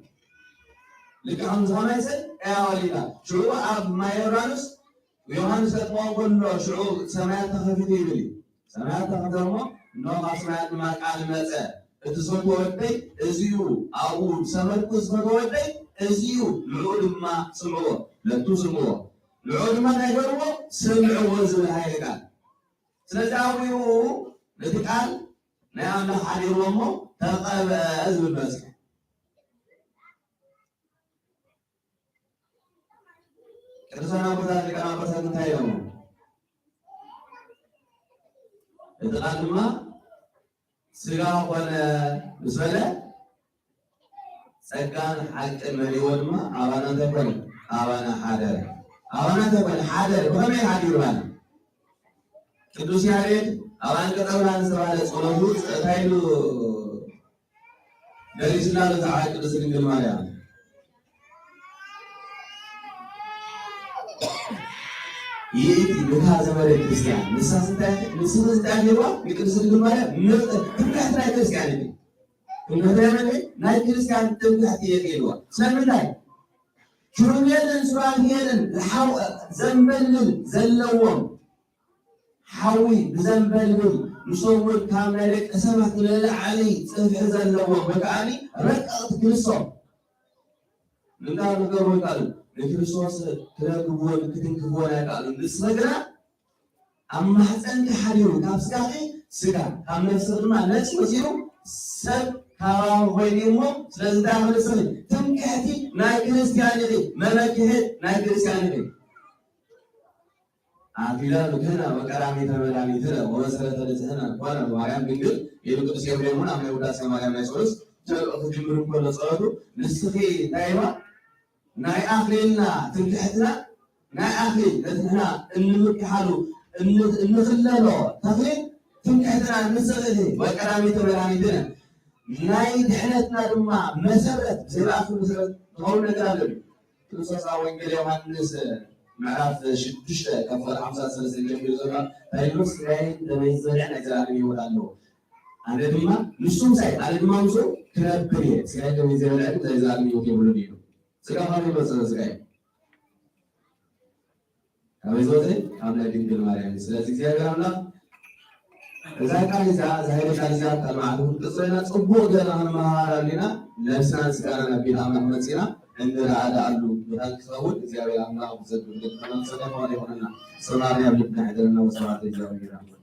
ልክዕ ከም ዝኾናይ ሰብ እያ ወሊዳ ሽዑ ኣብ ማይ ዮርዳኖስ ዮሃንስ ከጥምቆ ከሎ ሽዑ ሰማያት ተኸፊቱ ይብል እዩ ሰማያት ተኸፊቱ እሞ እነሆ ካብ ሰማያት ድማ ቃል መፀ እቲ ዝተወደይ እዚዩ ኣብኡ ሰመርኩ ዝተወደይ እዚዩ ልዑ ድማ ስምዕዎ ለቱ ስምዕዎ ልዑ ድማ እንታይ ገርዎ ስምዕዎ ዝብል ሃይለ ቃል ስለዚ ኣብኡ ነቲ ቃል ናይ ኣምላኽ ሓዲርዎ እሞ ተቐብአ ዝብል በፅሒ ቅዱሳን ኣቦታት ሊቃነ ጳጳሳት እንታይ ኢሎሞ እቲ ቃል ድማ ስጋ ኮነ ምስ በለ ጸጋን ሓቅን መሊዎ ድማ ኣባና እንታይ ኮነ ኣባና ሓደረ ኣባና እንታይ ኮነ ሓደረ ብኸመይ ሓዲሩ ማለት ቅዱስ ያሬድ ኣብ አንቀጸ ብርሃን ዝተባህለ ጸሎቱ እንታይ ኢሉ ደሪስና ብዛዕባ ቅድስት ድንግል ማርያም ይእቲ ብካ ዘመረ ክርስቲያን ንስንስ ዳሄዋ የቅድስት ድንግል ማርያም ትምክሕቲ ናይ ክርስቲያን እዩ ትምክሕቲ ናይ ክርስቲያን ትምክሕቲ የቅልዋ ስለምንታይ ኪሩቤልን ሱራፌልን ዘንበልብል ዘለዎም ሓዊ ብዘንበልብል ንሰውን ካብ ናይ ደቂ ሰባት ንላዕሊ ፅፍሒ ዘለዎም ወከዓኒ ረቀቕቲ ክርስቶስ ምንታይ ነገርዎ ይቃሉ ለክርስቶስ ክረክብዎን ክትንክብዎን አይቃሉን ንስነግራ ኣብ ማሕፀንካ ሓዲሩ ካብ ስጋኺ ስጋ ካብ ነፍሲ ድማ ነፂ ወፂሩ ሰብ ካባቢ ኮይኑ እሞ ስለዚ እንታይ ክልስኺ ትምክሕቲ ናይ ክርስቲያን ኢኺ መመክሕት ናይ ክርስቲያን ኢኺ አክሊለ ብክህነ ወቀዳሚተ መድኃኒትነ ወመሰረተ ንጽሕነ ኮነ ማርያም ድንግል ኢሉ ቅዱስ ኤፍሬም እውን ኣብ ናይ ውዳሴ ማርያም ናይ ጸሎት ክጅምር እንከሎ ጸሎቱ ንስኺ እንታይ ኢልዋ ናይ ኣክሊልና ትምክሕትና ናይ ኣክሊል ነትና እንምክሓሉ እንኽለሎ ተኽሊል ትምክሕትና ንስኺ ወቀዳሚተ መድኃኒትነ ናይ ድሕነትና ድማ መሰረት ብዘይበኣክል መሰረት ዝኸውን ነገር ኣሎ ክርስቶስ ኣብ ወንጌል ዮሃንስ ምዕራፍ 6 ከፍል 53 ጀሚሩ ዘሎ ታይሎስ ናይ ደመይ ዘርዕ ናይ ዘላለም ህይወት ኣለዎ ኣነ ድማ ንሱም ሳይ ኣነ ድማ ንሱ ክነብር እየ ስጋይ ደመይ ዘርዕ ናይ ዘላለም ህይወት የብሉን እዩ ስጋ ካበይ ይመፅእ ስጋይ ካበይ ዝወፀ ካብ ናይ ድንግል ማርያም ስለዚ እግዚኣብሔር ኣምላኽ እዛ ቃል እዛ ሃይለ ቃል እዛ ካብ መዓልቱ ቅፅና ፅቡቅ ገና ክንመሃር ኣለና ነብስናን ስጋናን ኣብ ቤት ኣምላኽ መፂና እንረአዳ አሉ ብራን ክኸውን እግዚአብሔር አምላክ ዘግብ ከመንሰለ ሆነ ይሆንና ሰማሪያ ልብና ሄደና ወሰራት እግዚአብሔር አምላክ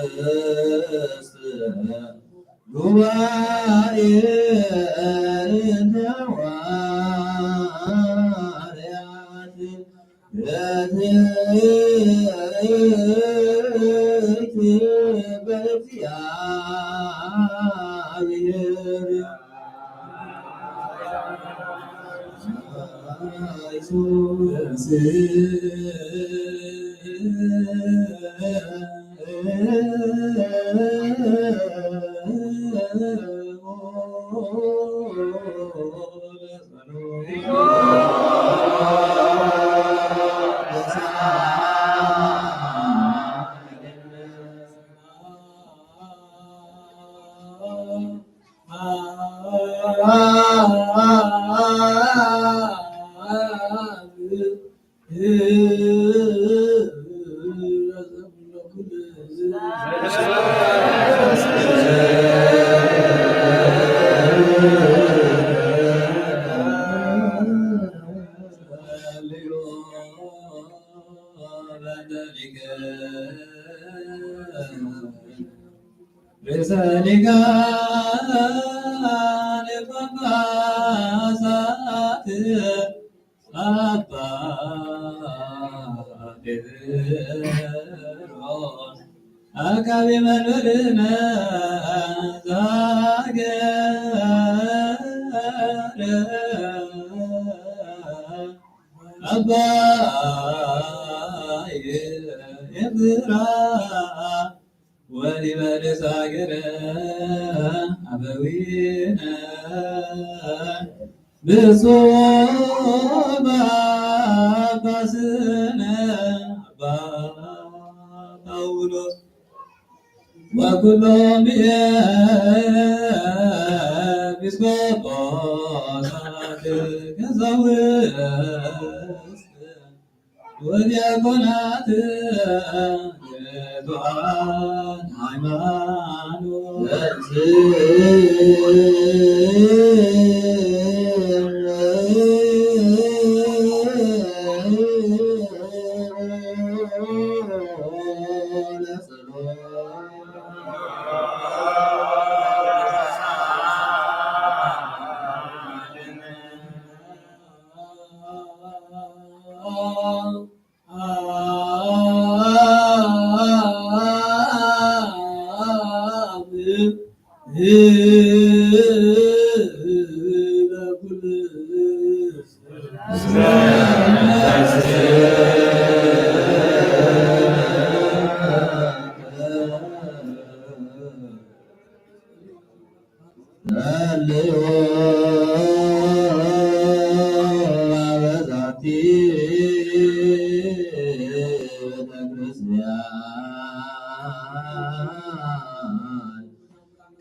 ቅድስት ጉባኤ ሐዋርያት በትሕት በእግዚአብሔር ርዕሰ ሊቃነ ጳጳሳት አባ ጴጥሮስ አቃቤ መንበርነ ዘሀገረ አባ የብራ ወሊበልስ ሀገረ አበዊነ ብፁዕ ጳጳስነ አባ ጳውሎስ ወኩሎም ኤጲስቆጶሳት ቀሳውስት ወዲያቆናት ርቱዓን ሃይማኖት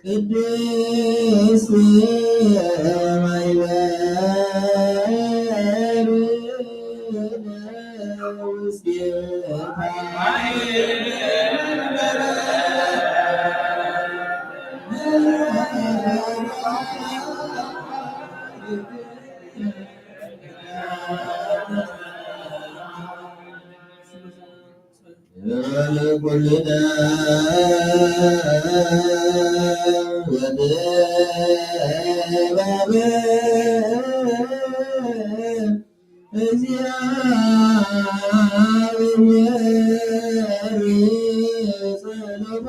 ቅድስት ማይበር ውስቴታ ኩልነ ወድባበ እግዚአብሔር ጸሎተ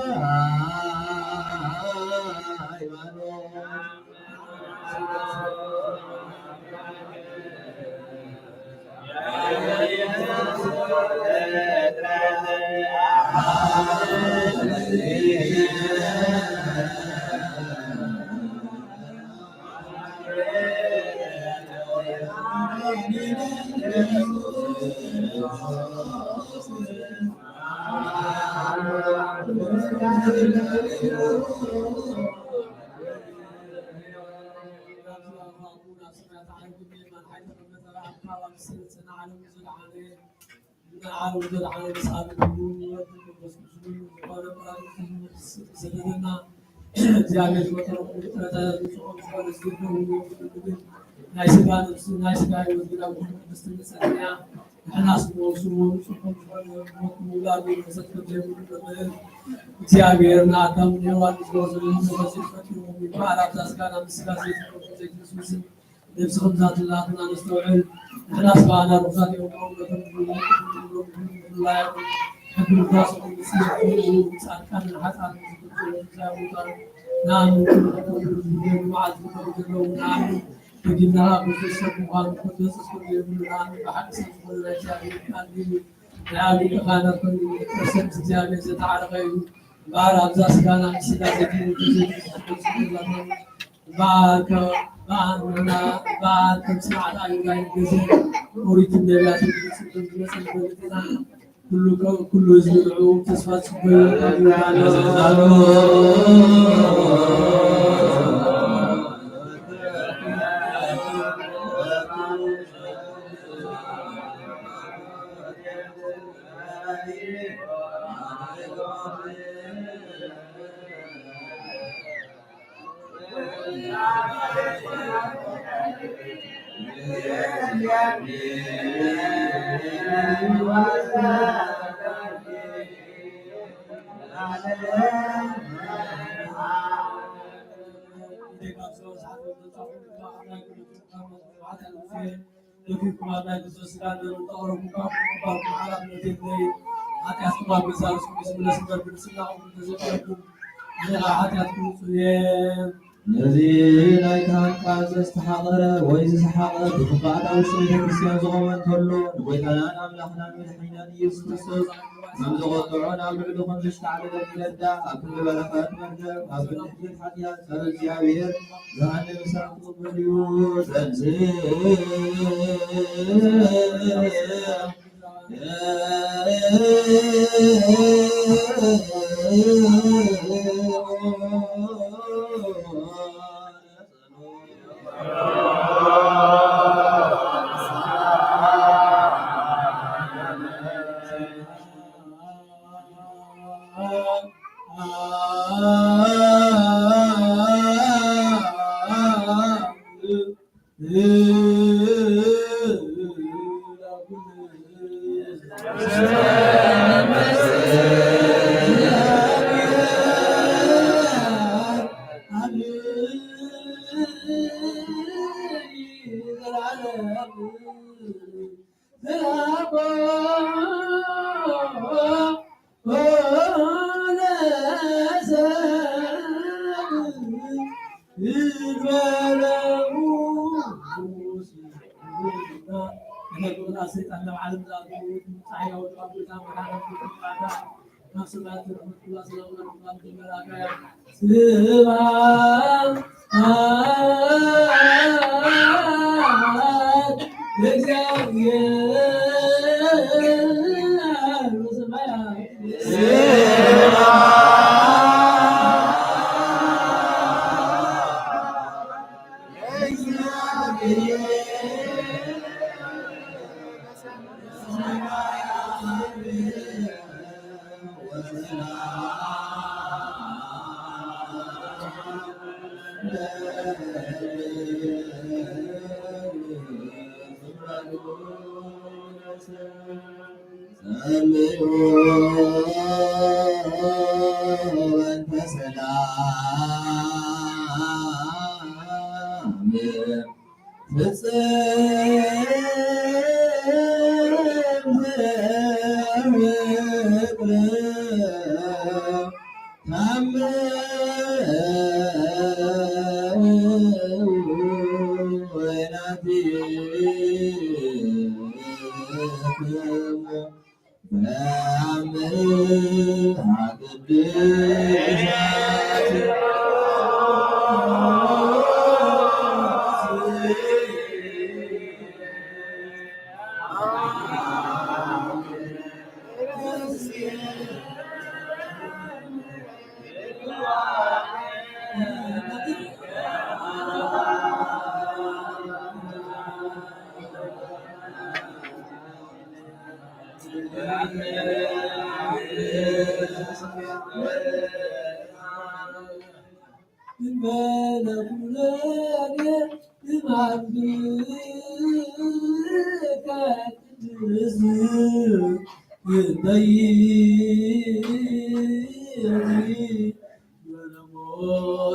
نحن سموسون سكون مولاد وسكون እግዚአብሔር ናታም የዋን ዞዝን ወሰፈት ወባራት አስካና ምስላሴ ተቆጥተስ ልብስም ዛትላትና ነስተውዕል እህናስ ባና ሩዛት የወቀው ላይ حكم الراس والسيف كان الحسن نعم معاذ بن نعم فجنا بفسر وقال قدس كل نعم بحق سبحانه وتعالى كان كان كل قسم زياده تعالى غير بار ابزاس كان سيداتي بارك بارك سمع على الجزء أريد النبات كل يزرع تصفات الذي لا يتحقق استحقر ويستحقر بخطأ أو شيء كريستيان زغمان كله ويتنان أملاحنا من حين يسوع كريستوس من زغطرون أبعدهم لشتعب الجلدة أكل بركات مرجع أكل نحجي الحديث فالزيابير زهن مساق البريوت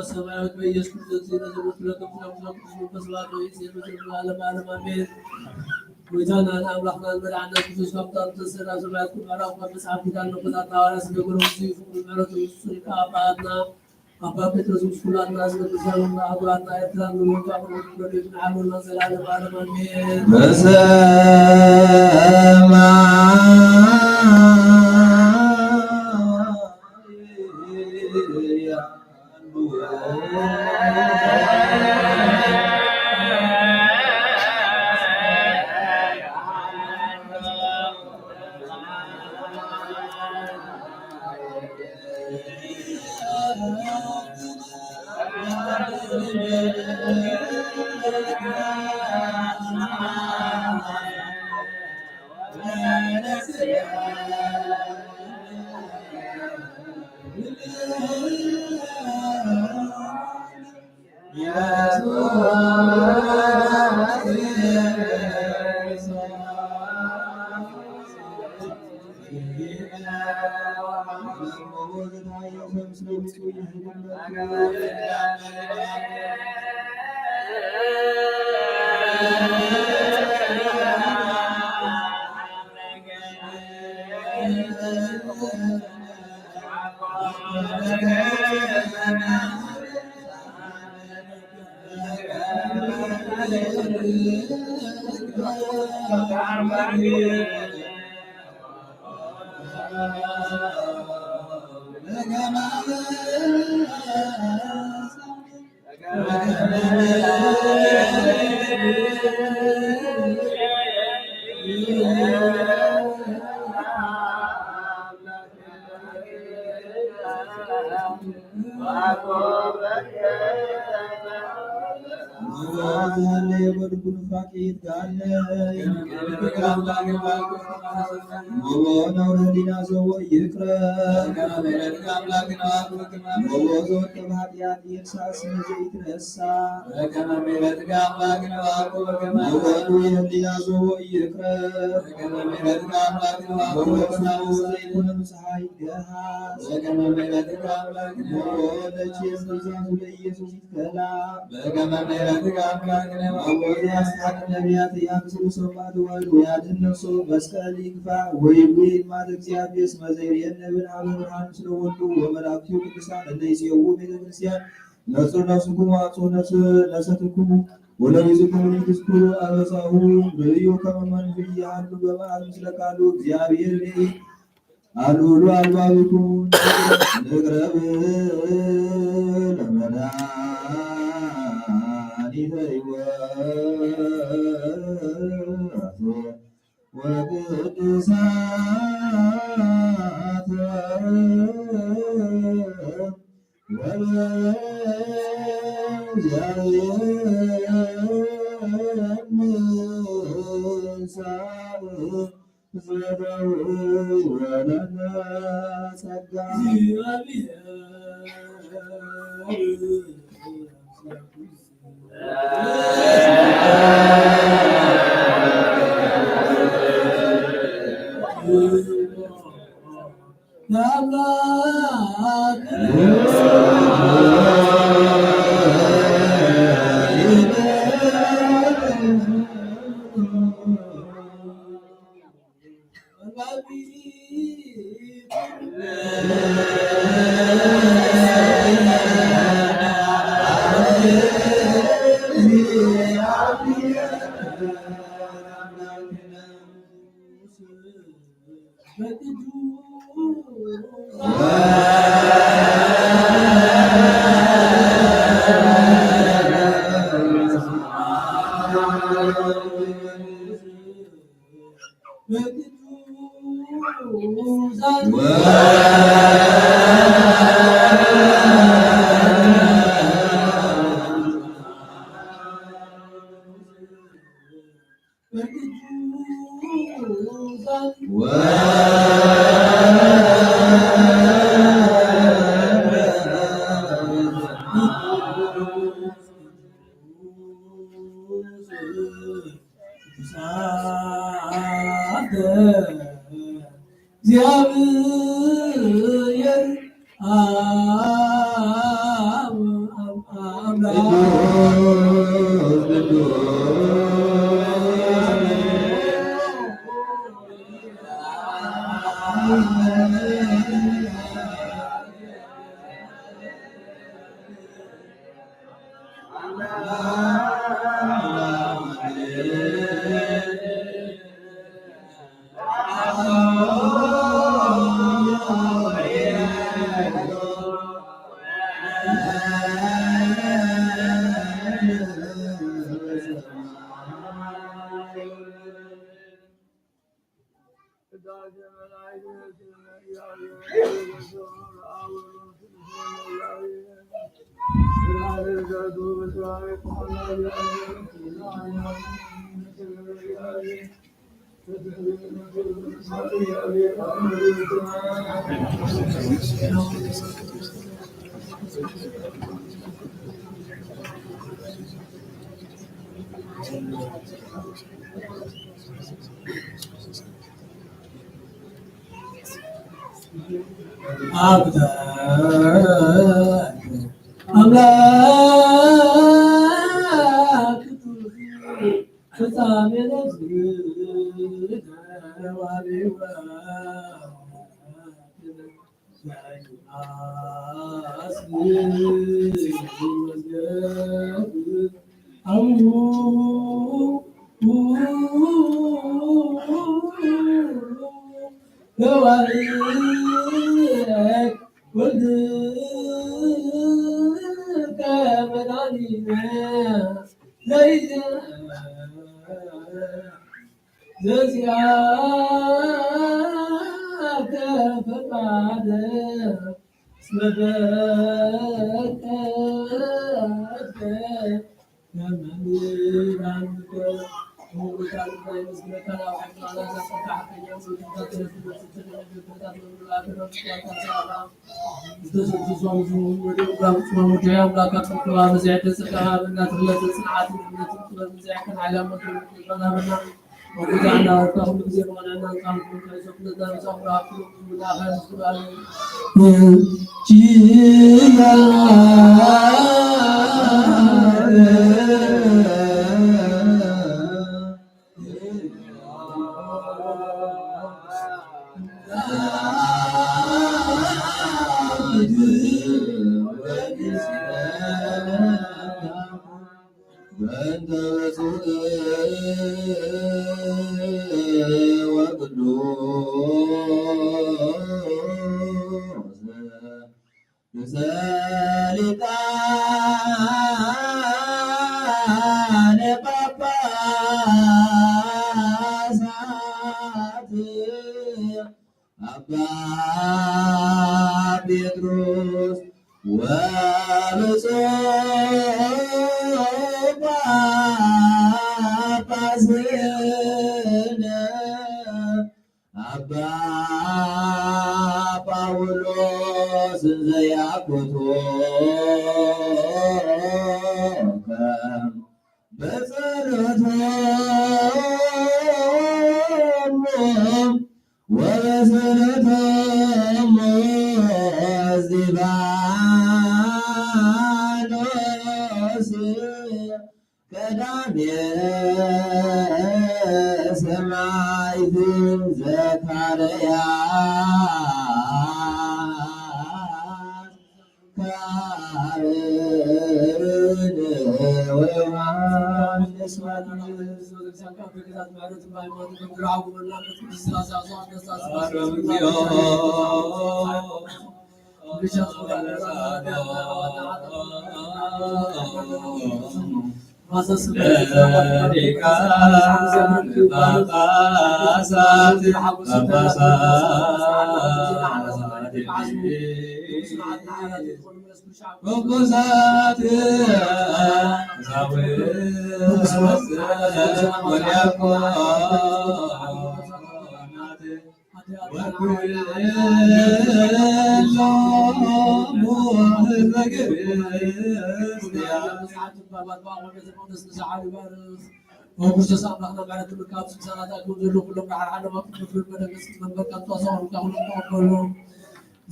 ሰማያዊት በኢየሱስ ክርስቶስ የተዘሩት ለቅዱስ በስብሐት ለዓለመ ዓለም አሜን። ጌታና አምላክና መድኃኒነ ክርስቶስ ካብታት ተሰራ ሰማያት ኩባራው በመጽሐፍ ኪዳን ነው በታታ ሐዋርያት ነገሩ ሲፉ መረቱ ሱሪካ አባና አባ ጴጥሮስ ሁላና አስገዛውና አብራና ኤርትራን ነው ታብሮ በቤት ዓለምና ዘላለም ዓለም አሜን። መስቀል ይግፋ ወይብሉይ ማለ እግዚአብሔር እስመ ዘይሬነብን አበ ብርሃን ስለወዱ ወመላእክቱ ቅዱሳን እለይሴው ቤተክርስቲያን ነጽር ነፍስኩም አጽሑ ነፍሰትኩም ወለይዝኩም ንግሥኩሩ አበሳሁ ርእዩ ከመ መንፈስ ያሉ በመዓል ምስለ ቃሉ እግዚአብሔር አልዑሉ አልባቢቱ ንቅረብ ለመድኃኒተ ሕይወት ወቅዱሳት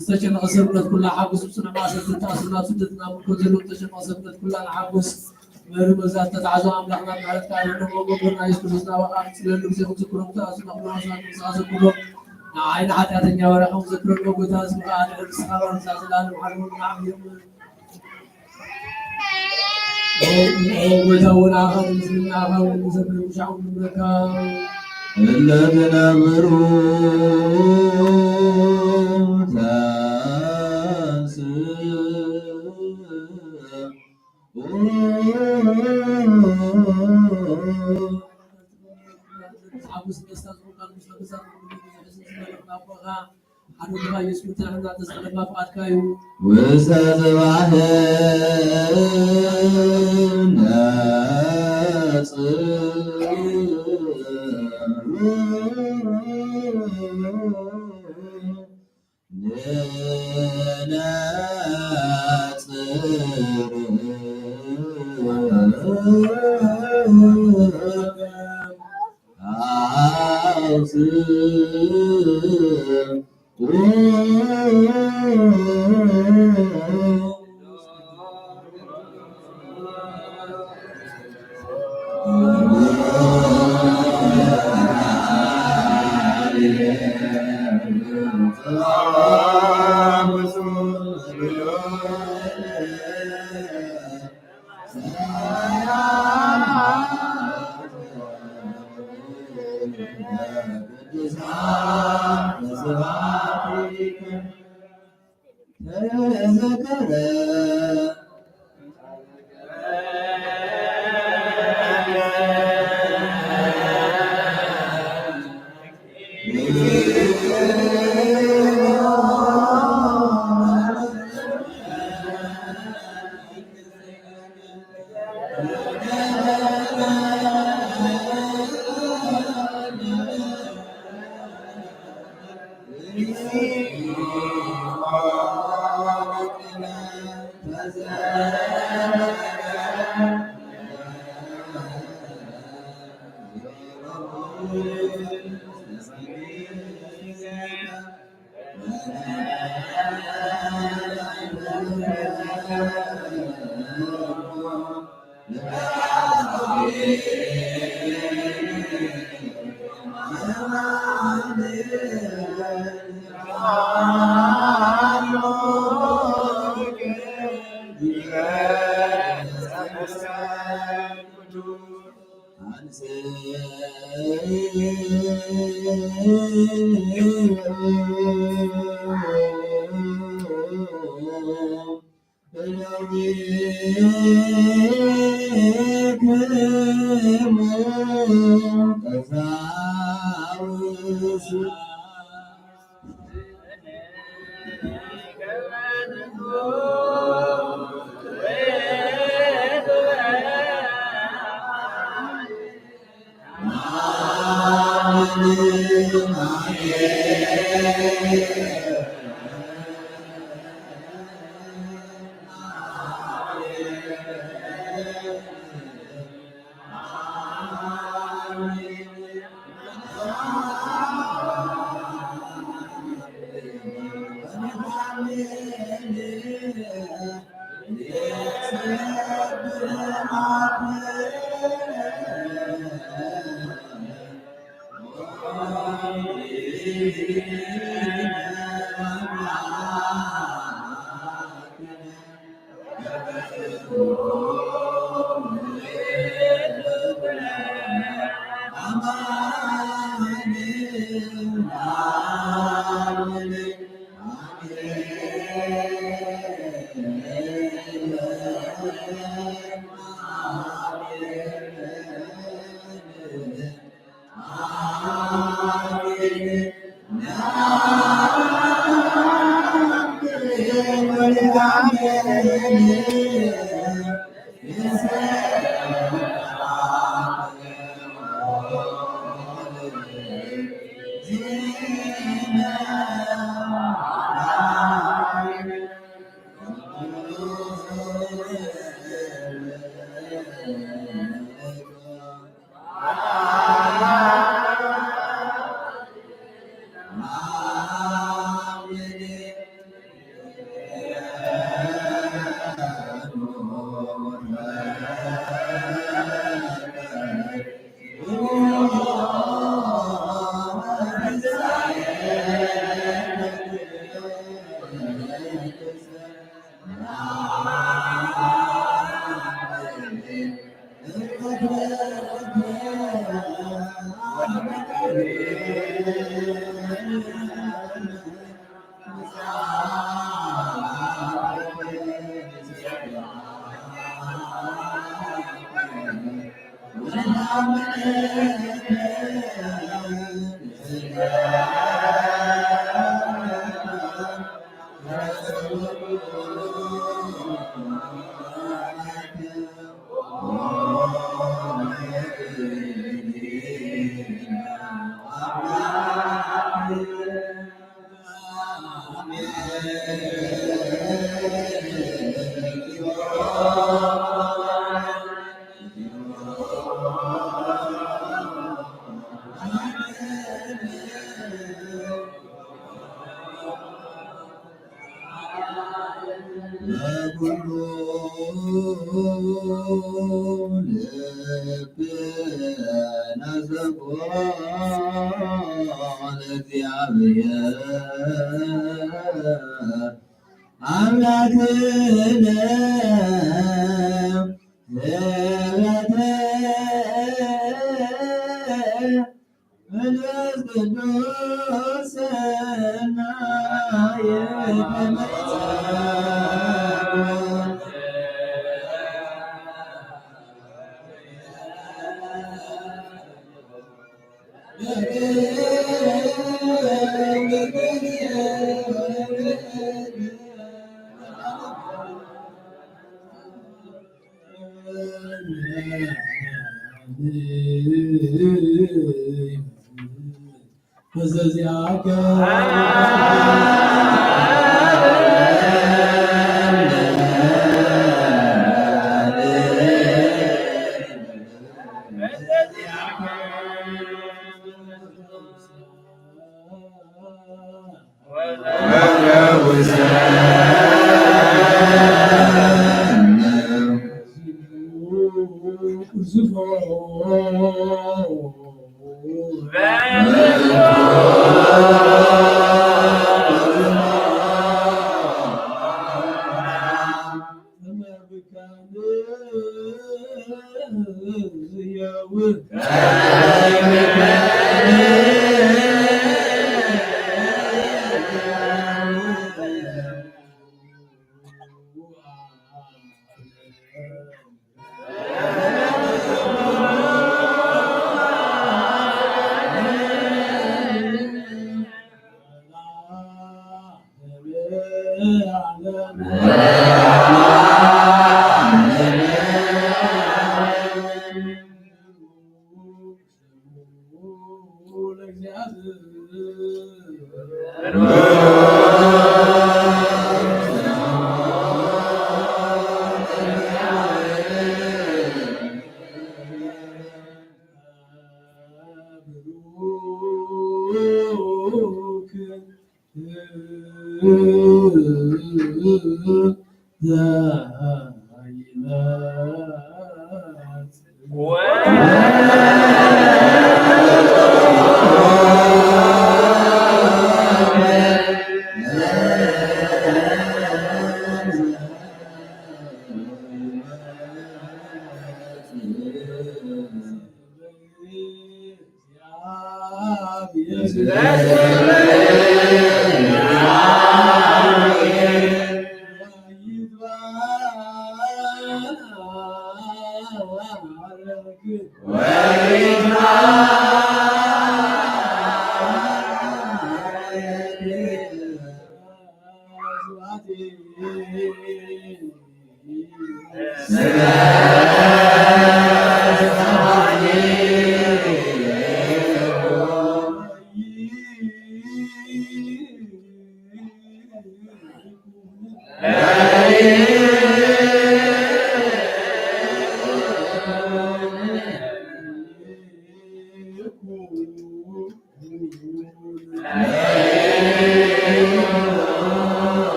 استشهد أسرنا كلها حبس بسنة ما أسرت أسرنا سدتنا كل استشهد أسرنا كلها حبس مريم زاد تتعزى أملاحنا بعد كائن وقبرنا يسكننا وقعت لأنه سيكون تأسنا أملاحنا كلهم عين حتى تنيا ورقم ذكر وقتاز مقاعد الصحابة سازلان وحرم نعم يوم ويتون آخر مسلم آخر ومسلم شعب المكان الذين أمروا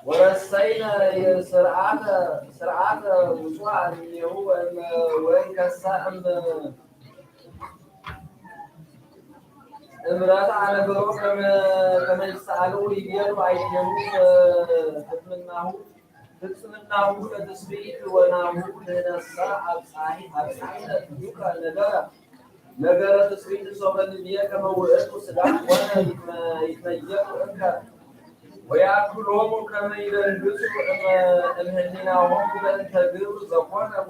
ورسينا سرعة وسوعة اللي هو وين كسام امرأة على جروح كما يسألوا يبيعوا عينهم تتمناه لتسبيح ونعمه لنساء أبصاحي تبيك نجرة تسبيح صوب النبي كما وقت سلاح وانا يتميزوا انك ويأكلهم كما يلبسوا امهنيناهم بأنتبروا زقوانا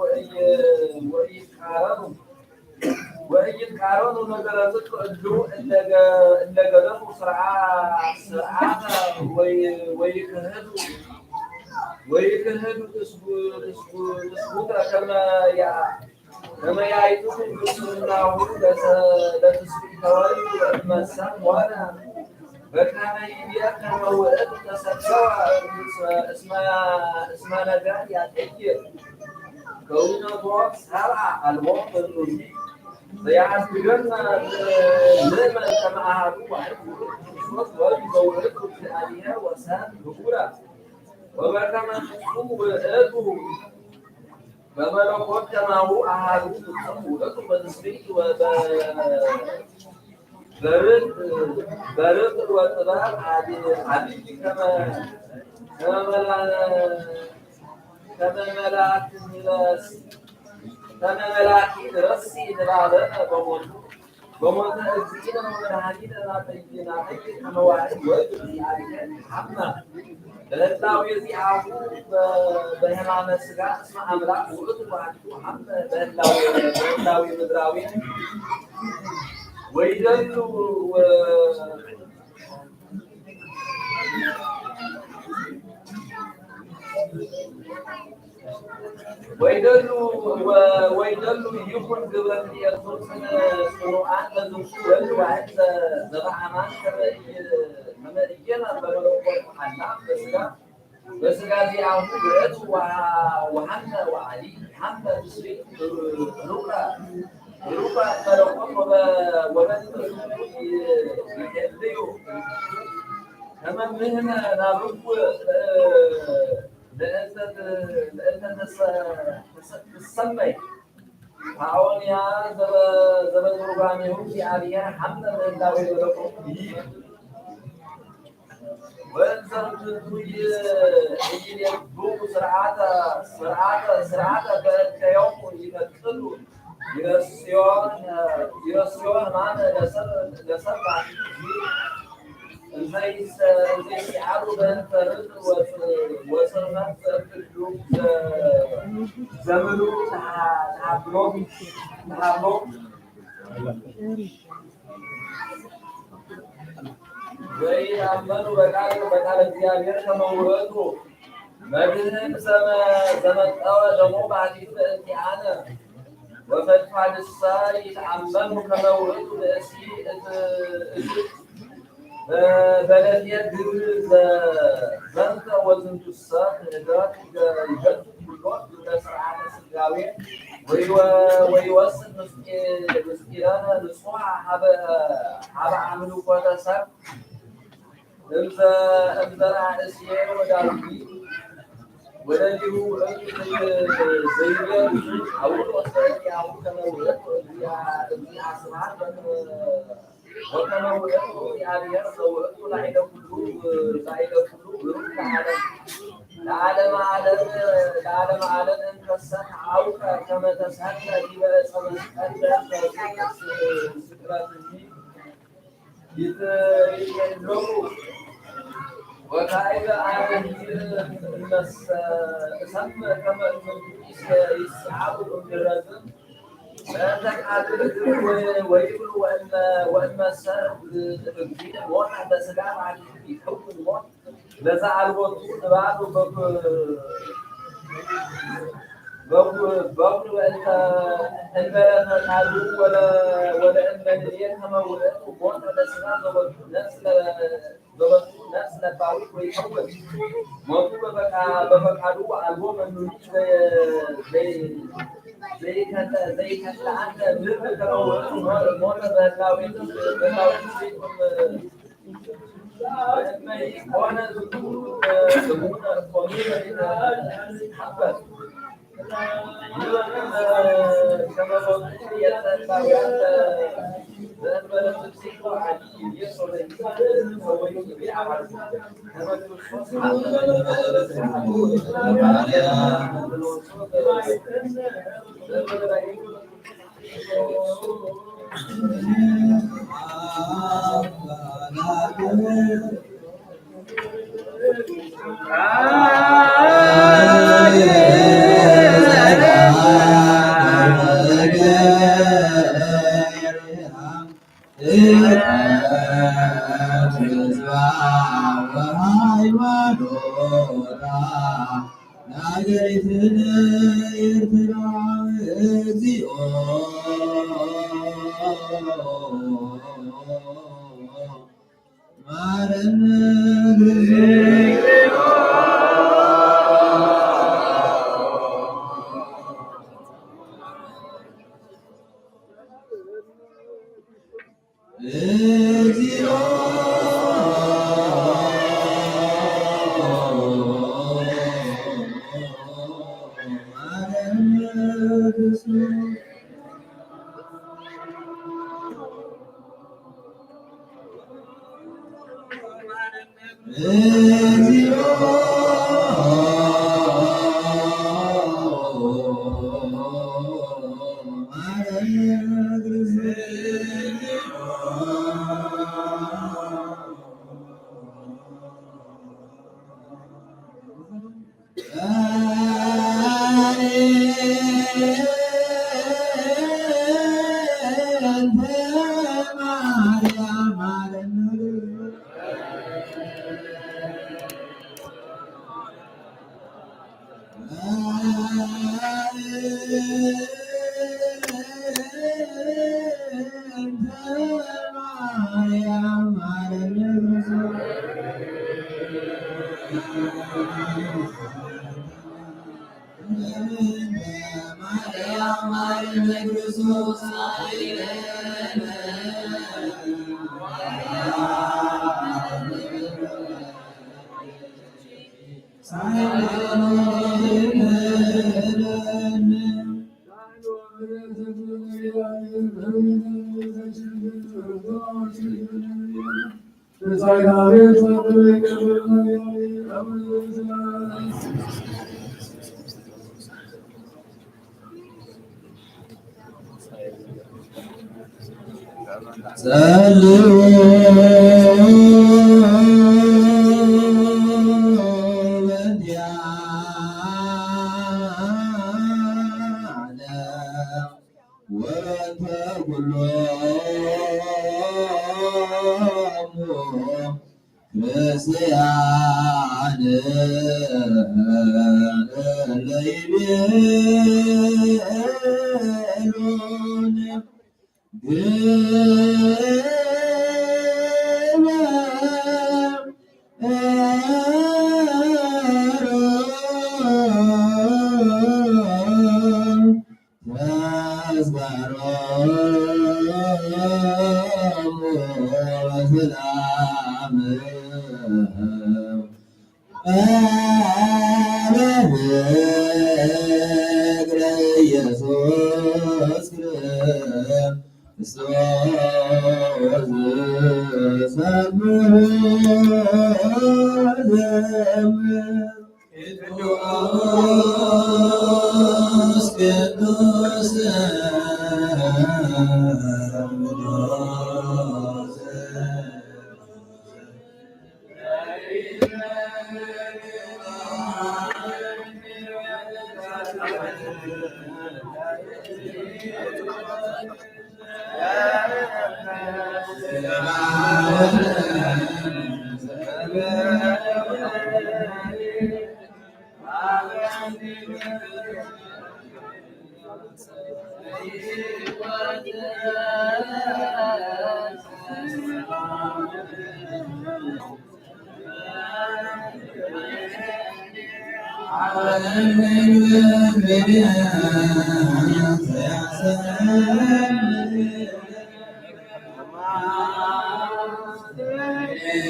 ويتقارنوا نجرة تقلوا إلا قدروا سرعة ويكهدوا تسبوتا كما يعيدون بسمناه لتسبيح توالي المسام وانا فكان يبيع كما ولد تسكوا اسمها نجاح يعتقد كوننا بوق سرعة الوقت النزي فيعتقدنا لما كما أهدوا وعرفوا ويزوركم في الآلهة وسام بكرة وبكما تسوه وإلته فملكوت كما هو أهدوا تسوه لكم بتسبيح برد وطباب عبيد كما ملاك رسي نرادنا بموت أجزينا ومن حدينا نعطينا كما واحد وجدي عليك حقنا لنطلعوا يزيعوا بهمان السجاء اسمع أملاك وقت واحد وحمد بهلاوي مدراوي ويدلوا يكون قبل يكون صنوعات لزوجين واحد زرع مان كما يجينا بملوك محنا بس قاعد يعملوا بيت وحنا وعلي حنا تسوي لوكا ملوك وبن يهديو كما مهنا نابو لأنت تسمي هاون يا زبد ربانيهم في عالية حمدا من داوي لكم وانزل يجي يبوك سرعة كيوم يقتلوا يرسيون معنا لسر زي يعرض أنت رزق وصرفات الجوب زمنوا تحبلوك زي عملوا بقال الزيابير كما ورثوا مدهن زمن أول دمو بعد الامتحان وفتح للساري يتعملوا كما ورثوا بأسيء بلدية زنت وزنت الساق إدراك يجد كلهم لسرعة سجاوية ويوصل مسكيرانا لصوحة حابة عملوا قوة ساق امزرع اسيار وداوي ولديه زيبيا أول وصلت يعود كما ولد وزي عصرات وكما ولدوا يعني يرسوا لعيد كله العالم عالم انكسر عوك كما تسهل إلى سمسكت استراتيجي يتلو وكائد عالم الناس سمى كما يسعب الرجل فأنتك عادل ويقولوا وأن مسار الجديد واحد بس قاعد على يحول الوقت لزعل الوطن بعده بقول أنت البلد العدو ولا المدنيين هم ولدوا واحد بس قاعد ضبط نفس البعوض ويحول موضوع بقى عدو ألبوم إنه زي كذا عندنا مرة بهلاوي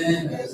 Amen.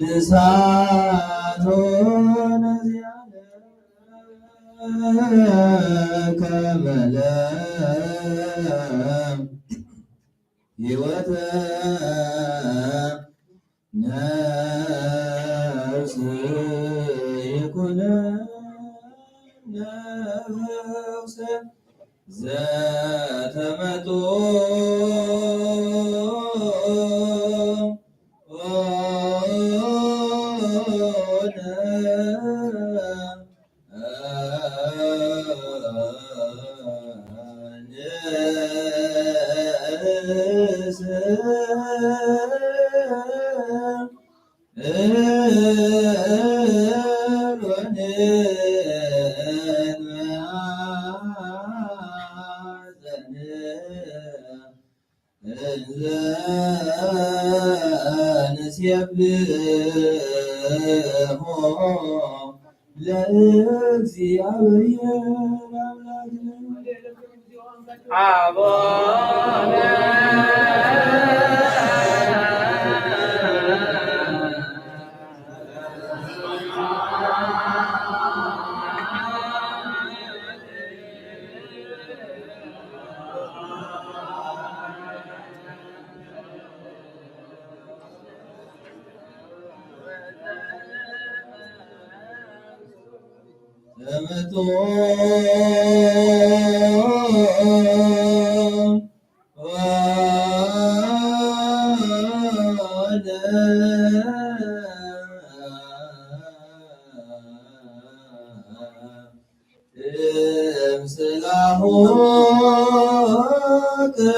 ቅድሳት ሆነ ከመለም ሕይወተ ነፍስ ይኩነ ነፍስ ዘተመጦ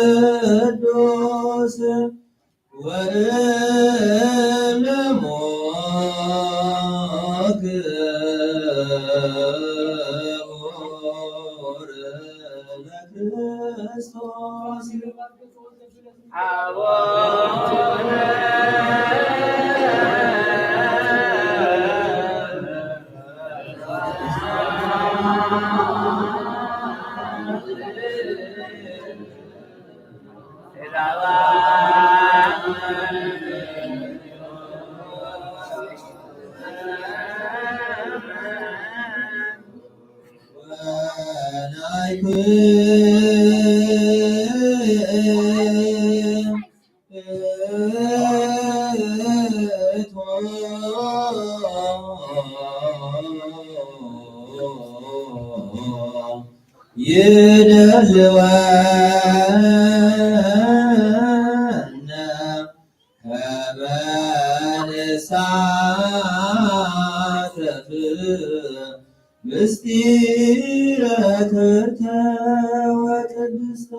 ቅዱስ ወእምለሞክ ለክርስቶስ يدلونا كمالسات ምስጢረትተ ወቅድስተ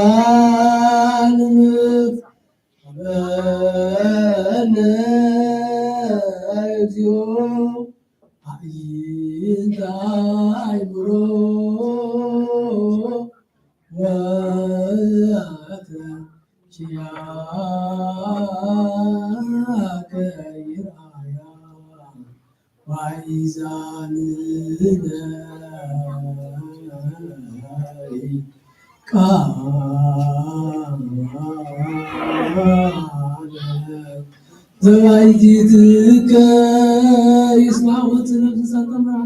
ወለቅዱሳን አበነ እግዚኦ አዕይንተ አእምሮ ወተኪያከ ይርአያ ዋይዛንነ ዘባይቲትከ ይስማዖት ነፍስ ሰጠምራ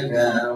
Angkara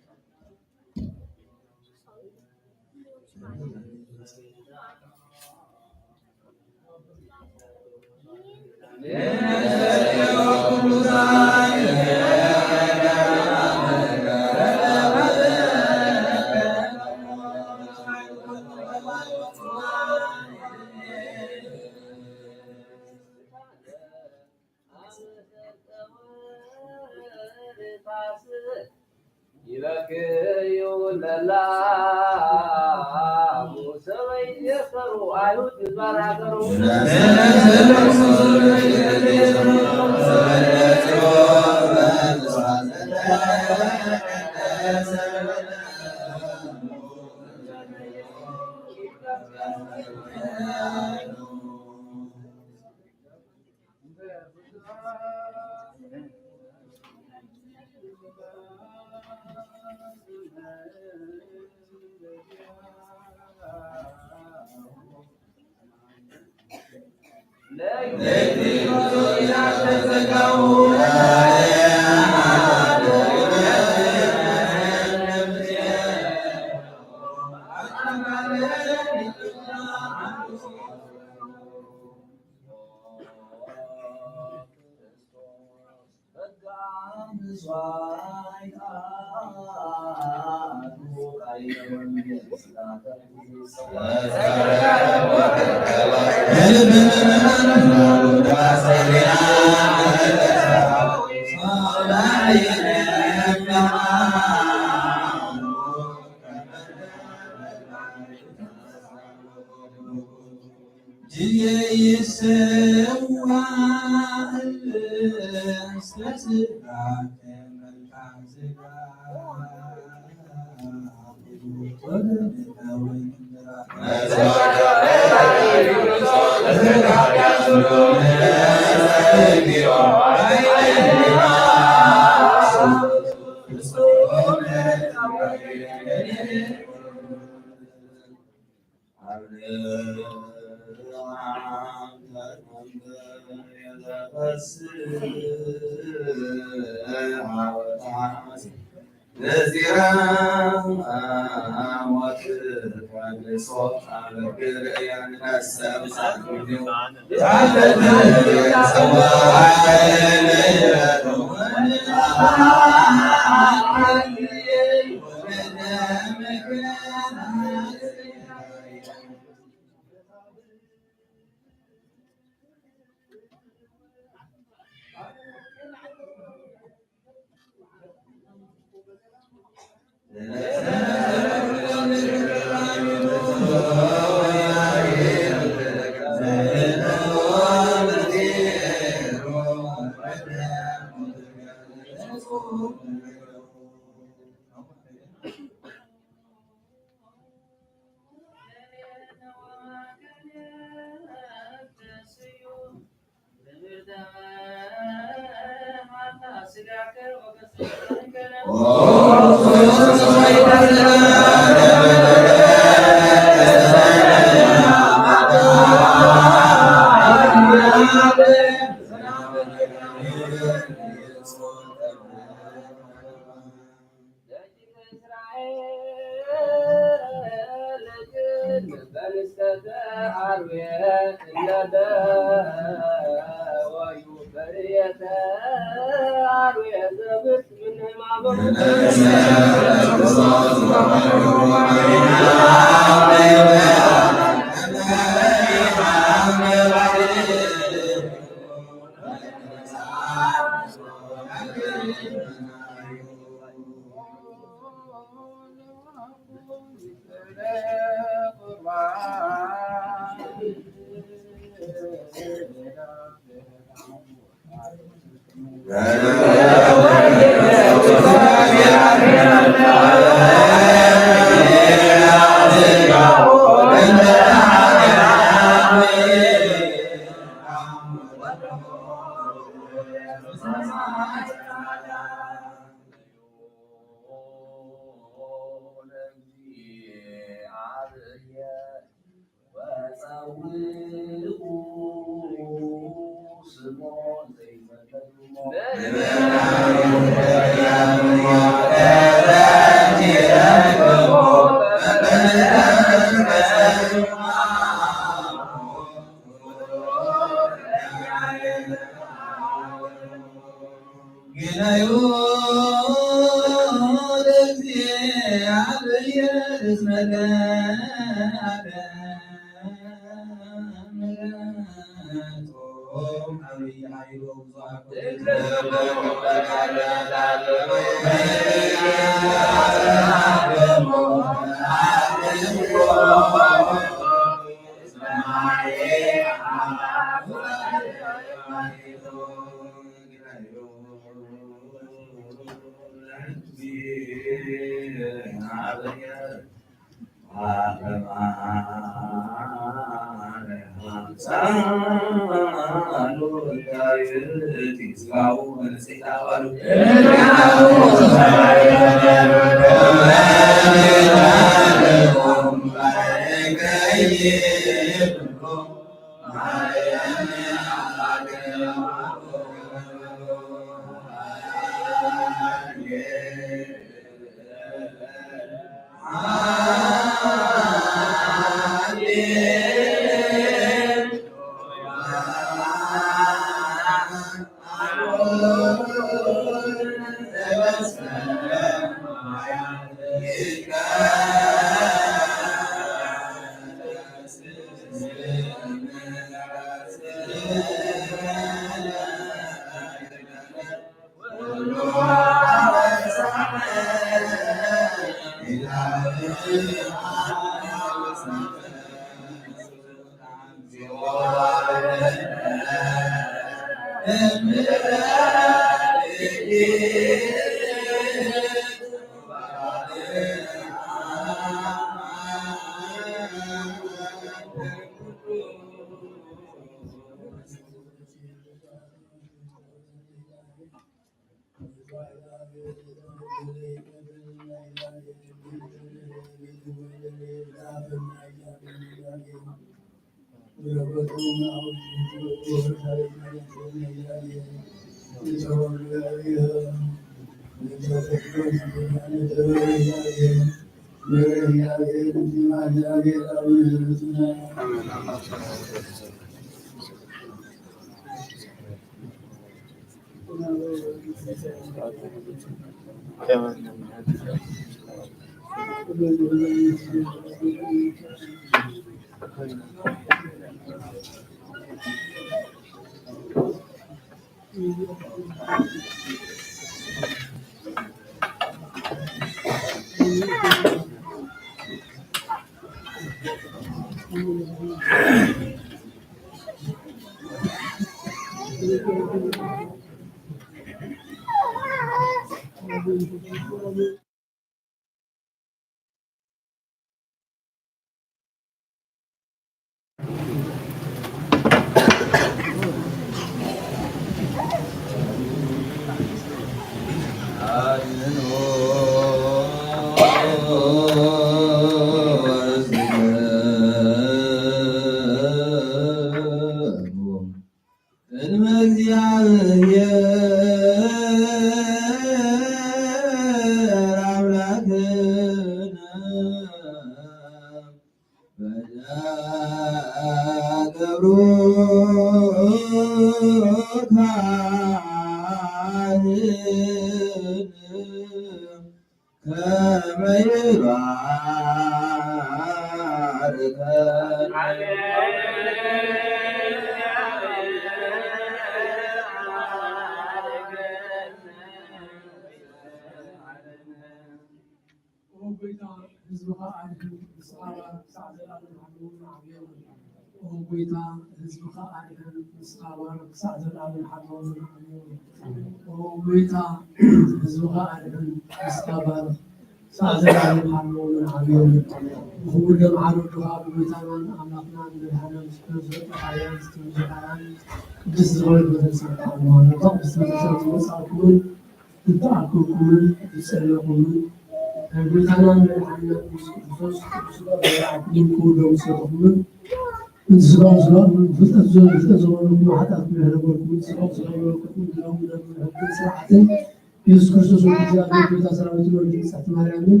ኢየሱስ ክርስቶስ ወደ እግዚአብሔር ቤተ ሰራዊት ወደ ጌታ ማርያምን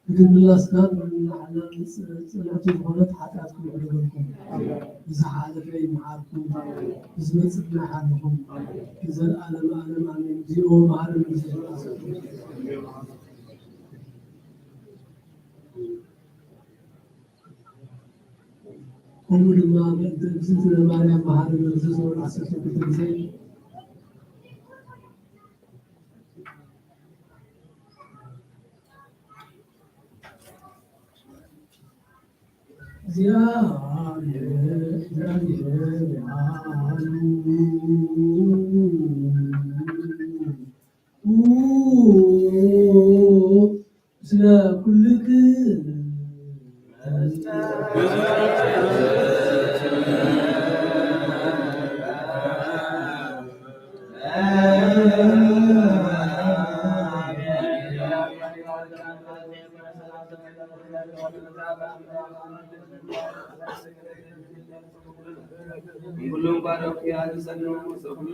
ብድንላስናን ወናዓለም ጽላቱ ሆነት ኃጢአት ኩሉኩም ዝሓለፈ ይመዓርኩም ዝመጽና ሓልኩም ዘለዓለም ዓለም አሜን ዚኦ መሃረን ዝዘራሰ ሁሉ ድማ በእንትን ማርያም መሃረን ዝዘራሰ ጊዜ ሁሉም ባረክ ያድሰኑ ሰብሉ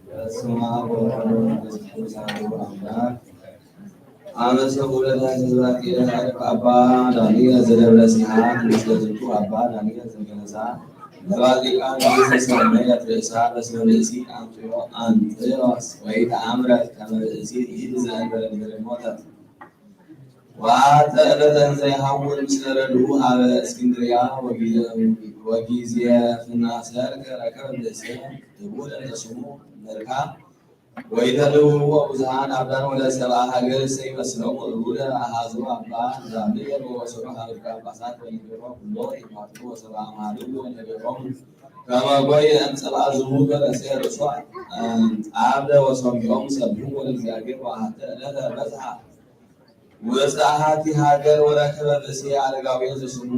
በስመ አብ ወወልድ ወመንፈስ ቅዱስ አሐዱ አምላክ። አመ ሰብኡ ለሕዝባት ይደሃር አባ ዳንኤል ዘደብረ ሲሐት ምስለ ዝንቱ አባ ዳንኤል ዘገነዛ ለባሊቃን ዘሰመየ ርእሳ በስመ ብእሲ አንጥዮስ ወኢተአምረት ከመ ብእሲ ይእቲ ዘእንበለ ምድረ ሞተት ወአተ ዕለተ እንዘ ይሐውር ምስለ ረድኡ ሀበ እስክንድርያ ወጊዜየ ፍናሰርክ ረከበ ብእሴ ትቡለ ለስሙ መልካ ወይተልውዎ ብዙኃን አብዳን ወደ ሰብአ ሀገር ሰይመስሎሙ እሩደ አሐዙ አባ ዳንኤል ወወሰዱ ሀበ ጳጳሳት ወነገሮ ኩሎ ኢማቱ ወሰብአ መሃልው ወነገሮሙ ከመ ጎይ እምጽብአ ዝሙት ወረሴ ርእሶ አብደ ወሰምዖሙ ሰብሑ ወለእግዚአብሔር ወአሐተ ዕለተ በጽሐ ውስተ አሐቲ ሀገር ወረከበ ብእሴ አረጋዊ ዘስሙ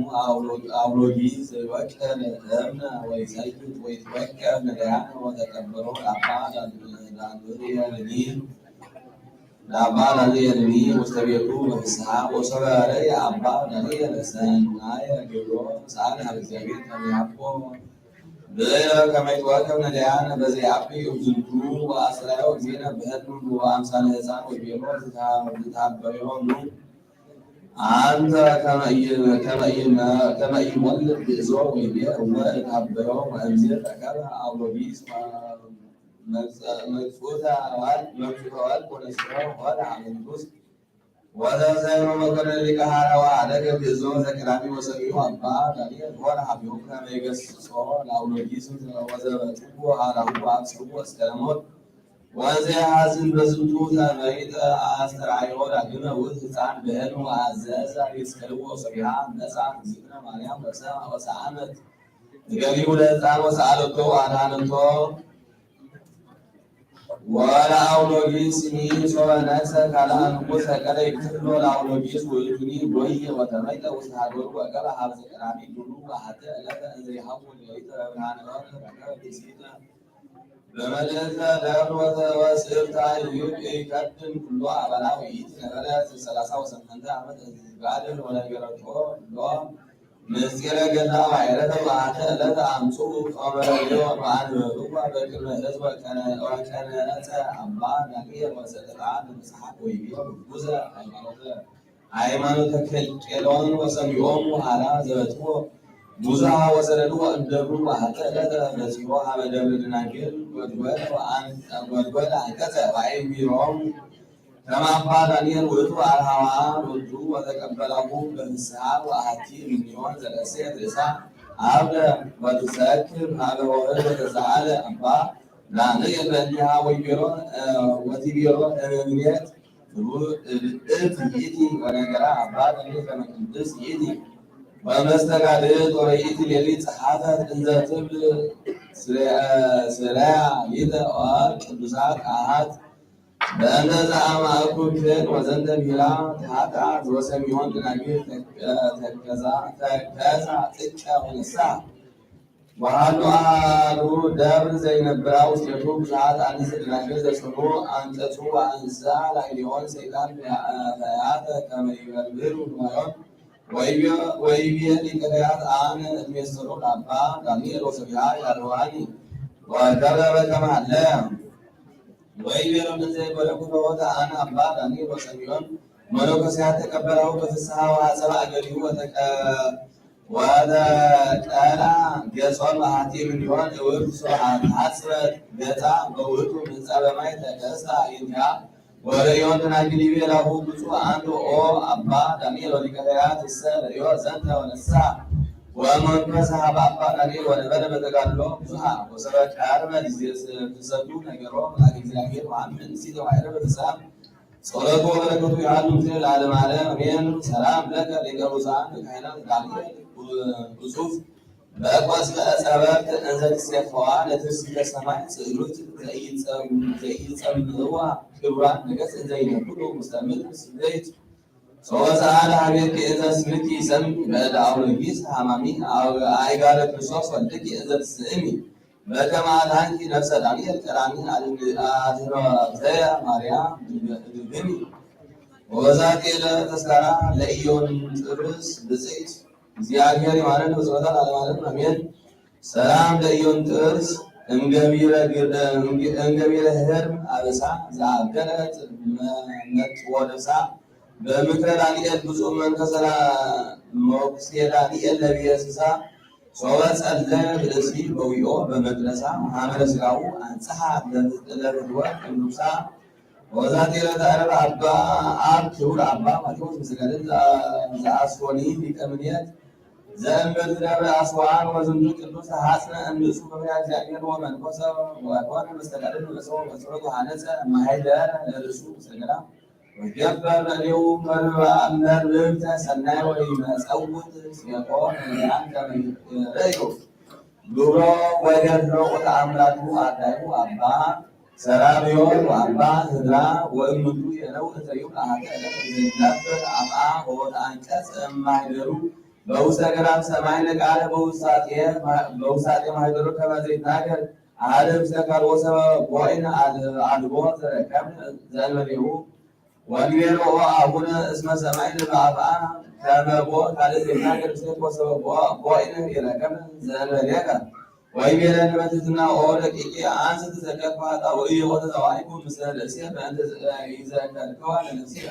አውሎጊስ ዘይወቅር እምነ ወይሰይጥ ወይትወቀር ነዳያነ ወተቀበሮ ለአባ ዳንኤልኒ ውስተ ቤቱ በፍስሐ ወሰበረ አባ ዳንኤል ሰናየ ገብሮ ሰአለ ሀበ እግዚአብሔር ከመ ያብቆ ብዕለ ከመ ይትወከብ ነዳያነ በዘያቢ ዝንቱ ወአስራዮ ጊዜነ በህልም ወአምሳለ ሕፃን ወቤሎ ዝታበዮሙ አንተ ከመ ኢይሞልድ ብእዞ ወይቤ ወእታበዮ ወእምዝ ረከበ አውሎጊስ መቅጹተ ወርቅ ወነስሮ ሆነ ሀበ ንጉሥ ወዘዘይሮ መኮንን ሊቀ ሐረዋ አደገ ብእዞ ዘቀዳሚ ወሰሚዑ አባ ዳንኤል ሆነ ሀቢሁ ከመ ይገሥጾ ለአውሎጊስ ወዘበጽሑ ሐራሁ አብጽሑ እስከ ለሞት ወዘ ያሐዝን በዝንቱ ተመይጠ አስተርአዮ ዳግመ ውእቱ ሕፃን በሕልም ወአዘዘ ይስከልዎ ሰቢሃ ነጻ ዝክረ ማርያም ወሰአመት ገሊሁ ለሕፃን ወሰአለቶ አድኃነቶ ወለአውሎጊስ ሶበ ነግሠ ካልአ ንጉሥ ፈቀደ ይክፍሎ ለአውሎጊስ ውእቱኒ ጎየ ወተመይጠ ውስተ ሀገሩ ወገበ ሀበ ዘቀዳሚ ዱሩ ወአሐተ ዕለተ እንዘ ይሐውር ሌሊተ በብርሃነ ወርኅ ረከበ ብእሲተ በመልዕልተ ደብር ወስእልታ ይቀድም ኩሎ አበላ ወይእቲ ነበረት 38 ዓመት እዝጋድል ወነገረቶ ኩሎ ምስጢረ ገዛ ባሕረተ ወአሐተ ዕለተ አምጽኡ ጾመረዮ ወአንበብዋ በቅድመ ሕዝብ ወቀነጸ አባ ዳንኤል ወሰጠጣ ለመጽሐፍ ወይቤ ጉዘ ሃይማኖተ ኬልቄሎን ወሰሚዖሙ ሐራ ዘበትዎ ብዙኃ ወሰደድዎ እምደብሩ ወአሐተ ዕለተ በጽሖ ሀበ ደብረ ደናግል ጎድጎደ አንቀጸ ወአይቢሮሙ ከመ አባ ዳንኤል ውእቱ አርኃዋ ሎቱ ወተቀበለሁ በፍስሐ ወአሐቲ እምኔሆን ዘርእሴት ርእሳ አብደ ወትሰክር ሀበ ወእድ ወተሰአለ አባ ዳንኤል በእንቲሃ ወቲቤሮ እምኔት ርድእት ይእቲ ወነገራ አባ ዳንኤል ከመ ቅድስት ይእቲ ወመስተጋድል ወይእቲ ሌሊት ጸሐፈት እንዘ ትብል ስረያ ይእተ ቅዱሳት አሐት በእንተ ዘአማእኩክን ወዘንተ ቢራ ታታ ወሰሚዖን ደናግል ተከዛ ጥቀ ወነሳ ወሃሉ አሐዱ ደብር ዘይነብራ ውስቴቱ ብዙኃት አንስት ደናግል ዘጽንዑ አንቀጹ ወአንሳ ላዕሌሆን ሰይጣን ፈያተ ከመ ይበርብሩ ንዋዮን ወይቤ ሊቀ ነቢያት አነ እሜሰሎ ለአባ ዳንኤል ወሰቢሃ ያርዋኒ ወከበበ ከመ ሀለየ ወይቤሎ እንዘ ይኮለኩ አነ አባ ዳንኤል ወሰሚዖን መነኮሳት ተቀበለው በፍስሐ ወአጸባ እገሪሁ ወተቀላ ገጾን በአሐቲ እምኔሆን እውርት ሐጽበት ገጻ በውእቱ ምንጻ በማይ ተከስታ ይንያ ወርእዮን ደናግል ይቤ ላሁ ብፁዕ አንተ ኦ አባ ዳንኤል ወሊቀ ነቢያት እሰ ርእዮ ዘንተ ወነሳ ወመንፈስሃ በአባ ዳንኤል ወነበረ በተጋድሎ ብዙሃ ወሰበክ ዓርበ ተሰዱ ነገሮ እግዚአብሔር ወአምን ሲተዋይረ በተሳም ጸሎቱ ወበረከቱ ያሉ ለዓለም ዓለም አሜን። ሰላም ለከ ሊቀ ብፁዓን ካህናት ዳንኤል ብፁዕ በቆስ በጸበርት እንዘ ትሴፈዋ ለትስብእተ ሰማይ ስእሉት ዘይጸምዋ ክብሯን ነገሥት እንዘ ይነብሩ ውስተ ምድር ስብእት ሶወሰአለ ሀቤከ እንዘ ስምኪ ሰሚ በእደ አውረጊስ ሀማሚ አይጋረ ክርስቶስ ወልድኪ እንዘ ትስእሚ በከመ አድኃንኪ ነፍሰ ዳንኤል ቀዳሚ አድኅኖተየ ማርያም ድግሚ ወበዛቲ ዕለት ተስካራ ለኢዮንጥርስ ብፅዕት እግዚአብሔር ይማረን በጸሎታ ለዓለመ ዓለም አሜን። ሰላም ለኢዮንጥርስ እምገቢረ ህርም አበሳ ዘአገለት መጥወደሳ በምክረ ዳንኤል ብፁዕ መንፈሰ ሞክሴ ዳንኤል ነቢየ እንስሳ ሶበ ጸለየ ብእሲ በዊኦ በመቅደሳ ሐመረ ሥጋው አንጽሐ ለፍትወ ቅዱሳ ወዛቲ ዕለት ዓርብ አብ ክቡር አባ ማቴዎስ ምስጋድል ዘአስፎኒ ሊቀ ምኔት ዘእምበል ደብረ አስዋን ወዝንቱ ቅዱስ ሐጽነ እምንእሱ በብርሃ እግዚአብሔር ወመንኮሰ ወኮነ መስተጋድል በሰው በጸሎቱ ሐነጸ ማኅደረ ለርእሱ ሰገዳ ወጀበር ለሌው መርብተ ሰናይ ወይመጸውት ሲቆን አንተ ረዮ ግብሮ ወገድሮ ወተአምራቱ አዳዩ አባ ሰራቢዮን ወአባ ህድራ ወእምቱ የለው እተዩ አሐተ ለነበር አባ ወወተ አንቀጽ ማኅደሩ በውስተ ገዳም ሰማይ ነቃለ በውሳጤ ማኅደሩ ከመ ዘይትናገር አሐደ ምስለ ካልኦ ሰብእ ወይን አልቦ ዘረከብ ዘእንበሌሁ ወንጌሎ አቡነ እስመ ሰማይነ በአፍአ ከመቦ ካልእ ዘይትናገር ምስሌኮ ሰብእ ወይን ይረከብ ዘእንበሌከ ወይቤለነ በትሕትና ደቂቄ አንሰ ተዘከርኩ ኃጣውእ ወተዘዋኢኩ ምስለ ርእስየ በእንተ ይዘከርከዋ ለነፍስየ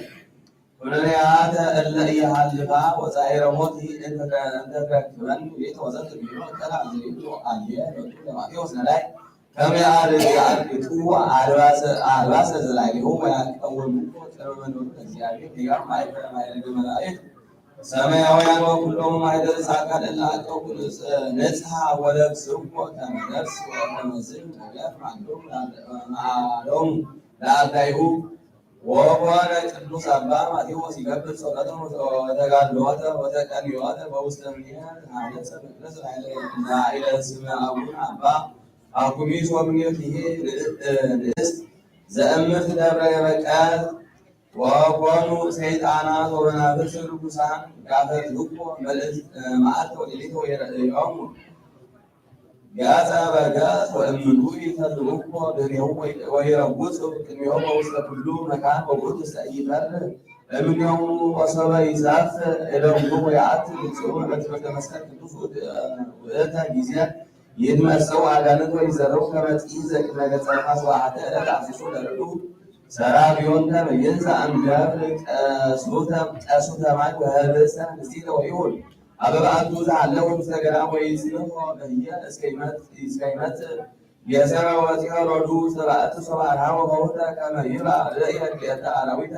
ኩነኔያተ እለ ኢሃልፋ ወጻዕረ ሞት እንተ ትረክበኒ ቤተ ወዘንተ ቢሮ ቀላ ዘይብሎ አልየ ሎቱ ለማቴዎስ ነዳይ ከመ ያርግጡ አልባሰ ዘላዕሌሁ ወያቀውሙ ቅድመ መንበሩ ለእግዚአብሔር ዲጋር ማዕረገ መላእክት ሰማያውያን ወኩሎሙ ማኅደረ ጻድቃን እለ አቀው ንጽሐ ወለብስዎ ከመ ነፍስ ወከመ ዝንብ ነገር መዓሎሙ ለአርዳኢሁ ወኮነ ቅዱስ አባ ማቴዎስ ይገብር ጸሎተ ወተጋድሎተ ወተቀንዮተ በውስተ ምኔት ሐነጸ መቅደሰ ላዕለ ስመ አቡነ አባ አኩሚስ ወምኔትየ ንእስት ዘእምርት ደብረ በቀል ወኮኑ ሰይጣናት ወመናፍስት ርኩሳን ያፈትልኩ መዓልተ ወሌሊተ ወይሬኦሙ ገጸ በገጽ ወእምንቱ ይፈልጉኮ ድኅሬሁ ወይረጉጹ ቅድሜሁ በውስተ ኩሉ መካን ወውእቱ ውስተ ኢይፈርህ እምኔሁ ወሶበ ይዛፍእ እደዊሁ ወየአትት ብፅዑ በትምህርተ መስቀል ቅዱስ ውእተ ጊዜ ይትመሰው አጋንንት ወይዘረው ከመ ጢስ ዘቅድመ ገጸ ነፋስ ወአሐተ ዕለት አፍስሶ ለርዱ ሰራቢዮን ተመየንዘ እምደብር ቀሱተ ማይ ወህብስተ ንስቲተ ወይሁን አበባቱ ዘአለሁ ውስተ ገዳም ወይጽንሖ በህየ እስከ ይመጽእ የሰበ ወፂኦ ሎዱ ሰብአቱ ሰብአርሃ ወፈውተ ከመ ይብላ ለኢያቄተ አራዊተ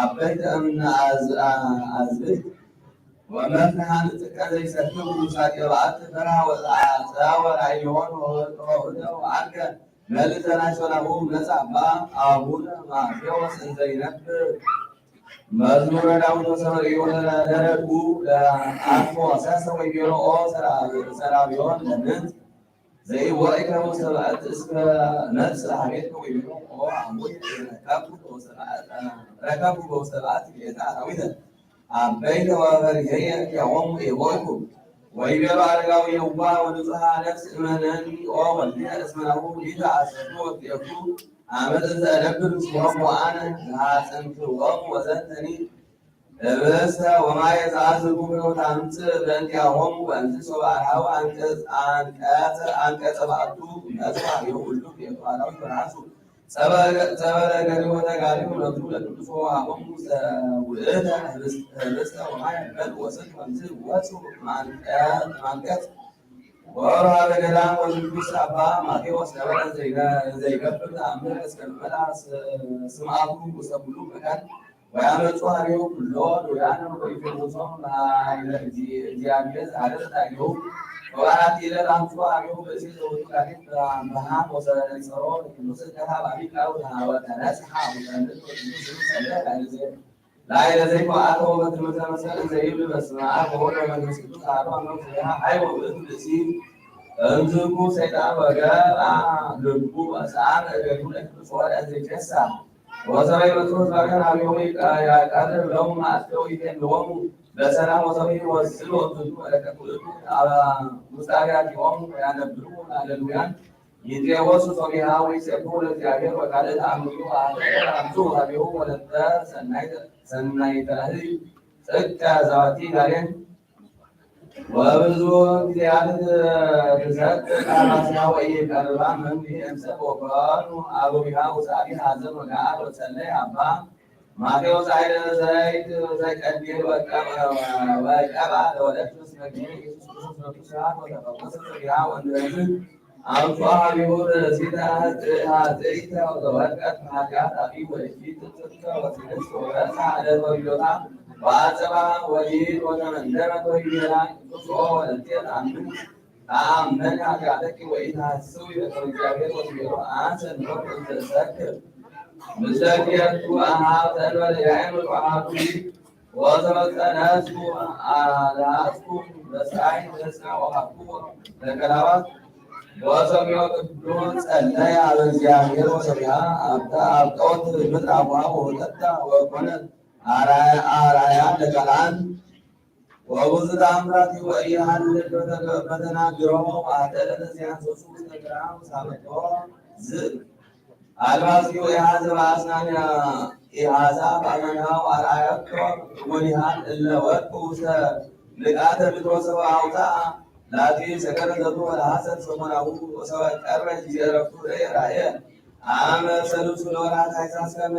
አበይተ እምነ አዝብዕት ወመፍንሐ ንጥቀ ዘይሰክሩ ውሳጤ በዓት ፈርሃ ወፀአ ወራእዮን ወውእተ ወዐርገ መልእክተ ናሾናሁ ነጻ አባ አቡነ ማቴዎስ እንዘ ይነብር መዝሙረ ዳዊት ወሰመርዮ ለደረቁ ለአፎ ሰሰ ወይቤሎ ሰራቢዮን ለምንት ዘይወኢከ ውስተ በዓት እስከ ነጽእ ሀቤትከ ወይቤሎ አሙይ ረከብኩ በውስተ በዓት ጌታ አራዊተ አበይተ ወፈሪሰየ ያቆሙ የቦይኩ ወይቤሎ አረጋዊ የዋህ ወንጹሐ ነፍስ እመነኒ ወልድየ እስመ ናሁ ሊተ አሰሩ ወክልኤቱ ዓመት እንዘ እነብር ምስሌሆሙ ወአነ ዘአጽንዕክዎሙ ወዘንተኒ ህብስተ ወማየ ዘአዝርኩ ፍኖተ አምጽእ በእንቲአሆሙ ወእንዝ ሶበ አርኀው አንቀጸ በዓቱ መጽአ የሁሉ ክልኤቱ አራዊት በነሐሱ ጸበለ ገሪሁ ወተጋሪሁ ነብሩ ለቅዱስ ወወሃቦሙ ውእተ ህብስተ ወማየ በል ወስንት ወእምዝ ወፁ ማንቀጽ ወርሃ በገዳም ወቅዱስ አባ ማቴዎስ ነበረ ዘይገብር ተአምር እስከ መላ ስምዓቱ ውስተ ኩሉ መካን ወያመጹ ሀቤሁ ኩሎ ዶያነ ወይፈውሶም በኃይለ እግዚአብሔር አደረታዩ ወአራት ይለል አምጡ ሀቤሁ በዚህ ዘውቱ ካሪት በሃም ወሰለጸሮ ቅዱስ ተሃባቢ ቃው ወተነስሐ ወተንስ ሰለህ አይዘ ላይ ለዘይቆ አቶ በትምህርተ መሰል ዘይብል በስመ አብ ወወልድ ወመንፈስ ቅዱስ አሐዱ አምላክ ዘያ አይ ወብእቱ ብእሲ እንዝኩ ሰይጣን ወገባ ልቡ ወሰአም እገዱ ለቅዱስ ወርያ ዘይከሳ ወሰበይ በትሮት ባገር አብዮ ያቃልር ለሁም አስለው ይቴንሆሙ በሰላም ወሰበይ ወስሎ ብዙ መለከቱልቱ ውስጣቢያቲሆሙ ያነብሩ አሌሉያን ይጤወሱ ሶቢሃ ወይሴብሑ ለእግዚአብሔር ወቃልእ አምዩ አምጡ ሀቤሁ ወለተ ሰናይተ ህዝብ ጥቀ ዘዋቲ ጋሬን ወብዙ ጊዜያት ትሰጥ ቃላስያ ወኢቀርባ መንቢዕ እምሰብ ወኮኑ አቡቢሃ ውሳቢ ሐዘን ወገዓል ወሰለይ አባ ማቴዎስ ኃይለ ዘይት ዘቀዲር ወቀባ ለወለቱ እስመ ጊዜ ኢየሱስ ክርስቶስ ስብሐት ወተፈወሰ ቢሃ ወንድረዝ አምጡ ሀቤሁ ለሲተ ኃጢአተ ወወድቀት በኃጢአት አቢብ ወእኪት ጽድቀ ወስድስት ወበጽሐ ዕለተ ወዮታ ወአጸባ ወሊድ ወተመንደበት ወይቤላ ቅዱስ ወለቴት አምን ኃጢአተኪ ወኢታስዊ በቅድመ እግዚአብሔር ወትቤሎ አንሰ ኖር እንዘሰክር ምስለ ክልኤቱ አኀው ዘእንበለ ያዕምር ወአሐዱ ወተመጠነስኩ አልሐስኩ በስራይ ተስፋ ወሀብኩ ለከላባት ወሰሚዮ ቅዱስ ጸለየ አበ እግዚአብሔር ወሰሚያ አብጠወት ምድር አቡሃ ወወጠጣ ወኮነት አራያ ለቃላን ወብዙ ተአምራት ወኢሃልል በተናግሮ አተለ ለዚያን ሶሱ ተግራም ሳመቶ ዝብ አልባስዮ የሃዘ በአስናን ኢሃዛ ባመናው አርአያቶ ወሊሃን እለ ወርቁ ውስተ ልቃተ ምድሮሰብ አውታ ላቲ ሰከረ ዘቱ ወለሐሰን ሰሞናዊ ወሰበ ቀረ ጊዜ ረፍቱ ራእየ አመ ሰሉሱ ለወራት ታኅሳስ ከመ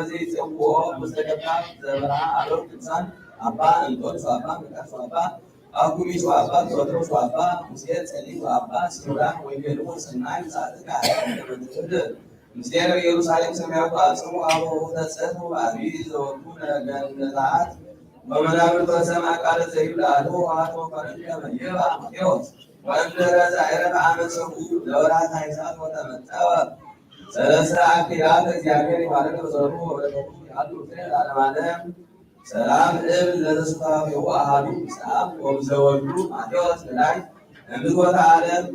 ዘይጼውዖ ውስተ ገባር ዘበረሃ አበው ቅዱሳን አባ እንጦንስ አባ መቃርስ አባ አኩሚስ አባ ቴዎድሮስ አባ ሙሴ ጸሊም አባ ሲኖዳን ወይቤልዎ ሰናይ ጻድቅ አለ ምስሌነ ኢየሩሳሌም ሰማያዊት አጽሙ አበው ተጽሕፉ በዐቢይ ዘወቱ ገነታት በመናብር በሰማ ቃል ዘይብል አልቦ አቶ ፈረንከ መየባ ማቴዎስ ወእምድኅረ ዛዕረፈ አመ ሰብኡ ለወራት ታኅሳስ ወተመጠወ ሰለስተ አክሊላተ እግዚአብሔር ይባረክ በዘሩ ወበረከቱ ያሉ ለዓለመ ዓለም ሰላም እብል ለተስፋፊሁ አሐዱ ይስሐቅ ወምዘወልዱ ማቴዎስ በላይ እምዝወተ ዓለም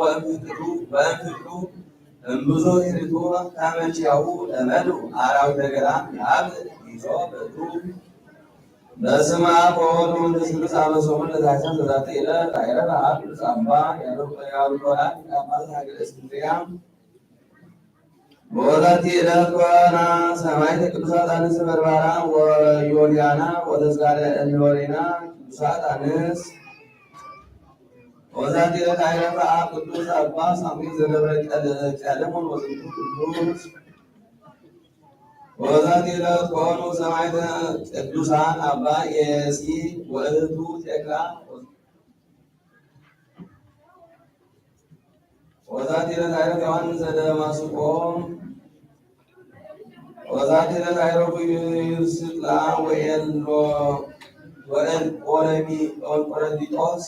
ወእምፍቅሩ እምብዙ ሕዝቡ ተመንጭያሁ ለመድኡ አራዊተ ገዳም ያብእ ይዞ በእዱ በስመ አብ ወወልድ ወመንፈስ ቅዱስ አመ ሰሙን ለታኅሳስ በዛቲ ዕለት ዐረፈ ቅዱስ አባ ያሉቆላን ጳጳስ ሀገረ እስክንድርያ። በዛቲ ዕለት ኮና ሰማዕት ቅዱሳት አንስት በርባራ ወዮልያና ወተዝካረ እምወሬና ቅዱሳት አንስት። በዛቲ ዕለት ዐረፈ ቅዱስ አባ ሳሙኤል ዘደብረ ቀለሞን ወዝንቱ ቅዱስ። በዛቲ ዕለት ኮኑ ሰማዕት ቅዱሳን አባ ኢየሲ ወእህቱ ቴክላ። በዛቲ ዕለት ዐረፈ ዮሐንስ ዘደማስቆ። በዛቲ ዕለት ዐረፉ ዩስጥላ ወእንቆለዲጦስ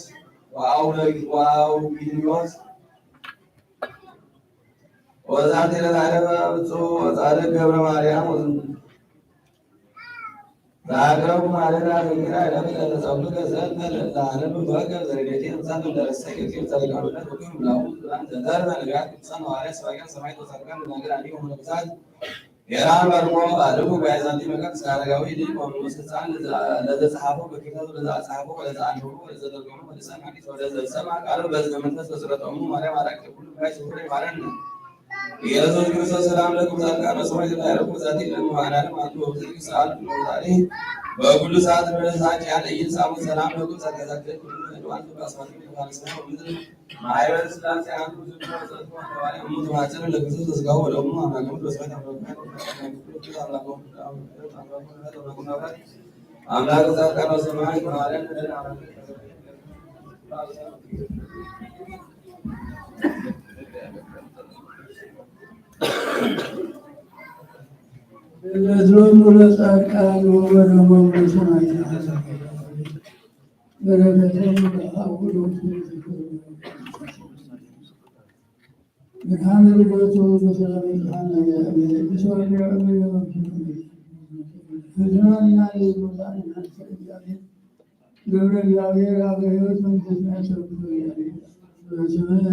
ወአውግኒዮስ። በዛቲ ዕለት ዐረፈ ብፁዕ ወጻድቅ ገብረ ማርያም ዘአቅረቡ ማለዳ ገቢራ ዕለት ለተጸምዱከ ዘእንተ ለዘአነብብ በወገብ ዘርዴቴ እምሳት ለረሰይ ጊዜም ዘሊቃኑነት ወኪም ላሁ ዙራን ዘዘርፈ ነቢያት ቅዱሳን ሐዋርያት ሰባክያን ሰማዕታት ወጻድቃን ደናግል አዲሁ ወመነኮሳት የራን በርቆ ባልቡ ባይዛንቲ መቀር ስካረጋዊ ልጅ ወመንፈስ ሕፃን ለዘጸሐፈው በኪታቡ ለዘአጸሐፈው ወለዘአንበቦ ወለዘተርጎሙ በልሳን ሐዲስ ወለዘሰማ ቃሉ በዝነ መንፈስ በጽረቶሙ ማርያም አራቂ ሁሉ ጋይ ስውር ይማረን። ኢየሱስ ክርስቶስ ሰላም ለኩም ጻድቃን ወሰማዕታት ዐረፉ በዛቲ ዕለት ወአሐዳንም አንቱ ወብዙ ሰዓት ዛሬ በኩሉ ሰዓት በለሳጭ ያለ ይንሳሙ ሰላም ለኩም ጻድቃን ሁሉ አንቱ ባስማት ይባልሰ ምድር ማይበር ስላሴ አንቱ ብዙ ተሰጥቶ ተባለ ሙት ማጨን ለክርስቶስ ተስጋው ወደሙ አማገሙ በሰማይ አምላክ ጻድቃን ወሰማዕታት ማርያም ለድሮም ለጻድቃን ወበረመሙ ሰማዕታት በረከቶሙ ለአቡነ ብርሃነ ልደቱ በሰላም ብርሃነ ቢሶሪ ህዝናና የቦታን እግዚአብሔር ገብረ እግዚአብሔር አበ ሕይወት መንፈስና ሰብቶ በስምህ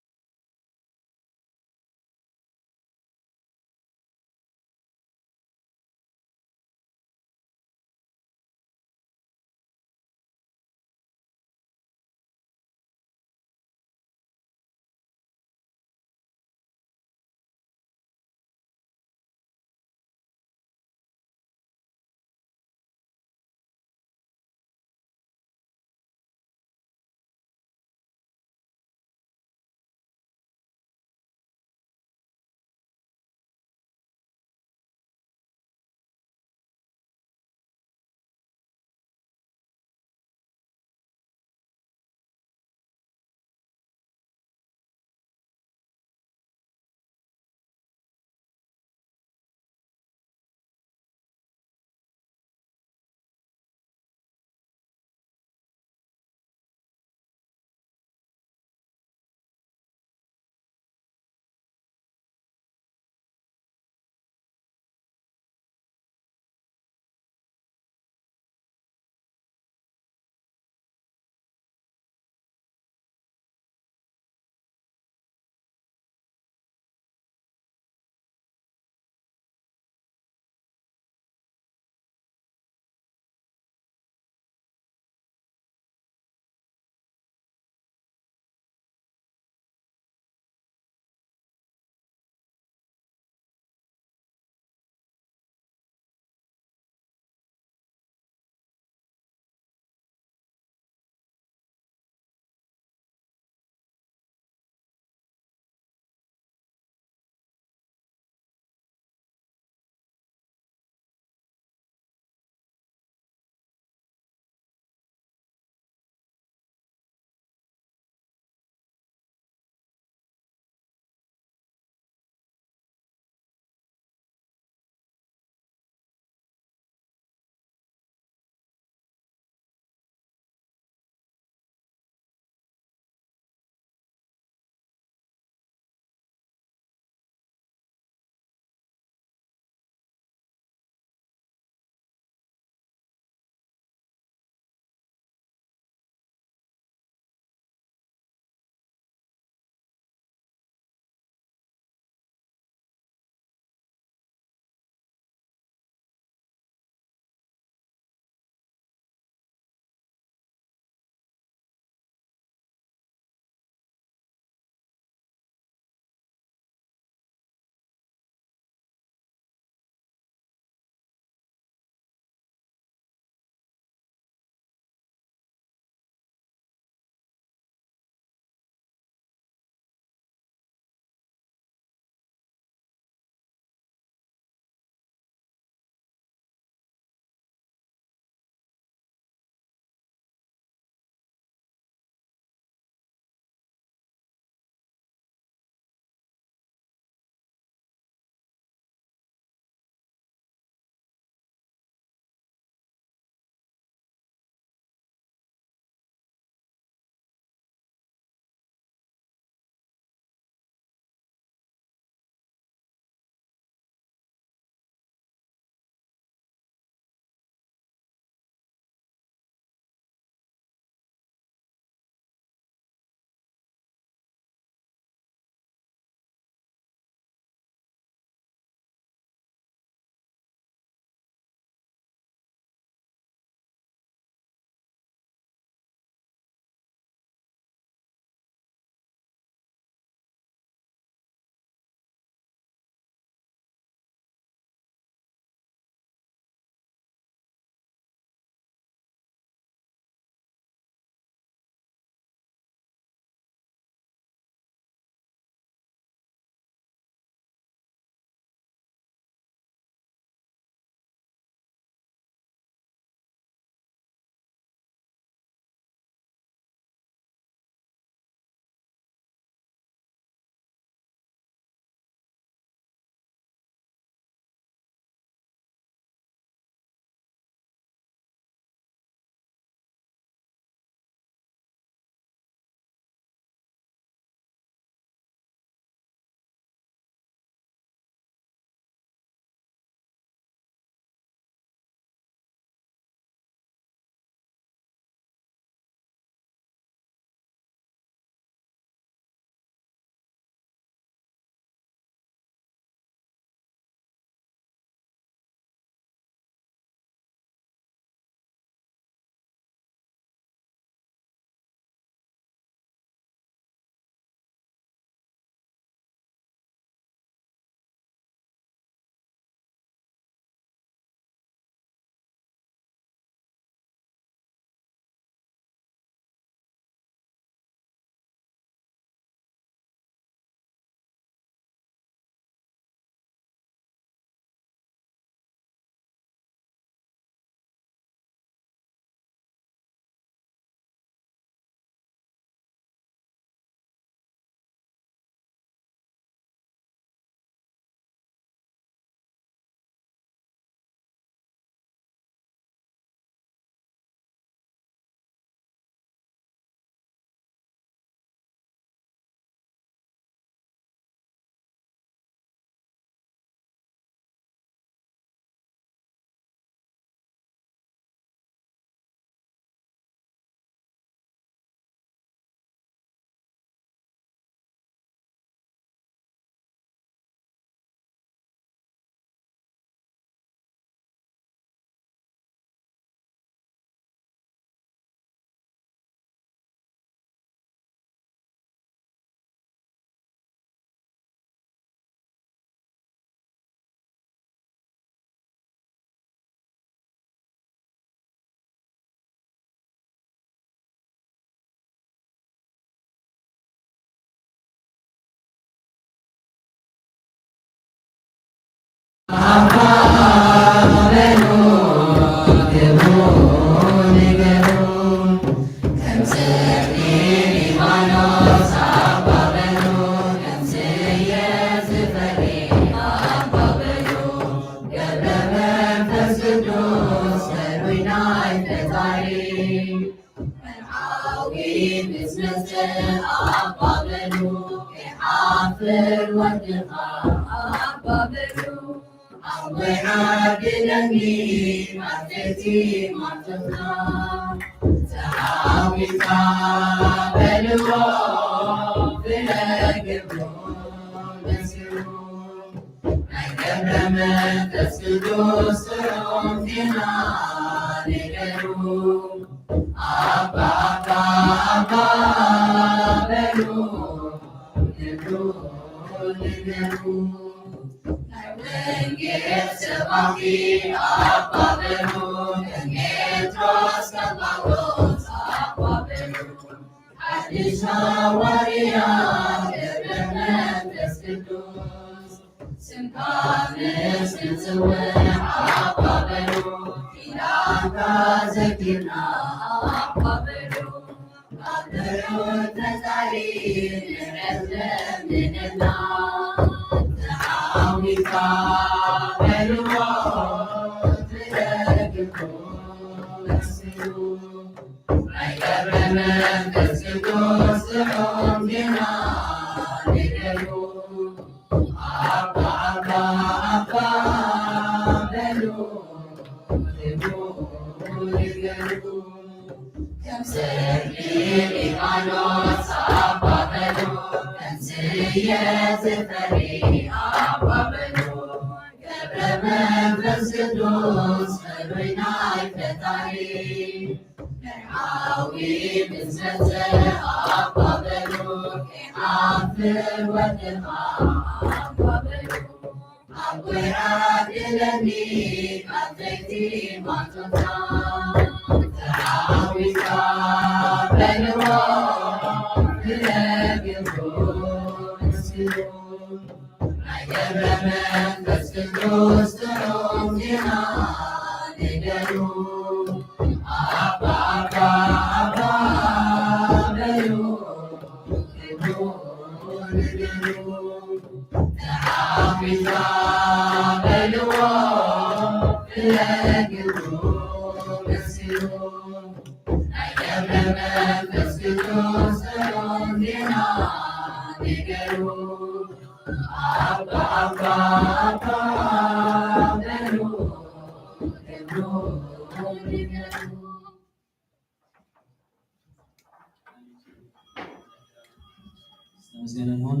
ምስጋናን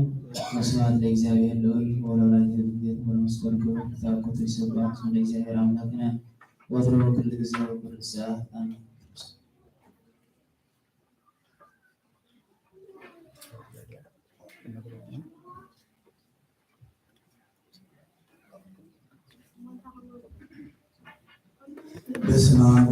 መስዋዕት ለእግዚአብሔር ልዑል ወለወላዲቱ ድንግል ወለመስቀሉ ክቡር ተአኩቶ ይሰብሐ ስመ ለእግዚአብሔር አምላክነ ወትሮ ኩሉ ጊዜ ወኩሉ ሰዓት አሜን። በስመ አብ